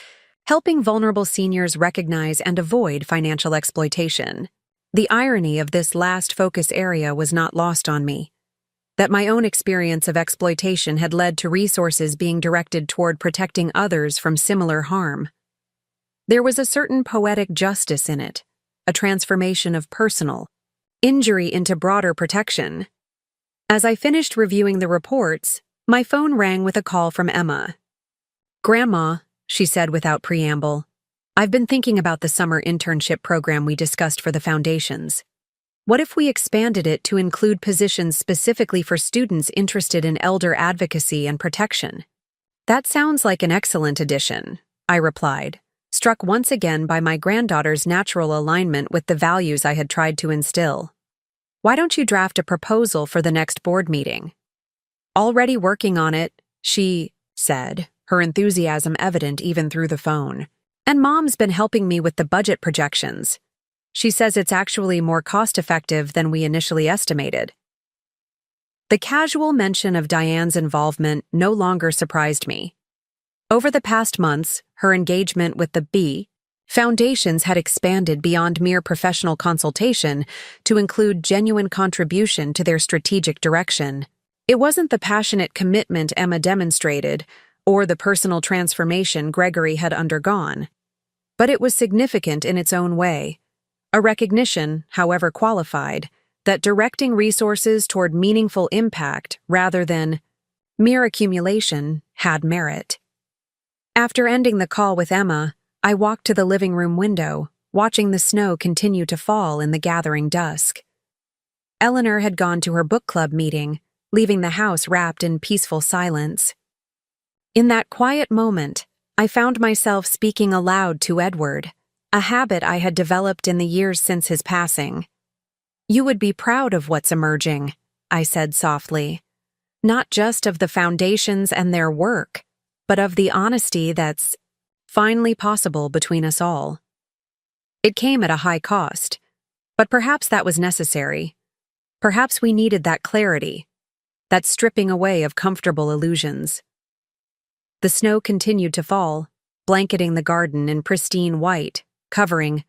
helping vulnerable seniors recognize and avoid financial exploitation. The irony of this last focus area was not lost on me, that my own experience of exploitation had led to resources being directed toward protecting others from similar harm. There was a certain poetic justice in it, a transformation of personal injury into broader protection. As I finished reviewing the reports, my phone rang with a call from Emma. "Grandma," she said without preamble, I've been thinking about the summer internship program we discussed for the foundations. What if we expanded it to include positions specifically for students interested in elder advocacy and protection? That sounds like an excellent addition, I replied, struck once again by my granddaughter's natural alignment with the values I had tried to instill. Why don't you draft a proposal for the next board meeting? Already working on it, she said, her enthusiasm evident even through the phone. And Mom's been helping me with the budget projections. She says it's actually more cost-effective than we initially estimated. The casual mention of Diane's involvement no longer surprised me. Over the past months, her engagement with the foundations had expanded beyond mere professional consultation to include genuine contribution to their strategic direction. It wasn't the passionate commitment Emma demonstrated or the personal transformation Gregory had undergone, but it was significant in its own way. A recognition, however qualified, that directing resources toward meaningful impact rather than mere accumulation had merit. After ending the call with Emma, I walked to the living room window, watching the snow continue to fall in the gathering dusk. Eleanor had gone to her book club meeting, leaving the house wrapped in peaceful silence. In that quiet moment, I found myself speaking aloud to Edward, a habit I had developed in the years since his passing. "You would be proud of what's emerging," I said softly. "Not just of the foundations and their work, but of the honesty that's finally possible between us all." It came at a high cost, but perhaps that was necessary. Perhaps we needed that clarity, that stripping away of comfortable illusions. The snow continued to fall, blanketing the garden in pristine white, covering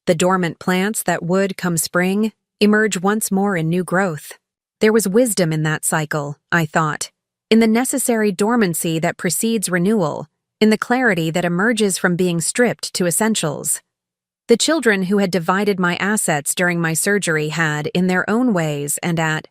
the dormant plants that would, come spring, emerge once more in new growth. There was wisdom in that cycle, I thought, in the necessary dormancy that precedes renewal, in the clarity that emerges from being stripped to essentials. The children who had divided my assets during my surgery had, in their own ways and at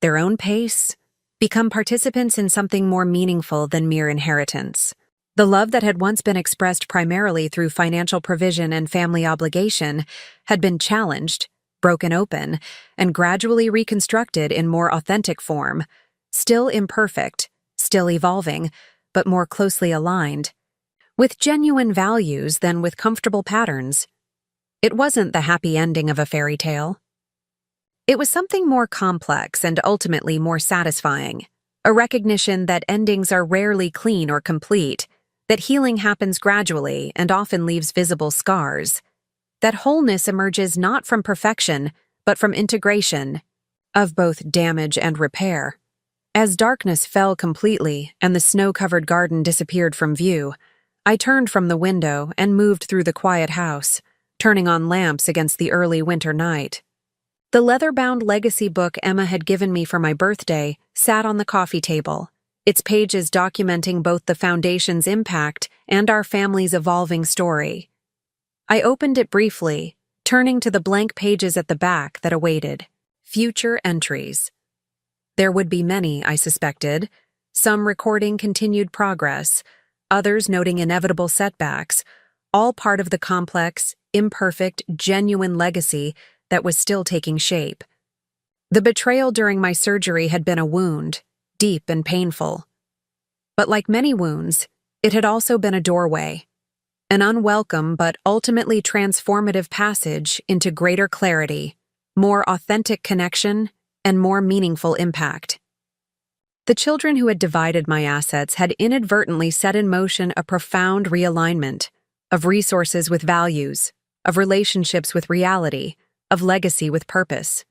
their own pace, become participants in something more meaningful than mere inheritance. The love that had once been expressed primarily through financial provision and family obligation had been challenged, broken open, and gradually reconstructed in more authentic form, still imperfect, still evolving, but more closely aligned, with genuine values than with comfortable patterns. It wasn't the happy ending of a fairy tale. It was something more complex and ultimately more satisfying, a recognition that endings are rarely clean or complete, that healing happens gradually and often leaves visible scars, that wholeness emerges not from perfection, but from integration of both damage and repair. As darkness fell completely and the snow-covered garden disappeared from view, I turned from the window and moved through the quiet house, turning on lamps against the early winter night. The leather-bound legacy book Emma had given me for my birthday sat on the coffee table, its pages documenting both the foundation's impact and our family's evolving story. I opened it briefly, turning to the blank pages at the back that awaited future entries. There would be many, I suspected, some recording continued progress, others noting inevitable setbacks, all part of the complex, imperfect, genuine legacy that was still taking shape. The betrayal during my surgery had been a wound, deep and painful. But like many wounds, it had also been a doorway, an unwelcome but ultimately transformative passage into greater clarity, more authentic connection, and more meaningful impact. The children who had divided my assets had inadvertently set in motion a profound realignment of resources with values, of relationships with reality, of legacy with purpose.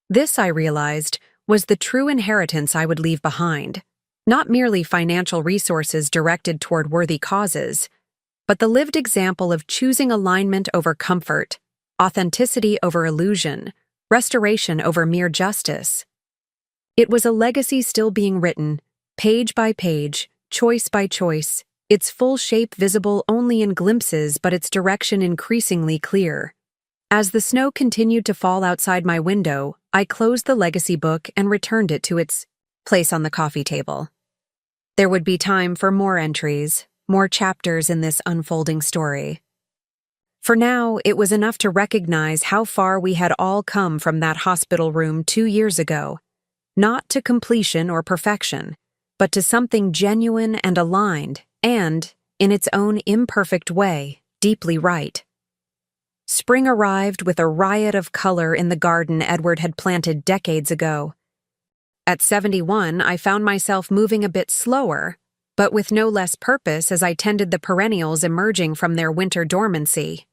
This, I realized, was the true inheritance I would leave behind, not merely financial resources directed toward worthy causes, but the lived example of choosing alignment over comfort, authenticity over illusion, restoration over mere justice. It was a legacy still being written, page by page, choice by choice, its full shape visible only in glimpses but its direction increasingly clear. As the snow continued to fall outside my window, I closed the legacy book and returned it to its place on the coffee table. There would be time for more entries, more chapters in this unfolding story. For now, it was enough to recognize how far we had all come from that hospital room 2 years ago, not to completion or perfection, but to something genuine and aligned, and, in its own imperfect way, deeply right. Spring arrived with a riot of color in the garden Edward had planted decades ago. At 71, I found myself moving a bit slower, but with no less purpose as I tended the perennials emerging from their winter dormancy.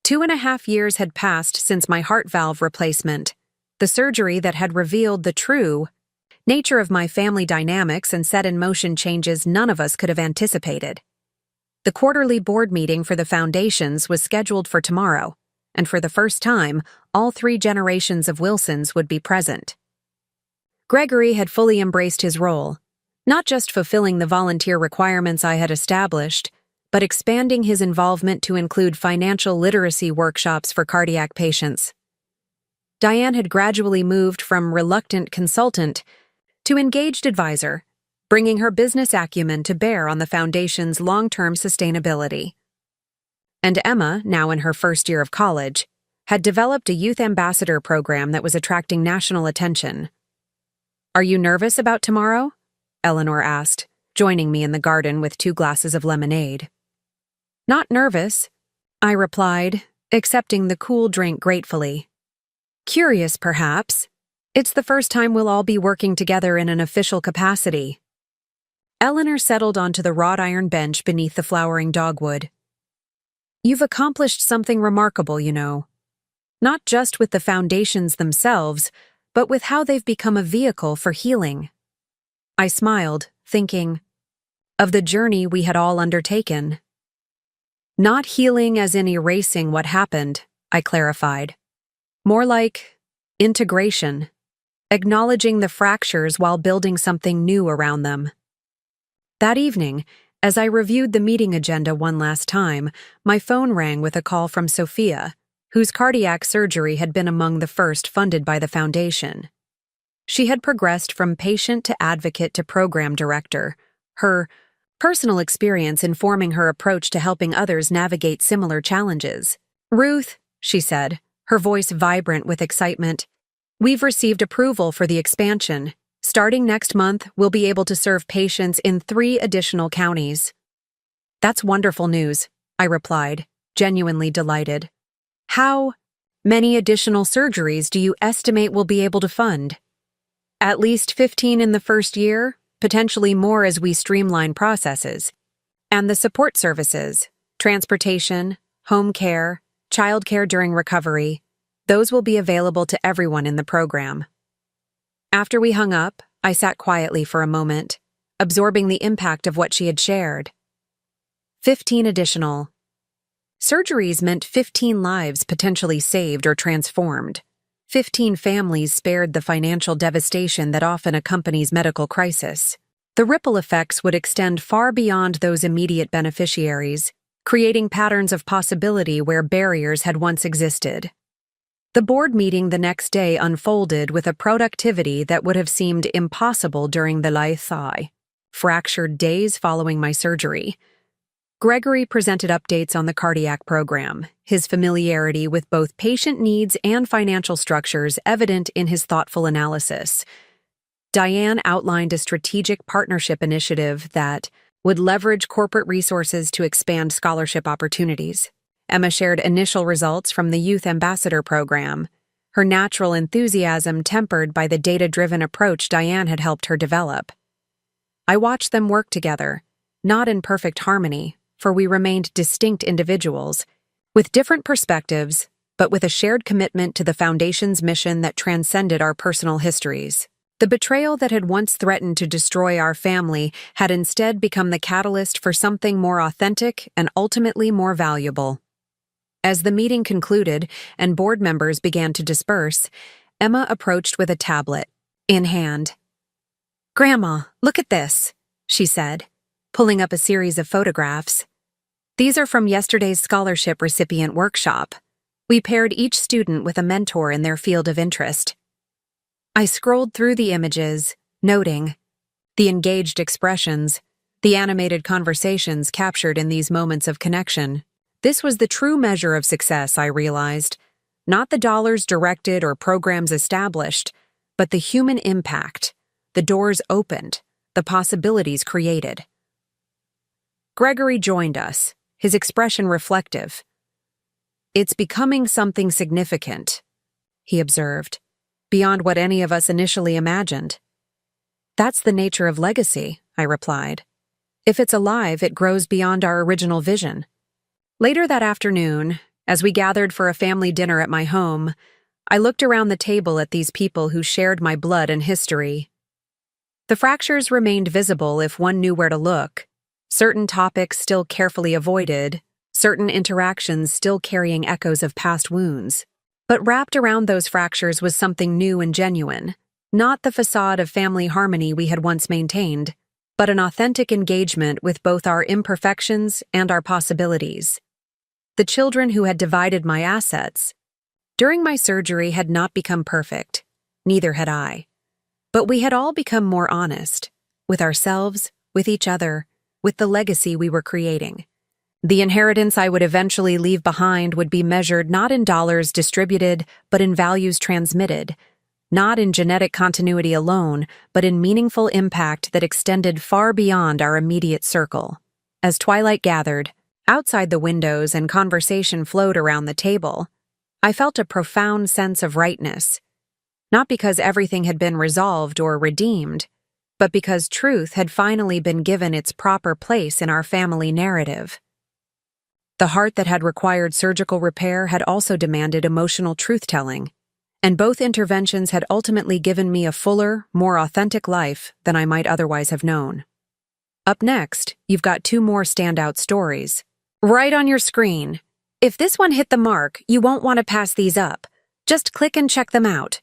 2.5 years had passed since my heart valve replacement, the surgery that had revealed the true nature of my family dynamics and set in motion changes none of us could have anticipated. The quarterly board meeting for the foundations was scheduled for tomorrow, and for the first time, all 3 generations of Wilsons would be present. Gregory had fully embraced his role, not just fulfilling the volunteer requirements I had established, but expanding his involvement to include financial literacy workshops for cardiac patients. Diane had gradually moved from reluctant consultant to engaged advisor, bringing her business acumen to bear on the foundation's long-term sustainability. And Emma, now in her first year of college, had developed a youth ambassador program that was attracting national attention. "Are you nervous about tomorrow?" Eleanor asked, joining me in the garden with 2 glasses of lemonade. "Not nervous," I replied, accepting the cool drink gratefully. "Curious, perhaps. It's the first time we'll all be working together in an official capacity." Eleanor settled onto the wrought iron bench beneath the flowering dogwood. "You've accomplished something remarkable, you know. Not just with the foundations themselves, but with how they've become a vehicle for healing." I smiled, thinking of the journey we had all undertaken. "Not healing as in erasing what happened," I clarified. "More like integration, acknowledging the fractures while building something new around them." That evening, as I reviewed the meeting agenda one last time, my phone rang with a call from Sophia, whose cardiac surgery had been among the first funded by the foundation. She had progressed from patient to advocate to program director, her personal experience informing her approach to helping others navigate similar challenges. "Ruth," she said, her voice vibrant with excitement, "we've received approval for the expansion. Starting next month, we'll be able to serve patients in 3 additional counties." "That's wonderful news," I replied, genuinely delighted. "How many additional surgeries do you estimate we'll be able to fund?" "At least 15 in the first year, potentially more as we streamline processes. And the support services, transportation, home care, childcare during recovery, those will be available to everyone in the program." After we hung up, I sat quietly for a moment, absorbing the impact of what she had shared. 15 additional surgeries meant 15 lives potentially saved or transformed. 15 families spared the financial devastation that often accompanies medical crisis. The ripple effects would extend far beyond those immediate beneficiaries, creating patterns of possibility where barriers had once existed. The board meeting the next day unfolded with a productivity that would have seemed impossible during the fractured days following my surgery. Gregory presented updates on the cardiac program, his familiarity with both patient needs and financial structures evident in his thoughtful analysis. Diane outlined a strategic partnership initiative that would leverage corporate resources to expand scholarship opportunities. Emma shared initial results from the Youth Ambassador program, her natural enthusiasm tempered by the data-driven approach Diane had helped her develop. I watched them work together, not in perfect harmony, for we remained distinct individuals, with different perspectives, but with a shared commitment to the Foundation's mission that transcended our personal histories. The betrayal that had once threatened to destroy our family had instead become the catalyst for something more authentic and ultimately more valuable. As the meeting concluded and board members began to disperse, Emma approached with a tablet in hand. "Grandma, look at this," she said, pulling up a series of photographs. "These are from yesterday's scholarship recipient workshop. We paired each student with a mentor in their field of interest." I scrolled through the images, noting the engaged expressions, the animated conversations captured in these moments of connection. This was the true measure of success, I realized. Not the dollars directed or programs established, but the human impact, the doors opened, the possibilities created. Gregory joined us, his expression reflective. "It's becoming something significant," he observed, "beyond what any of us initially imagined." "That's the nature of legacy," I replied. "If it's alive, it grows beyond our original vision." Later that afternoon, as we gathered for a family dinner at my home, I looked around the table at these people who shared my blood and history. The fractures remained visible if one knew where to look, certain topics still carefully avoided, certain interactions still carrying echoes of past wounds. But wrapped around those fractures was something new and genuine, not the facade of family harmony we had once maintained, but an authentic engagement with both our imperfections and our possibilities. The children who had divided my assets during my surgery had not become perfect, neither had I. But we had all become more honest, with ourselves, with each other, with the legacy we were creating. The inheritance I would eventually leave behind would be measured not in dollars distributed, but in values transmitted, not in genetic continuity alone, but in meaningful impact that extended far beyond our immediate circle. As twilight gathered, outside the windows and conversation flowed around the table, I felt a profound sense of rightness, not because everything had been resolved or redeemed, but because truth had finally been given its proper place in our family narrative. The heart that had required surgical repair had also demanded emotional truth-telling, and both interventions had ultimately given me a fuller, more authentic life than I might otherwise have known. Up next, you've got 2 more standout stories. Right on your screen. If this one hit the mark, you won't want to pass these up. Just click and check them out.